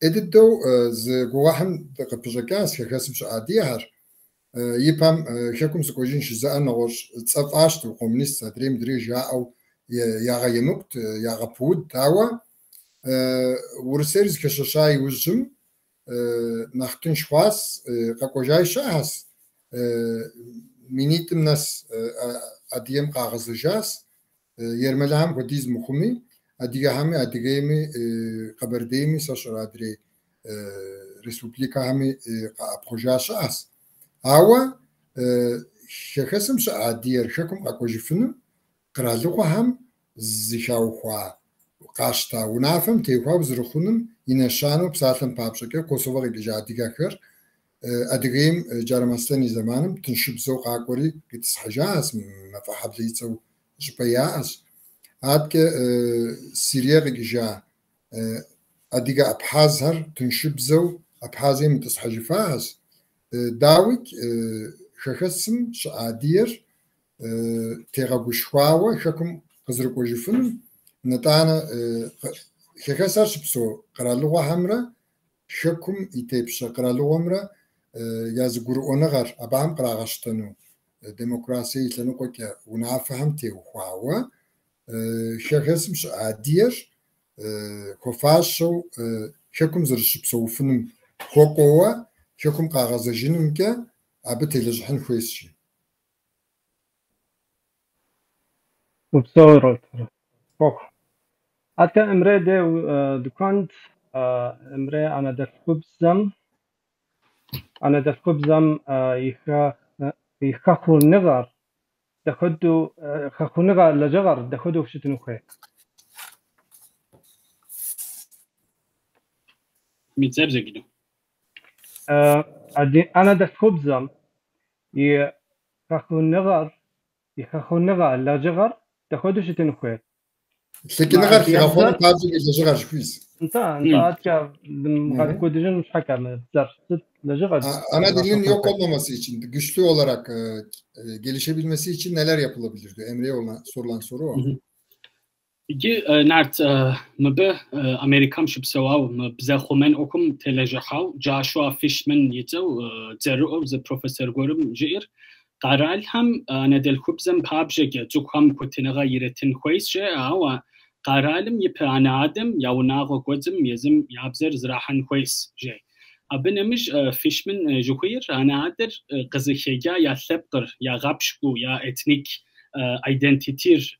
Editto z guaham qapjakas şahasım adiyar يفهم شكم سكوجين شزاء نغش تصفاشت وقومنيست دريم دريجا أو يا غينوكت يا غبود تاوا ورسيرز كشاشاي وجم نختن شواس قاقوجاي شاهس مينيتم ناس أديم قاغزجاس يرملهم وديز مخمي أديغامي أديغامي قبرديمي ساشر أدري ريسبوبليكا همي قابروجا شاهس Ава шахасым шаадиер шакум какожифным кралугахам зишаухва qashta unafım tevhab zruxunum inaşanu psalım papşake Kosova gijadikakır adigim Carmastani zamanım tınşıbzo qaqori gitshajas mafahablitso jpayas atke Suriye gija adiga abhazar tınşıbzo abhazim tishajifas Davik şahasım şaadiyer tegaguşvawa şakum qızrıqojifun natana şahasar şipso qaraluğa hamra şakum itepşa qaraluğamra yazguru onagar abam qrağaştanu demokrasi itlanu qoqa unafaham tevxawa şahasım şaadiyer kofaşo şakum zırşipso ufunum qoqowa şakum qağazajinum ke abi telejhan xuesçi وبصورت بوك حتى امرأة دكانت امرأة أنا دفقبزم يخاخو النغر دخدو خاخو نغر لجغر دخدو فشتنو خي متزبزة جدو أنا دفقبزم يخاخو النغر لجغر دخدو شتنو خي لكن غير في غفور تاجي لجغر شويس انت عادك قد كودجن مش حكم بزاف Ana dilin yok olmaması için, güçlü olarak gelişebilmesi için neler yapılabilir diyor. Emre'ye sorulan soru o. İki nart mbe Amerikam şipsevav bize xumen okum telejahav Joshua Fishman yitsev zerov ze profesör gorum jir qaral ham nedel kubzem pabjeke zukham kutinaga yiretin khoysje awa qaralim yip ana adam yawnago godzim yezim yabzer zrahan khoys je abenemiş Fishman jukhir ana ader qızıkhega ya sebqir ya gapshku ya etnik identitir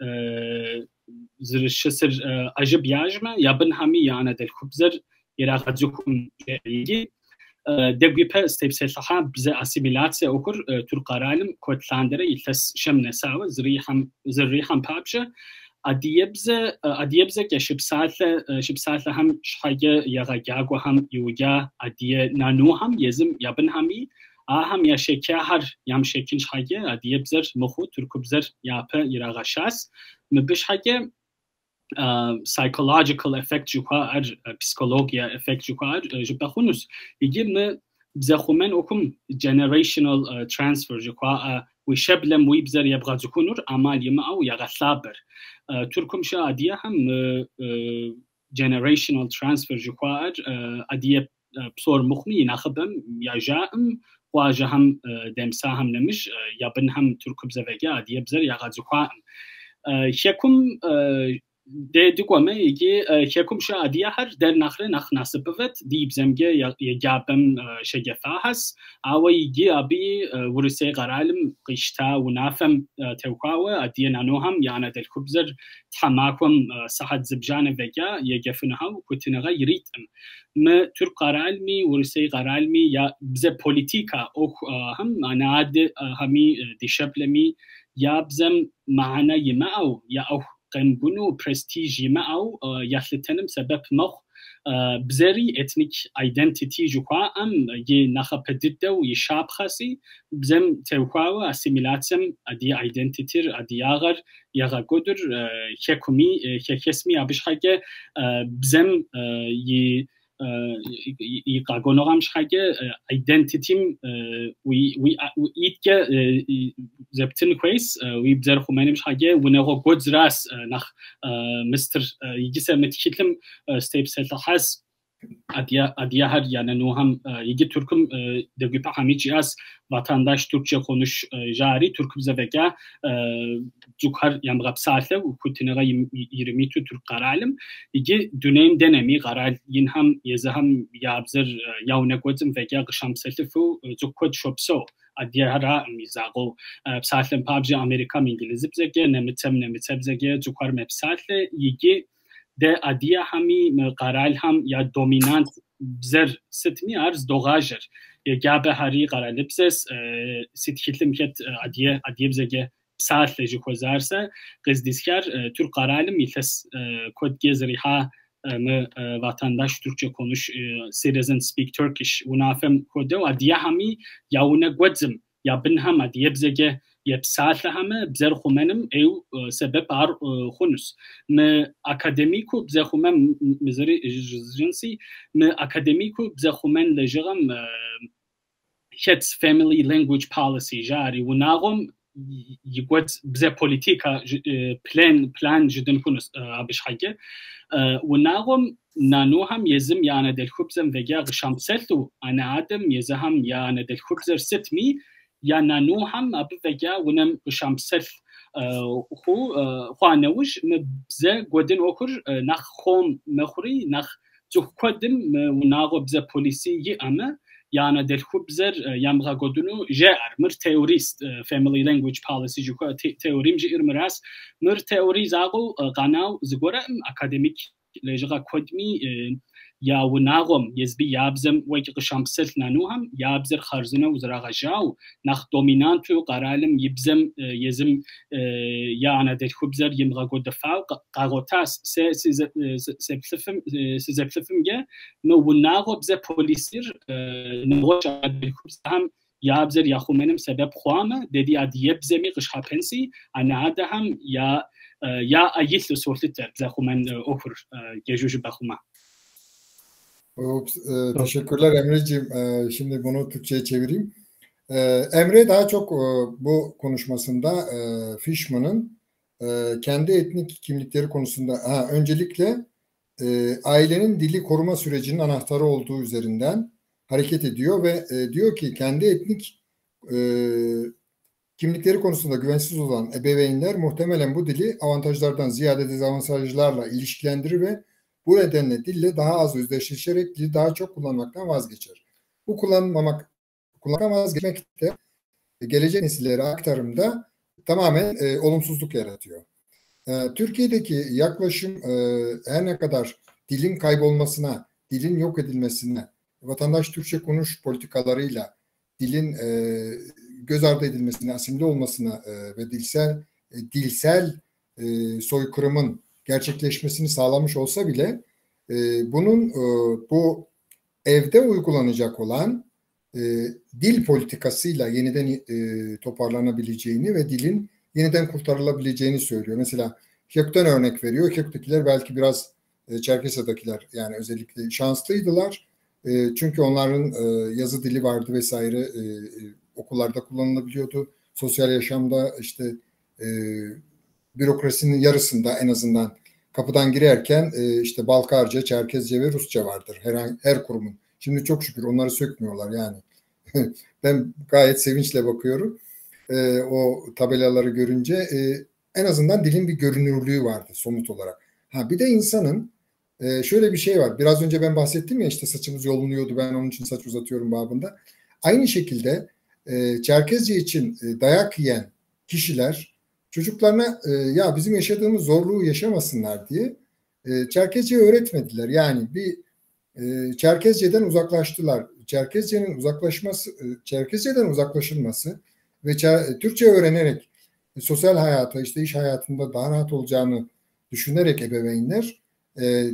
zırışır ajib yajma yabın hami yana del kubzer iraqazukum yegi degüpe stepselha bize asimilasya okur Türk qaralim kotlandere iltes şemne sawa zriham pabşa adiyebze ke şipsatle ham şhage yagago ham yuga adiye nanu ham yezim yabın hami aham ya şekahar yam şekin şhage adiyebzer muhu Türkubzer yapı iraqashas مبش حاجة psychological effect جوكار psychologia effect جوكار جبت خونس يجي ما بزخومن أكم generational transfer جوكار ويشبلم ويبزر يبغى زكونور أمال يما أو يغثابر تركم شا أدية هم generational transfer جوكار أدية بصور مخمي ناخبهم يجاهم واجهم دمساهم نمش يبنهم تركب زوجة أدية بزر يغى زكوان شكم دیگه میگه شکم شادیه هر در نخره نخناسبت دیب زمگه یجابم شگفته هست اویگی آبی ورسه قرالم قشتا و نافم توقعه ادیه نانوهم یعنی دل خبزر تماکم صحت زبجان وگه یجفنها و کتنها یریتم ما ترک قرالمی ورسه قرالمی یا بز پولیتیکا او هم ناد همی دیشبلمی یا بزم معنا یماو یا او قنبونو برستيج يماو يحلتنم سبب مخ بزري ethnic identity جوكا ام ينخا بددو يشاب خاسي بزم توقاو اسيميلاتسم ادي identity ادي ياغر ياغا قدر كيكومي كيكسمي ابش حاجه بزم يقاقونوغام شحاجه identityم وي ايتكا زبتن كويس وي بزر خمانم شحاجه ونغو قدراس نخ مستر يجيسا متكيتلم ستيب سلتحاس اديا her yani noham yigi Türk'üm degüpe hamici az vatandaş Türkçe konuş jari Türk bize vega cukar yamgap saatle u kutinega 20 Türk qaralim yigi düneyim denemi qaral yinham yazham yabzır yavne kodzim vega qışam selfu cukot shopso adiya hara mizago saatlem pabji Amerika İngiliz bize nemitsem bize cukar mepsatle yigi de adiya hami qaral ham ya dominant bzer sitmi arz dogajer ya gabe hari qaral bses sitkhitlim ket adiya bzege saatle jikozarsa qizdiskar Türk qaralim iltes kod gezriha vatandaş Türkçe konuş citizen speak Turkish unafem kodu adiya hami yauna godzim ya binham adiya bzege يبساله همه بزر خومنم ایو سبب آر خونس م اکادمیکو بزر خومن مزری جنسی م اکادمیکو بزر خومن لجرم هتس family language policy جاری و ناقم يقعد بزر پولیتیکا plan جدن خونس آبش حاجه و ناقم نانو هم یزم یعنی دل خوبزم وگه شامسلتو انا آدم یزهم یعنی دل خوبزر ستمی یا نانو هم ابو وگا ونم شامسل خو خوانوش مبزه گودن اوکر نخ خوم مخوری نخ زخ کدم وناغو بزه پولیسی ی اما یعنی دل خوب بزر یامغا گودنو جار مر تئوریست family language policy جو تئوریم جیر مراس مر تئوری زاغو قناو زگوره اکادمیک لجغا کدمی یا وناغم یزبی یابزم وقتی قشامسل نانوهم یابزر خرزنه وزراغ جاو نخ دومینانتو قرالم یبزم یزم یا انا دل خوبزر یمغا گودفاو قاغوتاس سزبلفم گه نو وناغو بزه پولیسیر نوش دل خوبزر هم یابزر یا خومنم سبب خوامه دیدی ادیه بزمی قشخاپنسی انا عده هم یا ایتلو سورتتر بزه خومن اوفر گجوج بخومه Teşekkürler Emre'ciğim. Şimdi bunu Türkçe'ye çevireyim. Emre daha çok bu konuşmasında Fishman'ın kendi etnik kimlikleri konusunda öncelikle ailenin dili koruma sürecinin anahtarı olduğu üzerinden hareket ediyor ve diyor ki kendi etnik kimlikleri konusunda güvensiz olan ebeveynler muhtemelen bu dili avantajlardan ziyade dezavantajlarla ilişkilendirir ve bu nedenle dille daha az özdeşleşerek dili daha çok kullanmaktan vazgeçer. Bu kullanmaktan vazgeçmek de gelecek nesillere aktarımda tamamen olumsuzluk yaratıyor. Türkiye'deki yaklaşım her ne kadar dilin kaybolmasına, dilin yok edilmesine, vatandaş Türkçe konuş politikalarıyla dilin göz ardı edilmesine, asimile olmasına ve dilsel soykırımın gerçekleşmesini sağlamış olsa bile bunun bu evde uygulanacak olan dil politikasıyla yeniden toparlanabileceğini ve dilin yeniden kurtarılabileceğini söylüyor. Mesela Kök'ten örnek veriyor. Kök'tekiler belki biraz Çerkesya'dakiler yani özellikle şanslıydılar. Çünkü onların yazı dili vardı vesaire, okullarda kullanılabiliyordu. Sosyal yaşamda işte bürokrasinin yarısında en azından kapıdan girerken işte Balkarca, Çerkezce ve Rusça vardır her kurumun. Şimdi çok şükür onları sökmüyorlar yani. Ben gayet sevinçle bakıyorum. O tabelaları görünce en azından dilin bir görünürlüğü vardı somut olarak. Bir de insanın şöyle bir şey var. Biraz önce ben bahsettim ya işte saçımız yolunuyordu ben onun için saç uzatıyorum babında. Aynı şekilde Çerkezce için dayak yiyen kişiler çocuklarına ya bizim yaşadığımız zorluğu yaşamasınlar diye Çerkezce öğretmediler. Yani bir Çerkezce'den uzaklaştılar. Çerkezce'den uzaklaşılması ve Türkçe öğrenerek sosyal hayata, işte iş hayatında daha rahat olacağını düşünerek ebeveynler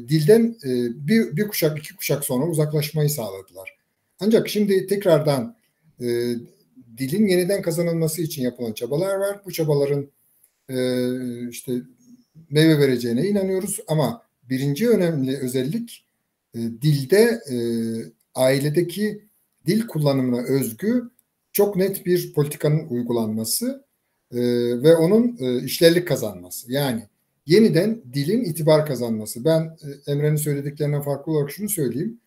dilden bir kuşak, iki kuşak sonra uzaklaşmayı sağladılar. Ancak şimdi tekrardan dilin yeniden kazanılması için yapılan çabalar var. Bu çabaların işte meyve vereceğine inanıyoruz ama birinci önemli özellik dilde ailedeki dil kullanımına özgü çok net bir politikanın uygulanması ve onun işlerlik kazanması. Yani yeniden dilin itibar kazanması. Ben Emre'nin söylediklerinden farklı olarak şunu söyleyeyim.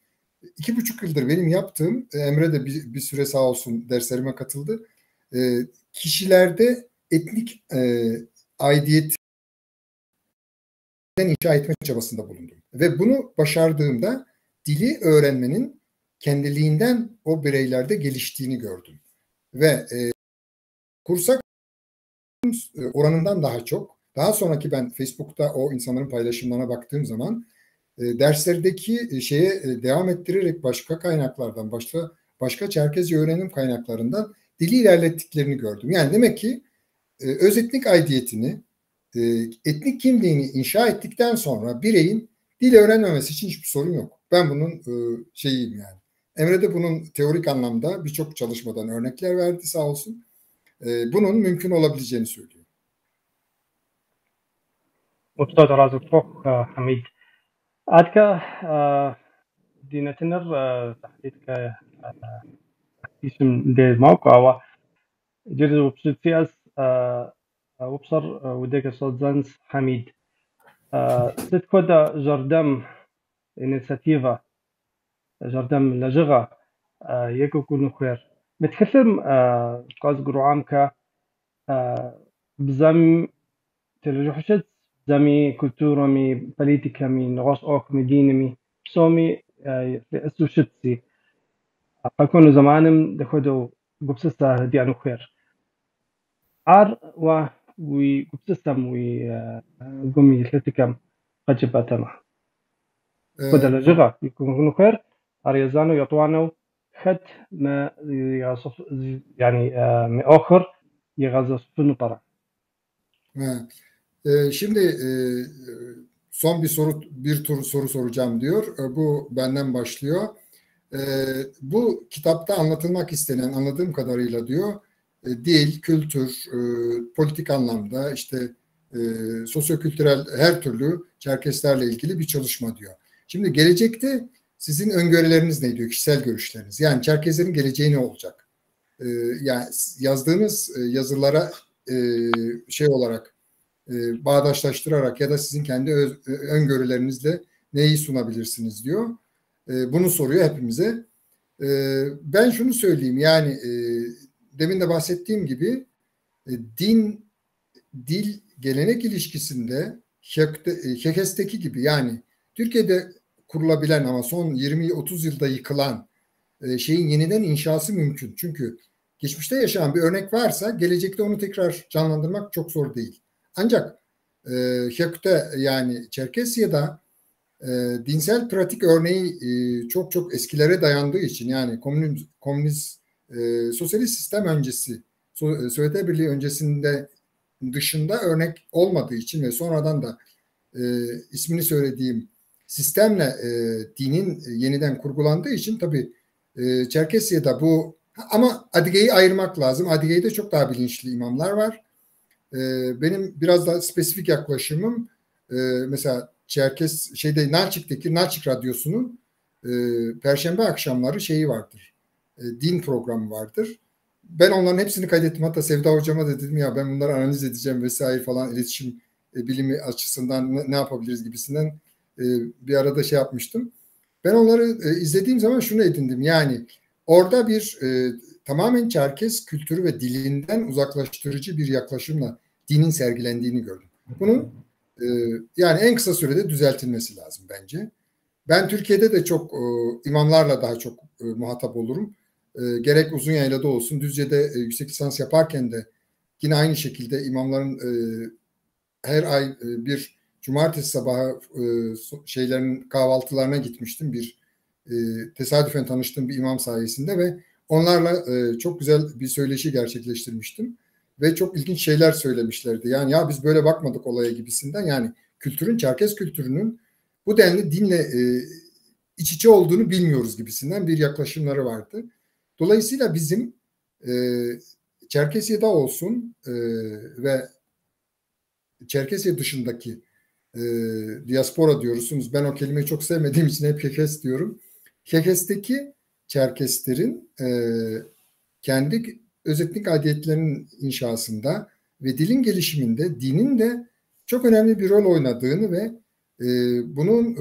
2,5 yıldır benim yaptığım, Emre de bir süre sağ olsun derslerime katıldı. Kişilerde etnik aidiyet inşa etme çabasında bulundum. Ve bunu başardığımda dili öğrenmenin kendiliğinden o bireylerde geliştiğini gördüm. Ve kursak oranından daha çok. Daha sonraki ben Facebook'ta o insanların paylaşımlarına baktığım zaman derslerdeki şeye devam ettirerek başka kaynaklardan, başka Çerkezce öğrenim kaynaklarından dili ilerlettiklerini gördüm. Yani demek ki öz etnik aidiyetini, etnik kimliğini inşa ettikten sonra bireyin dil öğrenmemesi için hiçbir sorun yok. Ben bunun şeyiyim yani. Emre de bunun teorik anlamda birçok çalışmadan örnekler verdi sağ olsun. Bunun mümkün olabileceğini söylüyor. أستاذ رازق فوق حميد عادك دينتنر تحديد اسم دي موقع وجرز وبصير سياس وبصر وديك صوتزانس حميد ست كودا جردم إنيساتيفا جردم لجغة يكو كونو خير متكلم قاز قروعام كا بزام تلجحشت زمي كولتورا مي بوليتيكا مي نغاش اوك مي دين مي سومي اسو شتسي اكونو زمانم دخدو قبسستا ديانو خير عار وي قبسستم وي قومي ثلاثكم قجباتنا خد الجغا يكونو خير اريزانو يطوانو خد ما يصف يعني مؤخر يغزفنو طرح. Şimdi son bir tur soru soracağım diyor. Bu benden başlıyor. Bu kitapta anlatılmak istenen anladığım kadarıyla diyor dil, kültür, politik anlamda işte sosyokültürel her türlü Çerkeslerle ilgili bir çalışma diyor. Şimdi gelecekte Sizin öngörüleriniz ne diyor? Kişisel görüşleriniz. Yani Çerkezlerin geleceği ne olacak? Yani yazdığınız yazılara şey olarak bağdaşlaştırarak ya da sizin kendi öngörülerinizle neyi sunabilirsiniz diyor. Bunu soruyor hepimize. Ben şunu söyleyeyim, yani demin de bahsettiğim gibi din, dil, gelenek ilişkisinde Kekes'teki gibi, yani Türkiye'de kurulabilen ama son 20-30 yılda yıkılan şeyin yeniden inşası mümkün. Çünkü geçmişte yaşanan bir örnek varsa gelecekte onu tekrar canlandırmak çok zor değil. Ancak Hek'te, yani Çerkesya'da dinsel pratik örneği çok çok eskilere dayandığı için, yani komünist sosyalist sistem öncesi, Sovyetler Birliği öncesinde dışında örnek olmadığı için ve sonradan da ismini söylediğim sistemle dinin yeniden kurgulandığı için tabii Çerkesya'da bu, ama Adige'yi ayırmak lazım. Adige'de çok daha bilinçli imamlar var. Benim biraz daha spesifik yaklaşımım mesela Çerkes Nalçık Radyosu'nun Perşembe akşamları şeyi vardır. Din programı vardır. Ben onların hepsini kaydettim. Hatta Sevda hocama da dedim ya, ben bunları analiz edeceğim vesaire falan, iletişim bilimi açısından ne yapabiliriz gibisinden bir arada şey yapmıştım. Ben onları izlediğim zaman şunu edindim. Yani orada bir tamamen Çerkes kültürü ve dilinden uzaklaştırıcı bir yaklaşımla dinin sergilendiğini gördüm. Bunun yani en kısa sürede düzeltilmesi lazım bence. Ben Türkiye'de de çok imamlarla daha çok muhatap olurum. Gerek Uzunyayla'da olsun, Düzce'de yüksek lisans yaparken de yine aynı şekilde imamların her ay bir cumartesi sabahı şeylerin kahvaltılarına gitmiştim. Bir tesadüfen tanıştığım bir imam sayesinde ve onlarla çok güzel bir söyleşi gerçekleştirmiştim. Ve çok ilginç şeyler söylemişlerdi. Yani ya biz böyle bakmadık olaya gibisinden. Yani kültürün, Çerkes kültürünün bu denli dinle iç içe olduğunu bilmiyoruz gibisinden bir yaklaşımları vardı. Dolayısıyla bizim Çerkesya'da olsun ve Çerkesya dışındaki diaspora diyorsunuz. Ben o kelimeyi çok sevmediğim için hep Kekes diyorum. Kekes'teki Çerkeslerin kendi öz etnik adetlerinin inşasında ve dilin gelişiminde dinin de çok önemli bir rol oynadığını ve bunun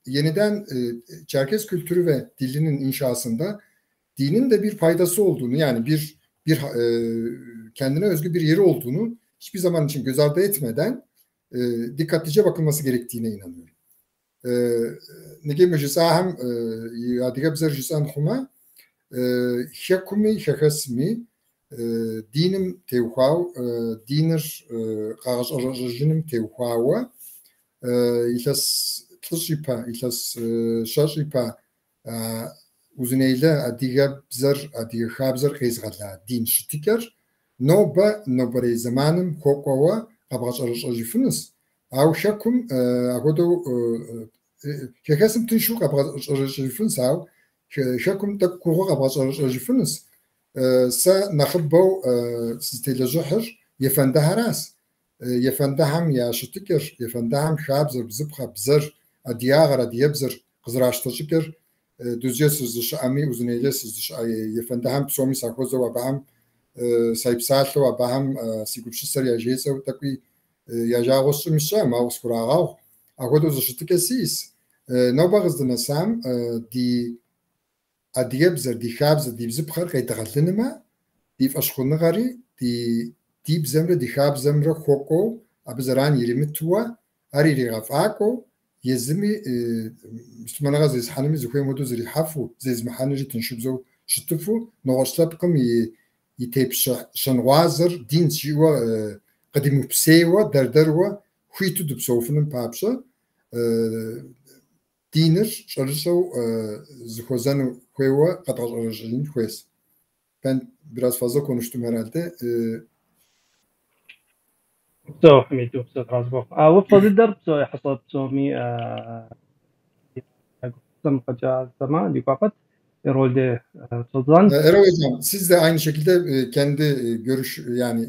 yeniden Çerkes kültürü ve dilinin inşasında dinin de bir faydası olduğunu, yani bir kendine özgü bir yeri olduğunu hiçbir zaman için göz ardı etmeden dikkatlice bakılması gerektiğine inanıyorum. Nege hem yadiga bizer jisan huma hekumi hekesmi dinim tevhav dinir qağış arajınim tevhava ilas tlıjipa ilas şajipa uzuneyle adiga bizer adiga xabzer qezgala din şitiker noba zamanım kokova qabğaç arajıfınız av hekum agodo hekesim tınşu qabğaç arajıfınız av hekum da kuğu qabğaç arajıfınız sa naxibbo sistelajohir yefende haras yefende ham ya şitiker yefende ham xabzer bizibxa bizer adiyağa diyebzer qızraştırıcıker düzce sözlüş ami uzuneyle sözlüş yefende ham psomi sakozo ve baham saypsallo ve baham sigupşisar ya jeyse takvi ya jağosu mişa ma uskurağa agodo zıştıkesis nobağızdı sam di adiyebzer di xabzer di bizibxar qaytağalınma di faşxunğari di bizemre di xabzemre xoko abizran 20 tuva ari riğafako yezimi Müslümanlar zezhanımı zühümodu zri hafu zezmahanıcı tınşubzo şıtıfu noğaşlapkım yitepşa şanwazır din şiwa qadimu psewa derderwa huitu dupsofunun papşa dinir çalışav zühozanu hueva qatarajın hues. Ben biraz fazla konuştum herhalde. بسو حميد وبسو رازبوخ وفضل الدرب بسو حصلت بسومي قسم قجا زمان دي قاقت rolde sozan. Erol Hocam, siz de aynı şekilde kendi görüş, yani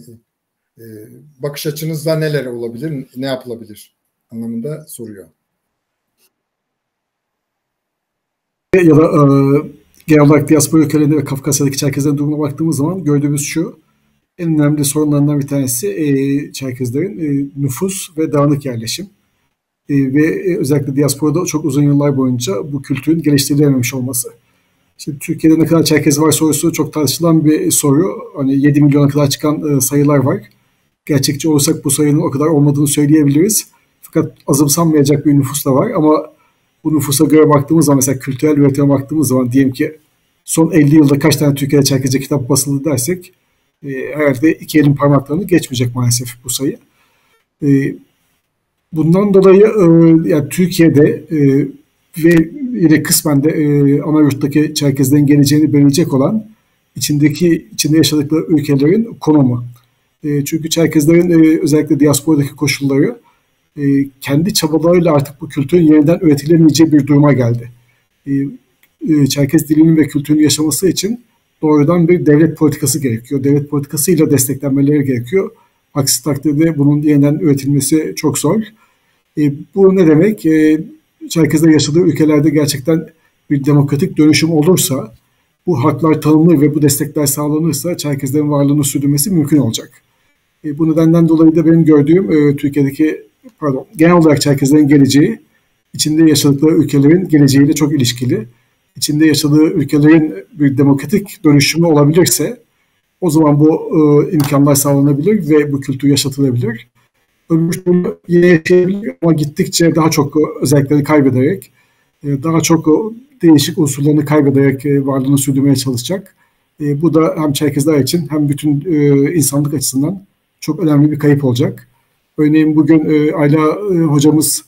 bakış açınızda neler olabilir, ne yapılabilir anlamında soruyor. ya da genel olarak diaspora ülkelerinde ve Kafkasya'daki Çerkezlerin durumuna baktığımız zaman gördüğümüz şu, en önemli sorunlarından bir tanesi Çerkezlerin nüfus ve dağınık yerleşim. Ve özellikle diasporada çok uzun yıllar boyunca bu kültürün geliştirilememiş olması. Şimdi Türkiye'de ne kadar Çerkez var sorusu çok tartışılan bir soru. Hani 7 milyona kadar çıkan sayılar var. Gerçekçi olursak bu sayının o kadar olmadığını söyleyebiliriz. Fakat azımsanmayacak bir nüfus da var ama bu nüfusa göre baktığımız zaman, mesela kültürel üretime baktığımız zaman, diyelim ki son 50 yılda kaç tane Türkiye'de Çerkezce kitap basıldı dersek herhalde iki elin parmaklarını geçmeyecek maalesef bu sayı. Bundan dolayı yani Türkiye'de ve yine kısmen de ana yurttaki Çerkezlerin geleceğini belirleyecek olan içinde yaşadıkları ülkelerin konumu. Çünkü Çerkezlerin özellikle diasporadaki koşulları kendi çabalarıyla artık bu kültürün yeniden üretilemeyeceği bir duruma geldi. Çerkez dilinin ve kültürünün yaşaması için doğrudan bir devlet politikası gerekiyor. Devlet politikasıyla desteklenmeleri gerekiyor. Aksi takdirde bunun yeniden üretilmesi çok zor. Bu ne demek? Çerkezler yaşadığı ülkelerde gerçekten bir demokratik dönüşüm olursa, bu haklar tanınır ve bu destekler sağlanırsa Çerkezlerin varlığını sürdürmesi mümkün olacak. Bu nedenden dolayı da benim gördüğüm genel olarak Çerkezlerin geleceği, içinde yaşadıkları ülkelerin geleceğiyle çok ilişkili. İçinde yaşadığı ülkelerin bir demokratik dönüşümü olabilirse, o zaman bu imkanlar sağlanabilir ve bu kültür yaşatılabilir. Öbür türlü yine yaşayabilir ama gittikçe daha çok özellikleri kaybederek, daha çok değişik unsurlarını kaybederek varlığını sürdürmeye çalışacak. Bu da hem Çerkezler için hem bütün insanlık açısından çok önemli bir kayıp olacak. Örneğin bugün Ayla hocamız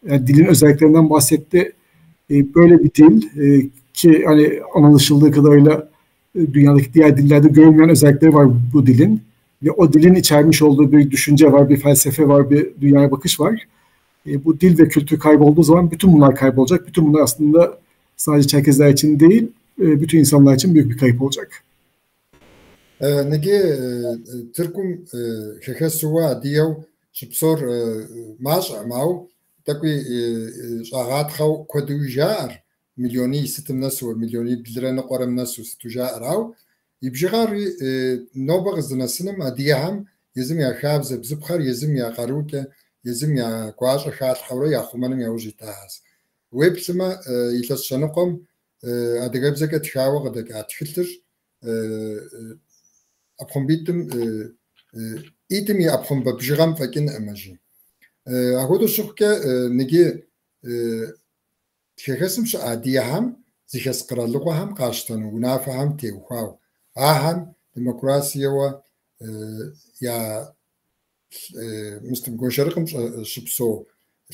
dilin özelliklerinden bahsetti. Böyle bir dil ki hani anlaşıldığı kadarıyla dünyadaki diğer dillerde görülmeyen özellikleri var bu dilin. Ve o dilin içermiş olduğu bir düşünce var, bir felsefe var, bir dünyaya bakış var. Bu dil ve kültür kaybolduğu zaman bütün bunlar kaybolacak. Bütün bunlar aslında sadece Çerkezler için değil, bütün insanlar için büyük bir kayıp olacak. Negi Türk'üm şehsuva diyev şıpsor maş amav takvi şahat xav kodujar milyoni sitim nasu milyoni bilirane qoram nasu situjar rav يبجغار نوبغ زنسنم أديهم يزم يا خابز بزبخر يزم يا قاروكة يزم يا قواش خات حورة يا خمانم يا وجي تاس ويبسما يتشنقم أدقاب زكاة تخاوة غدك أتخلتر أبخم بيتم إيتم يا أبخم ببجغام فكين أماجي أقول شوكة نجي تخسم شو أديهم زي خسقر اللغة هم قاشتن ونافهم تيوخاو أهم ديمقراطية و يا مستم قوشرقم شبسو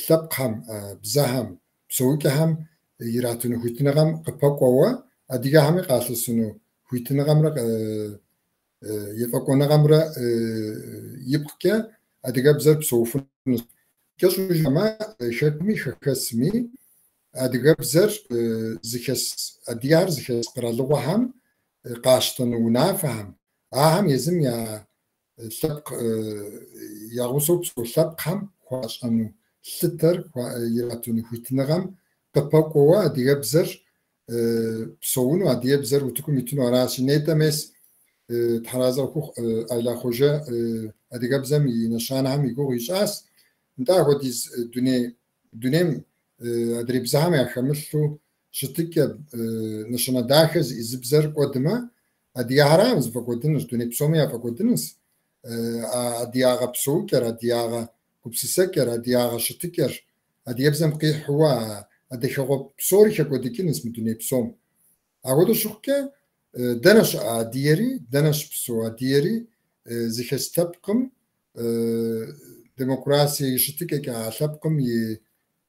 ثبقهم بزهم بسويكهم يراتون هوتنغم قبقوا أديهم قاسلسنو هوتنغم رق يفقونغم را يبقى أديك بزر بسوفن كشو جماعة شكمي شكسمي أديك بزر زكس أديار زكس قرالوهم قاشتن ونافهم أهم يزم يا ثبق يا غصوب ثبقهم خواش أنو ستر يراتوني هوتنغم قبقوا أديك بزر بسوون وأديك بزر وتكون يتنو راسي نيتمس تحرازا وكوخ أيلا خوجة أديك بزم ينشانهم يقول يشاس نتا هوديز دونيم أدري بزهم يا خمسلو شتك نشنا داخز إزبزر قدما أديارا فقدنس دوني بسوميا فقدنس أديارا بسوكر أديارا كوبسسكر أديارا شتكر أديبزم قيح هو أديخو بسوري كوديكينس مدوني بسوم أقولو شوكة دنش أديري دنش بسو أديري زيخستبقم ديمقراطية شتكة كأسبقم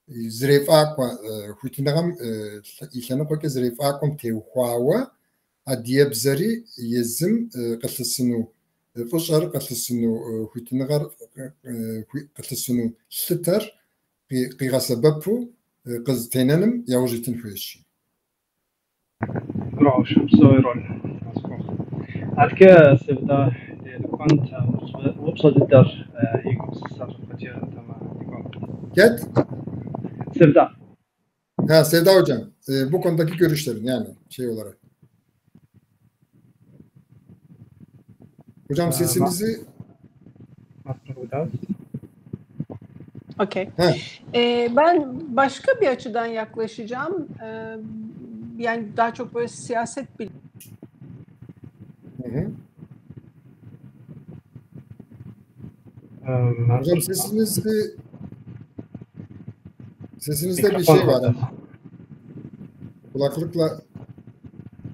زريفاكوا خوتنغم يشانقوك زريفاكم تيوخواوا أديبزري يزم قلسنو فشر قلسنو خوتنغر قلسنو ستر قيغا سببو قزتيننم يوجتن فيشي برافو شبسويرون أذكى سبدا كنت وبصد الدر يقوم الصرف فتيرة تمام جد سبدا Ha, Sevda Hocam, bu konudaki görüşlerin yani şey olarak. Hocam sesinizi... Okay. Ben başka bir açıdan yaklaşacağım. Yani daha çok böyle siyaset bilimi. Hocam sesinizde bir şey var. Kulaklıkla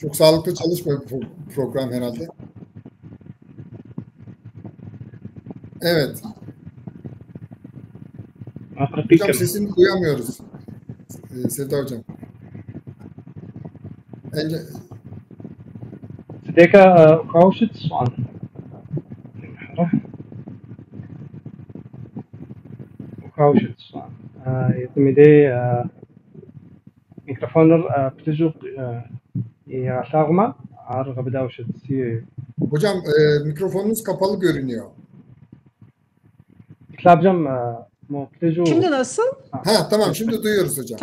çok sağlıklı çalışmıyor bu program herhalde. Evet. Hocam sesini duyamıyoruz. Sevda Hocam. Deka kavşit soğan. Kavşit soğan. Yetimide mikrofonlar ptücük yaşağıma arka bir davşit. Hocam mikrofonunuz kapalı görünüyor. İklabcam Şimdi nasıl? Ha, tamam, şimdi duyuyoruz hocam.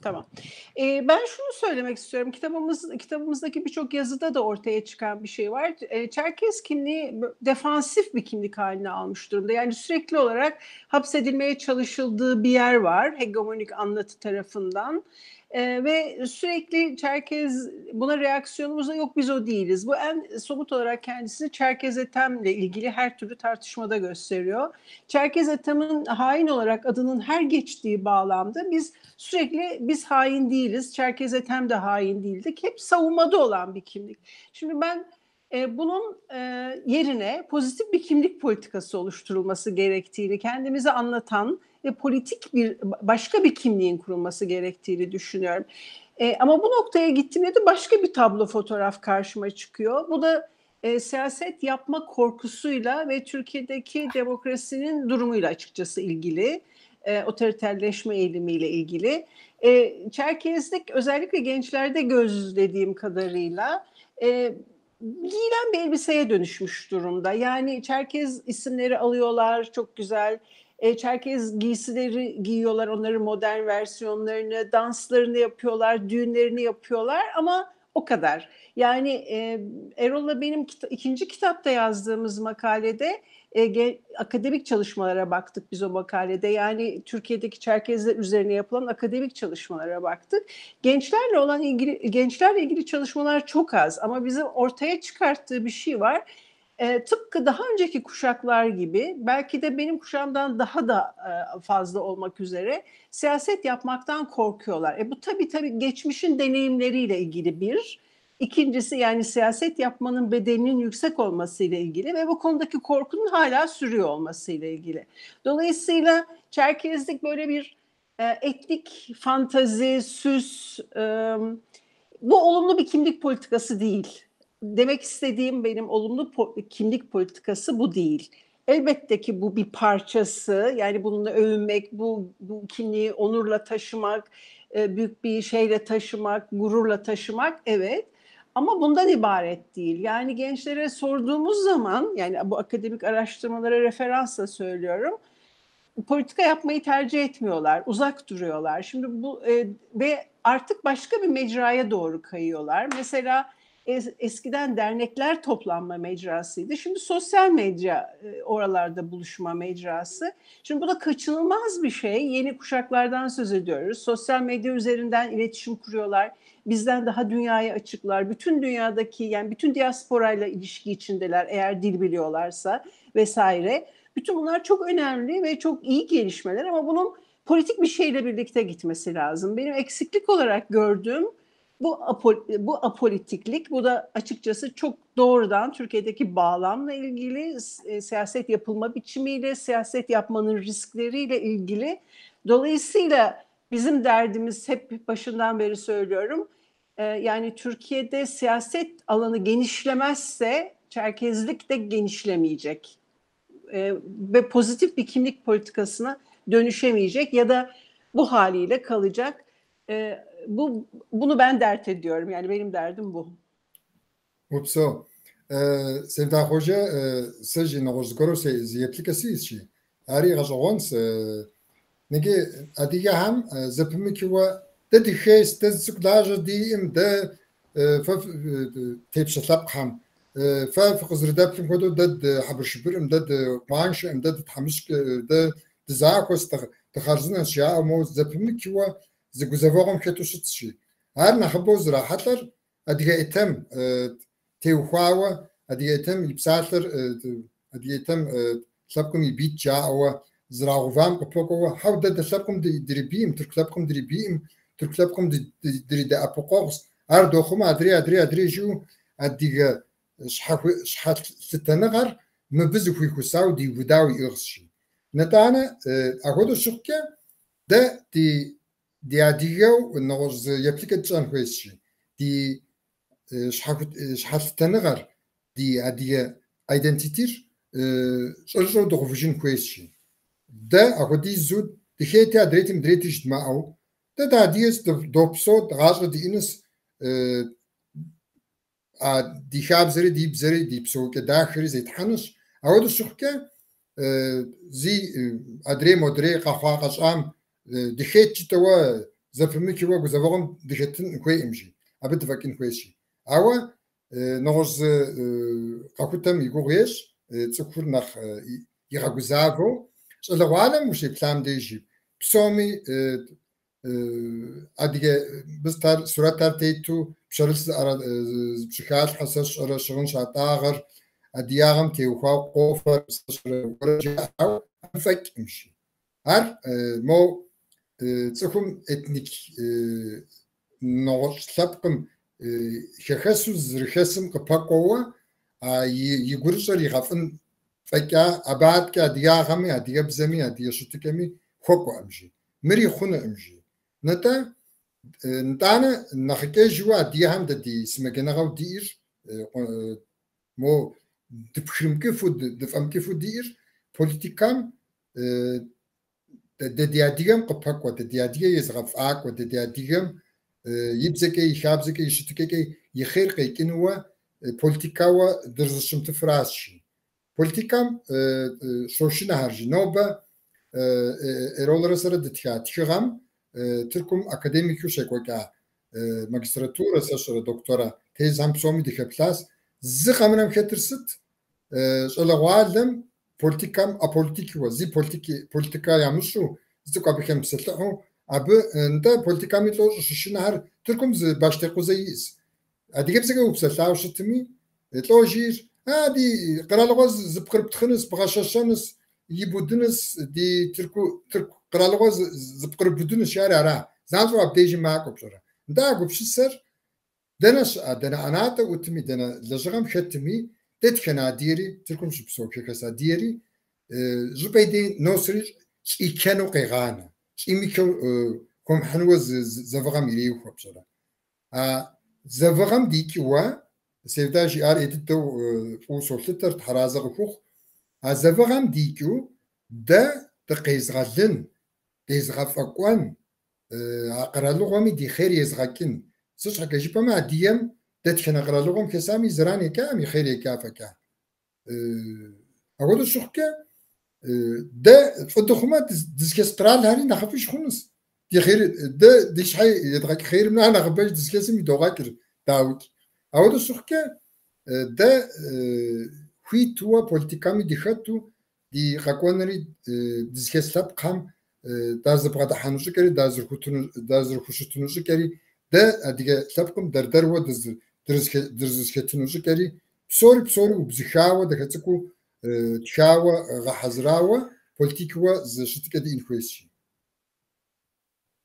Tamam. Ben şunu söylemek istiyorum. Kitabımızdaki birçok yazıda da ortaya çıkan bir şey var. Çerkez kimliği defansif bir kimlik haline almış durumda. Yani sürekli olarak hapsedilmeye çalışıldığı bir yer var. Hegemonik anlatı tarafından. Ve sürekli Çerkez buna reaksiyonumuzda yok biz o değiliz. Bu en somut olarak kendisini Çerkez Ethem'le ilgili her türlü tartışmada gösteriyor. Çerkez Ethem'in hain olarak adının her geçtiği bağlamda biz hain değiliz. Çerkez Ethem de hain değildik. Hep savunmada olan bir kimlik. Şimdi ben bunun yerine pozitif bir kimlik politikası oluşturulması gerektiğini kendimize anlatan ve politik başka bir kimliğin kurulması gerektiğini düşünüyorum. Ama bu noktaya gittiğimde de başka bir tablo fotoğraf karşıma çıkıyor. Bu da siyaset yapma korkusuyla ve Türkiye'deki demokrasinin durumuyla açıkçası ilgili. Otoriterleşme eğilimiyle ilgili. Çerkezlik özellikle gençlerde gözlediğim kadarıyla giyilen bir elbiseye dönüşmüş durumda. Yani Çerkez isimleri alıyorlar, çok güzel. Çerkez giysileri giyiyorlar, onların modern versiyonlarını, danslarını yapıyorlar, düğünlerini yapıyorlar ama o kadar. Yani Erol'la benim ikinci kitapta yazdığımız makalede akademik çalışmalara baktık biz o makalede. Yani Türkiye'deki Çerkezler üzerine yapılan akademik çalışmalara baktık. Gençlerle ilgili çalışmalar çok az ama bizim ortaya çıkarttığı bir şey var. Tıpkı daha önceki kuşaklar gibi belki de benim kuşağımdan daha da fazla olmak üzere siyaset yapmaktan korkuyorlar. Bu tabii geçmişin deneyimleriyle ilgili bir. İkincisi yani siyaset yapmanın bedelinin yüksek olmasıyla ilgili ve bu konudaki korkunun hala sürüyor olmasıyla ilgili. Dolayısıyla Çerkezlik böyle bir etnik fantazi, süs, bu olumlu bir kimlik politikası değil. Demek istediğim benim olumlu kimlik politikası bu değil. Elbette ki bu bir parçası, yani bununla övünmek, bu kimliği onurla taşımak, büyük bir şeyle taşımak, gururla taşımak, evet. Ama bundan ibaret değil. Yani gençlere sorduğumuz zaman, yani bu akademik araştırmalara referansla söylüyorum, politika yapmayı tercih etmiyorlar, uzak duruyorlar. Şimdi bu ve artık başka bir mecraya doğru kayıyorlar. Mesela eskiden dernekler toplanma mecrasıydı. Şimdi sosyal medya oralarda buluşma mecrası. Şimdi bu da kaçınılmaz bir şey. Yeni kuşaklardan söz ediyoruz. Sosyal medya üzerinden iletişim kuruyorlar. Bizden daha dünyaya açıklar. Bütün dünyadaki, yani bütün diasporayla ilişki içindeler eğer dil biliyorlarsa vesaire. Bütün bunlar çok önemli ve çok iyi gelişmeler ama bunun politik bir şeyle birlikte gitmesi lazım. Benim eksiklik olarak gördüğüm bu apolitiklik, bu da açıkçası çok doğrudan Türkiye'deki bağlamla ilgili, siyaset yapılma biçimiyle, siyaset yapmanın riskleriyle ilgili. Dolayısıyla bizim derdimiz, hep başından beri söylüyorum, yani Türkiye'de siyaset alanı genişlemezse Çerkezlik de genişlemeyecek. Ve pozitif bir kimlik politikasına dönüşemeyecek ya da bu haliyle kalacak. Bunu ben dert ediyorum. Yani benim derdim bu. Upso. Sevda Hoca sejin rozgoro se aplikasi işi. Ari gazavans nege adiga ham zapimi ki wa ده دخيس ده سكلاجة دي إم ده تبشتلاب خام فقزر دابلم كودو ده حبر شبر إم ده قوانش إم ده تحمش ده زاكوس تخرجنا أشياء مو زبمي كوا زجوزافوغم كتو شتشي هر نخبو زرا حتر أديك إتم تيوخاوا أديك إتم يبساتر أديك إتم سبكم يبيت جاوا زراغوفام قبلوكوا حاو ده سبكم دريبيم تركلابكم دريبيم تركلابكم دري أبوقوس أردوخم أدري جو أديك شحات ستنغر مبزو في كوساو دي وداو يغشي نتانا أقولو شوكا ده دي أديو نغز يبليك جان كويسشي دي شحات ستنغر دي أدي أيدنتيتير شرجو دغفجين كويسشي ده أقولي زود دخيتي أدريتم دريتيش معه ده ديس دوبسو غازو دي إنس دي خاب زري دي بزري دي بسو كداخري زي تحنش أقولو شوكا زي أدري مدري قخوا قشام دخيت توا زفمي كوا جزافهم دخيتن كوي إمشي أبد فاكين كويسشي أوا نغز قاكوتم يقوليش تذكر نخ يغزافو العالم مش بلام ديجي بسومي أديك بستار سورة تيتو بشرس بشكل حساس شغل شاتاغر أدياغم تيوخاو قوفر ورجع أو فك إمشي هر مو تكون إتنيك نغش سبقم شخصو زرخصم كباقوة يقولشر يغفن فكا أبعد كأدياغمي أديابزمي أدياشتكمي خوكو أمشي مري خونه أمشي نتا نتانا نخكي جوا أدياهم دي سمجنغاو دير مو دبخم كيفو دفهم كيفو دير بوليتيكام دياديهم قبحك ودياديه يزغف آك ودياديهم يبزكي يخابزكي يشتكي يخيرقي كنوا بوليتيكاوا درزشم تفراسشي بوليتيكام شوشنا هرجي نوبا إرولر سر دتيات شغام تركم أكاديميكو شكوكا ماجستراتورة سشر دكتورة تيزام بسومي ديكابلاس زخمنام خطرست شلغوالم بوليتيكام أبوليتيكوا زي بوليتيكا يامشو زكوا بكم سلحو أب أنت بوليتيكامي تلوج شنهار تركم ز باشتقو زيس أديك بسكوا بسلحو شتمي تلوجير هادي قرالغوز زبقرب تخنس بغاشاشانس يبودنس دي تركو قرالغوز زبقرب بدون شارع را زانزو أبديجي معكو بشرا دا قبش السر دناش دنا أناتا وتمي دنا لجغم ختمي تتكنا ديري تركم شبسوكي كسا ديري زبيدي نوسري شي كانوا قيغانا شي ميكو كم حنوز زفغم يريو بشرا زفغم ديكيوا سيفدا جي ار إدتو فوسولتر تحرازة غفوخ زفغم ديكيو دا تقيزغلن تيزغفقوان قرالوغومي دي خير يزغكن سوش حكا جيبا ما ديام دتكنا قرالوغوم كسامي زراني كامي خير كافكا أقول شوكا دا فدخوما دزكيس قرال هاري نخفيش خونس دي خير دا ديش حي يدغك خير من أنا خباش دزكيسمي دوغاكر داوك أقول شوكا دا خوي توا بوليتيكامي دي خاتو دي خاكوانري دزكيس لاب قام دازر بغدا حانوشو كاري دازر خوشتونوشو كاري دا أديك لابكم دردر و درزكتونوشو كاري بسوري وبزخاوة دكتكو تشاوة غحزراوة بوليتيكوا زشتك دي إنكويسي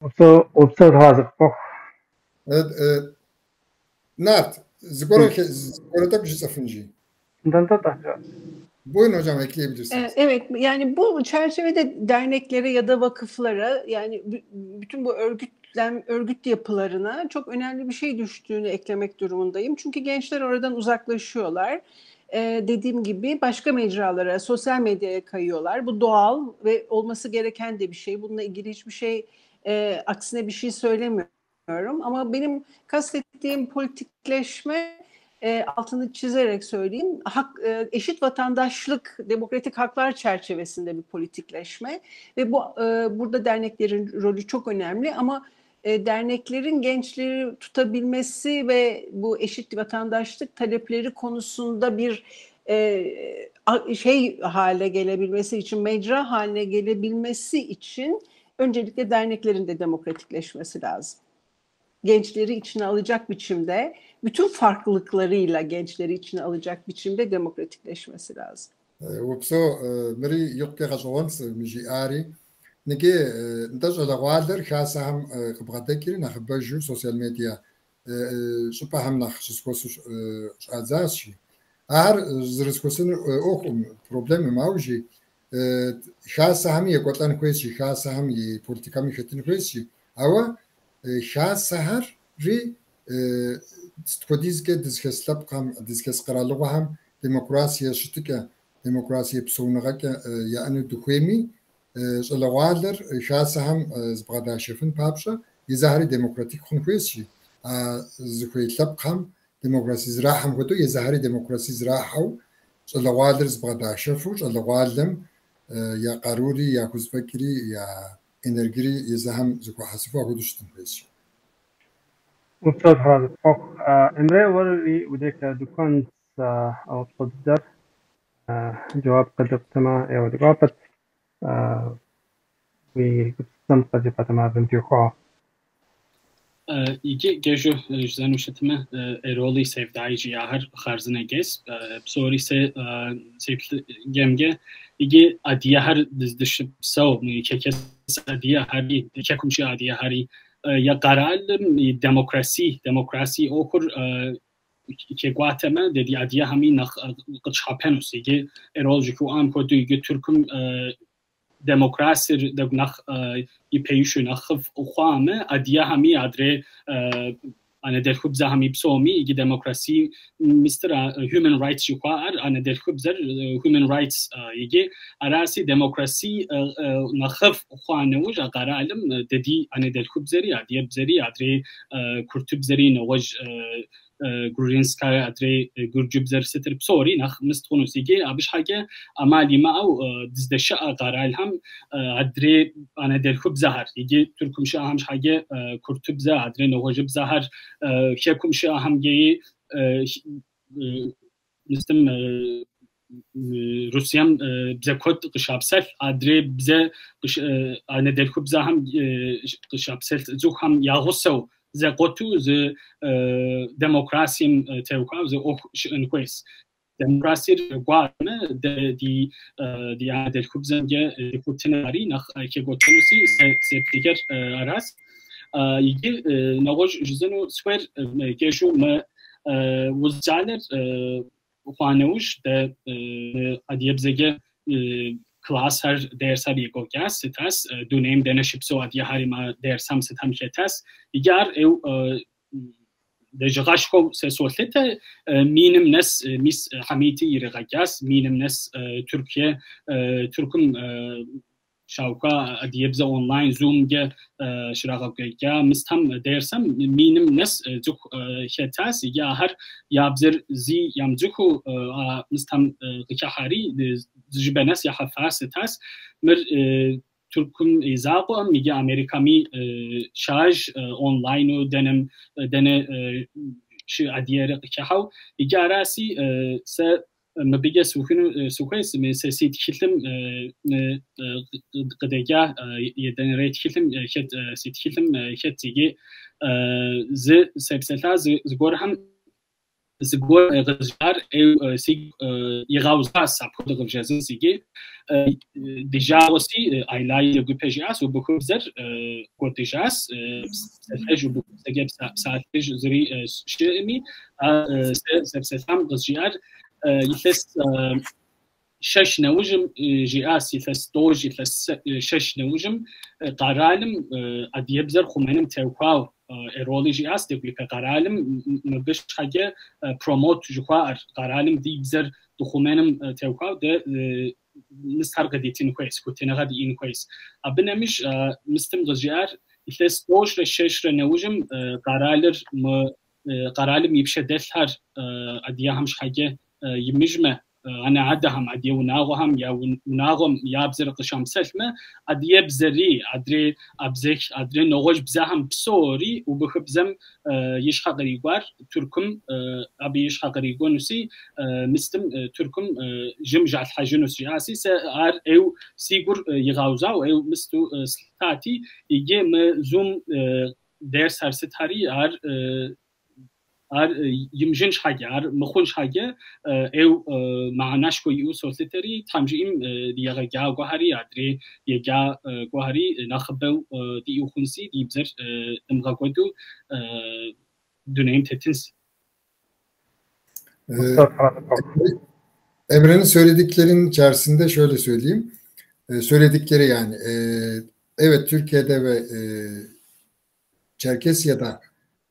وبصوت هذا نات زغورتك جزافنجي Buyurun hocam ekleyebilirsiniz. Evet, yani bu çerçevede derneklere ya da vakıflara, yani bütün bu örgüt yapılarına çok önemli bir şey düştüğünü eklemek durumundayım. Çünkü gençler oradan uzaklaşıyorlar. Dediğim gibi başka mecralara, sosyal medyaya kayıyorlar. Bu doğal ve olması gereken de bir şey. Bununla ilgili hiçbir şey, aksine bir şey söylemiyorum. Ama benim kastettiğim politikleşme, altını çizerek söyleyeyim, eşit vatandaşlık, demokratik haklar çerçevesinde bir politikleşme ve bu burada derneklerin rolü çok önemli ama derneklerin gençleri tutabilmesi ve bu eşit vatandaşlık talepleri konusunda bir şey hale gelebilmesi için, mecra haline gelebilmesi için öncelikle derneklerin de demokratikleşmesi lazım. Gençleri içine alacak biçimde, bütün farklılıklarıyla gençleri içine alacak biçimde demokratikleşmesi lazım. وبسو مري يقطع غزوانس مجياري نجي ندج على غالر خاصة هم قبضتكري نخبجو سوشيال ميديا شبه هم نخشسكوس أزاسي أهر زرسكوسن أوكم بروبلم ماوجي خاصة هم يقطعن كويسي خاصة هم يبوليتيكا ميختن كويسي أو خاصة هر ري تقديزك دزكسلاب قام دزكس قرالوهم ديمقراطية شتكا ديمقراطية بسونغاك يعني دخويمي شلوالر خاصة هم زبغدا شفن بابشا يزهري ديمقراطيك خنكويسي زخوي لبقهم ديمقراطي زراحهم غدو يزهري ديمقراطي زراحو شلوالر زبغدا شفو شلوالم يا قاروري يا كوزبكري يا انرجري يزهم زكو حسفو غدوشتن كويسي أستاذ هذا فوق إمرأة وري وديك دكان أو تصدر جواب قد تما أو جوابت وقسم قد تما بنتيخوا يجي جيجو جزانو شتمه رولي سيف دايجي آخر خارزنه جس بسوري سيف جمجه يجي أديه هر دزدش سو ميكيكس أديه هری كيكمشي أديه هری یا قرال دموکراسی اوکر که گواتما دیدی ادیه همین نخ قطعپنوس یه ارولوژی که آن کدو یه ترکم دموکراسی دگ نخ یپیشو نخف خوامه ادیه همی ادره أنا در خوب زهمی بسومی یه دموکراسی مستر human rights یکوار أنا در خوب زر human rights یه أراسی دموکراسی نخف خوانوج قرالم ددی أنا در خوب زری ادیه بزری ادره کرتب زری نوج گورینسکا ادره گورجب زر ستر بسوری نخ مستخونوس یه أبش حاجة أمالی ما أو دزدش قرال هم ادره أنا در خوب زهر یه ترکم شا همش حاجة کرتب زر ادره نوج بزهر كيكم شيء أهم جي نستم روسيام بزكوت قشابسل أدري بز أنا دلكو بزهم قشابسل زوج هم يغوسو زقوتو ز ديمقراطيم تروكاو ز أو إنكويس ديمقراطي قارمة دي أنا دلكو بزهم جا كوتناري نخ كيغوتنوسي سبتيكر أراس يجي نوج جزنو سوير كيشو ما وزالر خوانوش ده أديبزجة كلاس هر درس هر يكو جاس ستاس دونيم دنشيب سو أديه هاري ما درس هم ستهم كتاس يجار أو دجاجكو سوالته مينم ناس ميس حميتي يرجعس مينم ناس تركيا تركم شاوكا أديبزا أونلاين زوم جا شراغة جا مستهم درسم مينم ناس زوك شتاس يا هر يابزر زي يامزوكو مستهم كحاري زجبناس يا حفاس تاس مر تركم إزاقو ميجا أمريكامي شاج أونلاينو دنم شو أدير كحاو يجا راسي س ما بيجي سوكيس من سيد خلتم قديجا يدن ريت خلتم خد سيد خلتم خد تيجي ز سبسلتا زغورهم زغور غزار أو سي يغاوزا سابقو غجازن سيجي ديجا aussi aylar يجوبيجاس وبكوزر كورتيجاس سفاج وبكوزر ساعتج زري شيمي سبسلتام غزيار يثس شش نوجم جياس يثس دوج يثس شش نوجم قرالم أديبزر خمينم توقاو إرولي جياس تقولي قرالم مبش حاجة بروموت جوار قرالم ديبزر دخمينم توقاو ده مستر قديتين كويس كنتنا غاديين كويس أبنا مش مستم غزيار يثس دوج رشش نوجم قرالم يبشدثر أديهم حاجة يمجمع أنا عدهم عدي وناغهم يا وناغم يا بزر قشام سلمة عدي بزري عدري أبزك عدري نوج بزهم بسوري وبخبزم يشحق ريقار تركم أبي يشحق ريقونسي مستم تركم جمجع الحاجنوس جاسي سأر أو سيقر يغاوزا أو مستو سلطاتي يجي مزوم درس هر ستاري يمجنش حاجة مخونش حاجة أو معناش كوي أو سوتري تامجيم ديجا جا جوهري عدري يجا جوهري نخبو دي أخونسي دي بزر دمغاقودو دونيم تتنس. Emre'nin söylediklerinin içerisinde şöyle söyleyeyim. Söyledikleri yani evet Türkiye'de ve Çerkesya'da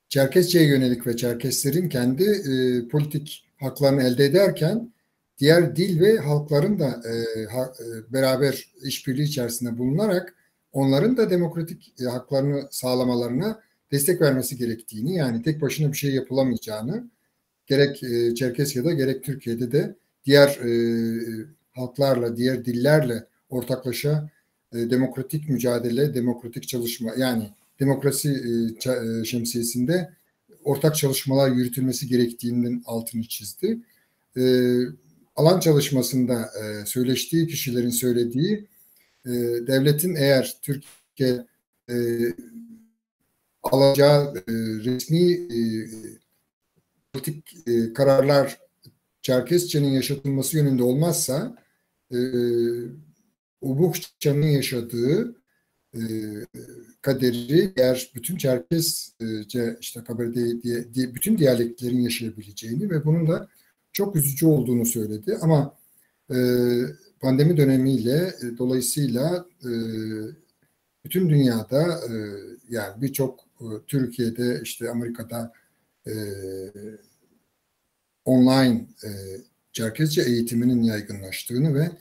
Çerkesçe'ye yönelik ve Çerkeslerin kendi politik haklarını elde ederken diğer dil ve halkların da beraber işbirliği içerisinde bulunarak onların da demokratik haklarını sağlamalarına destek vermesi gerektiğini, yani tek başına bir şey yapılamayacağını gerek Çerkesya'da gerek Türkiye'de de diğer halklarla, diğer dillerle ortaklaşa demokratik mücadele, demokratik çalışma, yani demokrasi şemsiyesinde ortak çalışmalar yürütülmesi gerektiğinin altını çizdi. Alan çalışmasında söyleştiği kişilerin söylediği devletin eğer Türkiye alacağı resmi politik kararlar Çerkesçe'nin yaşatılması yönünde olmazsa Ubukça'nın yaşadığı kaderi eğer bütün Çerkesçe işte Kaberde diye bütün diyaleklerin yaşayabileceğini ve bunun da çok üzücü olduğunu söyledi. Ama pandemi dönemiyle dolayısıyla bütün dünyada yani birçok Türkiye'de işte Amerika'da online Çerkesçe eğitiminin yaygınlaştığını ve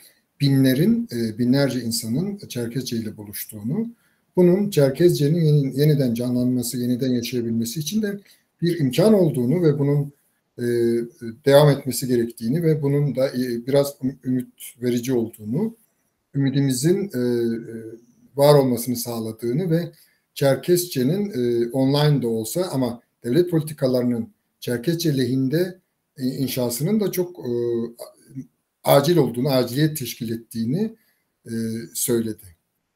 binlerce insanın Çerkesçe ile buluştuğunu, bunun Çerkesce'nin yeniden canlanması, yeniden yaşayabilmesi için de bir imkan olduğunu ve bunun devam etmesi gerektiğini ve bunun da biraz ümit verici olduğunu, ümidimizin var olmasını sağladığını ve Çerkesçe'nin online de olsa ama devlet politikalarının Çerkesçe lehinde inşasının da çok acil olduğunu, aciliyet teşkil ettiğini söyledi.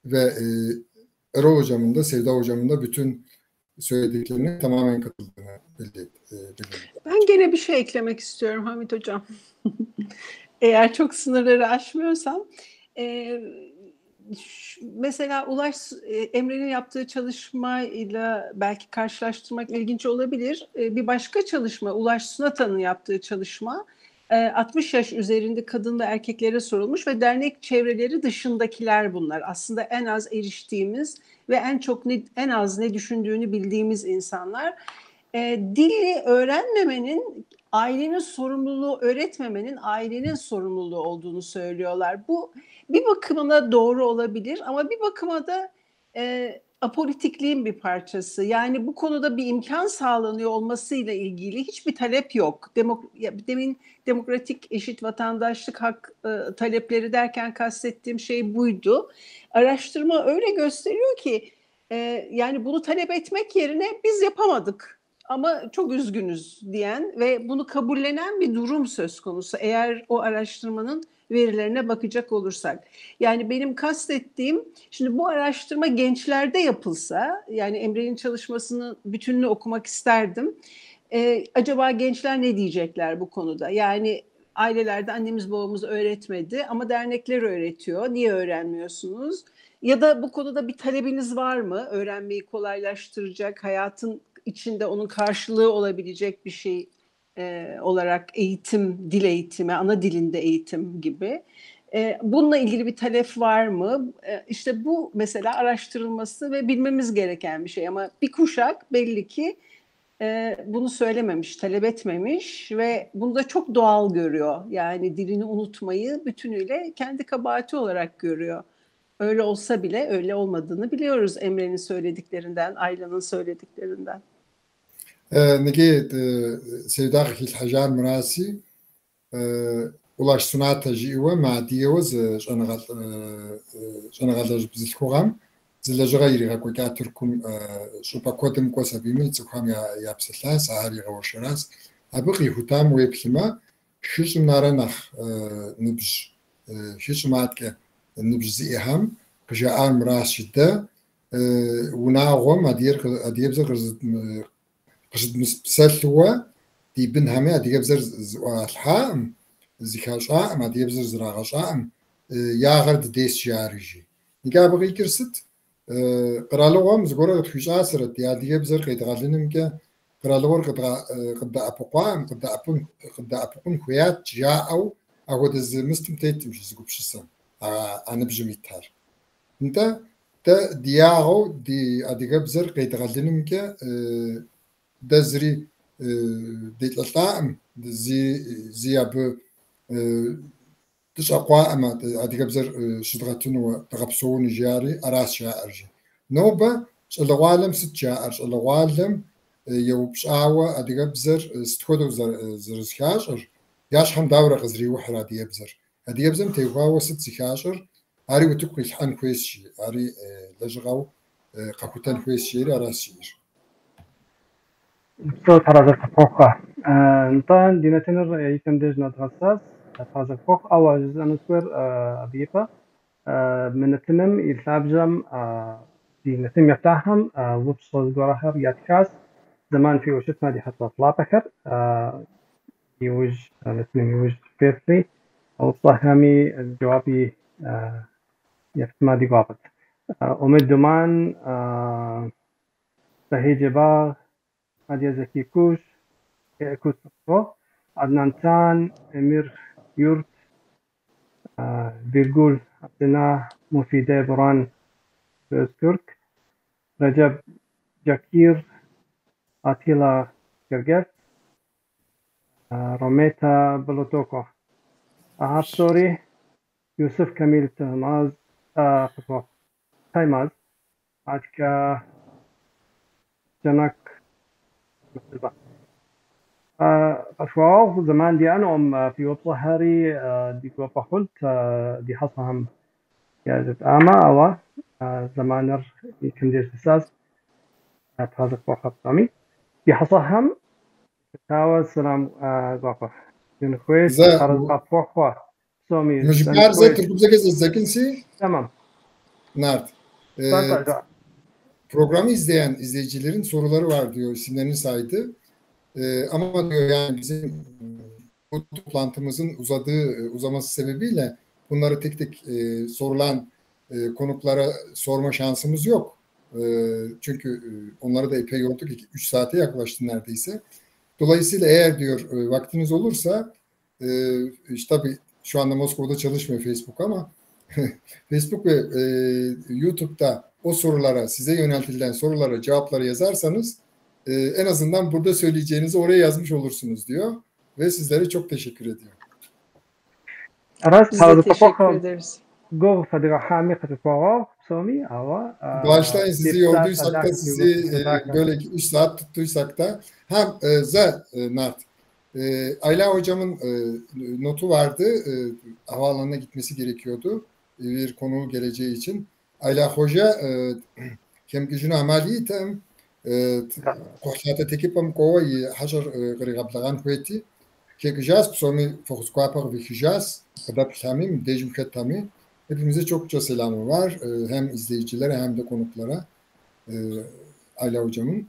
Ve Erol Hocam'ın da, Sevda Hocam'ın da bütün söylediklerine tamamen katıldığını belirtti. Ben gene bir şey eklemek istiyorum Hamit Hocam. Eğer çok sınırları aşmıyorsam. Mesela Emre'nin yaptığı çalışmayla belki karşılaştırmak ilginç olabilir. Bir başka çalışma, Ulaş Sunata'nın yaptığı çalışma 60 yaş üzerinde kadın ve erkeklere sorulmuş ve dernek çevreleri dışındakiler bunlar. Aslında en az eriştiğimiz ve en az ne düşündüğünü bildiğimiz insanlar. Dili öğrenmemenin ailenin sorumluluğu, öğretmemenin ailenin sorumluluğu olduğunu söylüyorlar. Bu bir bakımına doğru olabilir ama bir bakıma da apolitikliğin bir parçası. Yani bu konuda bir imkan sağlanıyor olmasıyla ilgili hiçbir talep yok. Demin demokratik eşit vatandaşlık hak talepleri derken kastettiğim şey buydu. Araştırma öyle gösteriyor ki yani bunu talep etmek yerine biz yapamadık ama çok üzgünüz diyen ve bunu kabullenen bir durum söz konusu eğer o araştırmanın verilerine bakacak olursak. Yani benim kastettiğim, şimdi bu araştırma gençlerde yapılsa, yani Emre'nin çalışmasının bütününü okumak isterdim. Acaba gençler ne diyecekler bu konuda? Yani ailelerde annemiz babamız öğretmedi ama dernekler öğretiyor. Niye öğrenmiyorsunuz? Ya da bu konuda bir talebiniz var mı? Öğrenmeyi kolaylaştıracak, hayatın içinde onun karşılığı olabilecek bir şey olarak eğitim, dil eğitimi, ana dilinde eğitim gibi. Bununla ilgili bir talep var mı? İşte bu mesela araştırılması ve bilmemiz gereken bir şey. Ama bir kuşak belli ki bunu söylememiş, talep etmemiş ve bunu da çok doğal görüyor. Yani dilini unutmayı bütünüyle kendi kabahati olarak görüyor. Öyle olsa bile öyle olmadığını biliyoruz Emre'nin söylediklerinden, Ayla'nın söylediklerinden. نجي سيداخ الحجار مراسي ulaşsınatajı ve madiyevuz şanagalaj bizilkuğam zilajıga yiriga koyka Türk'üm şupakotum kosabimi tıkham yapsılan sahari gavşaraz abıqi hutam ve plima şuşum naranah nubj şuşum atke nubj ziham kıja am raşidde وناغم أدير بزر قصد مسلوة دي بن همي أدير بزر الحام زكاش عام أدير بزر زراعش عام يا غرد ديس جارجي نقابل غير كرست قرالوهم زغورة تخش عصرت يا أدير بزر قيد غالينم كا قرالوهم قد أبقام قد أبقون خويات جاءوا أو دز مستمتيت مش زقوب شسم أنا بجميتار أنت تا دياغو دي أديجابزر قيد غالينم كا دزري ديت الطعم زي أبو تشقوا أما أديجابزر شدغتون وتغبسون جاري أراس شاعرجي نوبة شلوالم ست شاعر شلوالم يوبش عوا أديجابزر ستخدو زرزكاشر ياش هم دورة غزري وحرا أديجابزر تيغوا ست زكاشر أري وتقول الحن كويس شيء أري لجغاو قاكوتان كويس شيء أراسير. صوت هذا الفوق نطان دينتنا يتم دجنا تغساس هذا الفوق أو جزء نسور أبيفا من التنم يتلابجم دينتم يفتحهم وبصوت جراهر يتكاس زمان في وشتنا دي حتى طلع بكر يوج نتنم يوج فيرلي أو صهامي الجوابي يفتما دي قابت أمد دمان سهي جبار هادي زكي كوش كوش مصر عدنان تان أمير يورت فيرجول عبدنا مفيدة بران ترك رجب جاكير أتيلا كرجف روميتا بلوتوكو أهاب سوري يوسف كميل تهماز تايماز عدك جنك مثل فشواو زمان دي أنا في وطلة هاري دي كوبا قلت دي حصهم يجب أما أو زمانر يمكن دي ساس هذا فوق طامي دي حصهم تاوز سلام قاقة ينخويس هذا فوق سومي مجبر زي تركوزك زكنسي tamam. Nart. Programı izleyen izleyicilerin soruları var diyor, isimlerini saydı. Ama diyor yani bizim bu toplantımızın uzaması sebebiyle bunları tek tek sorulan konuklara sorma şansımız yok. Çünkü onları da epey yorduk. 3 saate yaklaştı neredeyse. Dolayısıyla eğer diyor vaktiniz olursa işte tabii şu anda Moskova'da çalışmıyor Facebook ama Facebook ve YouTube'da o sorulara, size yöneltilen sorulara cevapları yazarsanız en azından burada söyleyeceğinizi oraya yazmış olursunuz diyor ve sizlere çok teşekkür ediyor. Biz de teşekkür ederiz. Bağışlayın sizi yorduysak da sizi böyle 3 saat tuttuysak da Nart. Ayla hocamın notu vardı. Havaalanına gitmesi gerekiyordu. Bir konuğu geleceği için. Ayla hoca kemkijin amaliyetem qohlata tekipam koy hajar qrigablagan kweti kekijas psomi fokusquapar vikijas kadar tamim dejmket tamim. Hepimize çokça selamı var. Hem izleyicilere hem de konuklara. Ayla hocamın.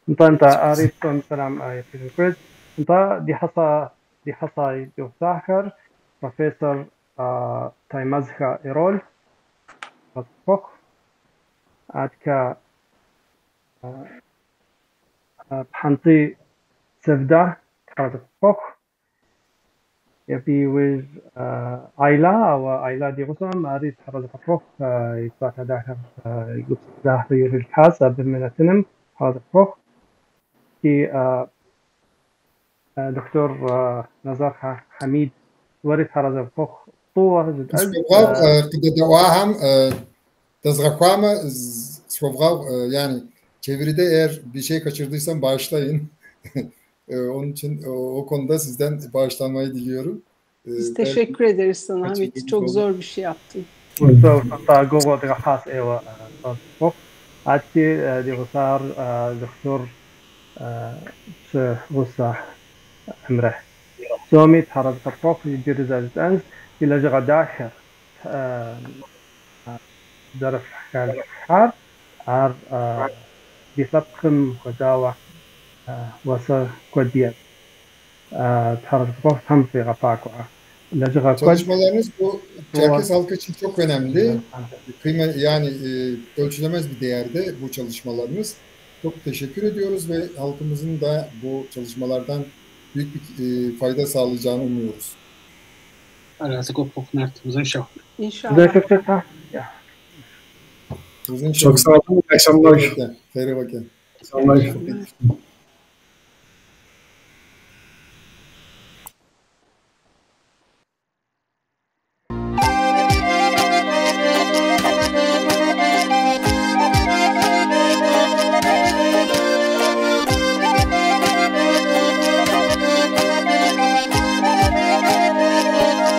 انت عرفتم سلام في الكويت انت دي حصا يوساخر بروفيسور تايمازكا ايرول فوق عدكا بحنطي سفدا فوق يبي ويز عيلة او عيلة دي غصم اريد حرز فوق يطلع داخل يقول داخل الكاس بمنتنم هذا فوق في دكتور نزار حميد ورد هذا فوق طوة قد دواهم tezgahama yani çeviride eğer bir şey kaçırdıysam bağışlayın. Onun için o konuda sizden bağışlanmayı diliyorum. Biz teşekkür ederiz sana Hamit. Çok zor bir şey yaptın. Gogo de khas ewa tasbuk ati diğer doktor غصة امره سومي تحرز خطوق يدير زادت أنز إلى جغة داخل درف حكال حار عار بيثبخم قداوة وصا قدية تحرز خطوق هم في غفاكوا إلى جغة Çalışmalarınız bu Çerkes halkı için çok önemli. Yani ölçülemez bir değerde bu çalışmalarınız. Çok teşekkür ediyoruz ve halkımızın da bu çalışmalardan büyük bir fayda sağlayacağını umuyoruz. İnşallah. Çok sağ olun. İyi akşamlar. Terima kasih. İyi akşamlar.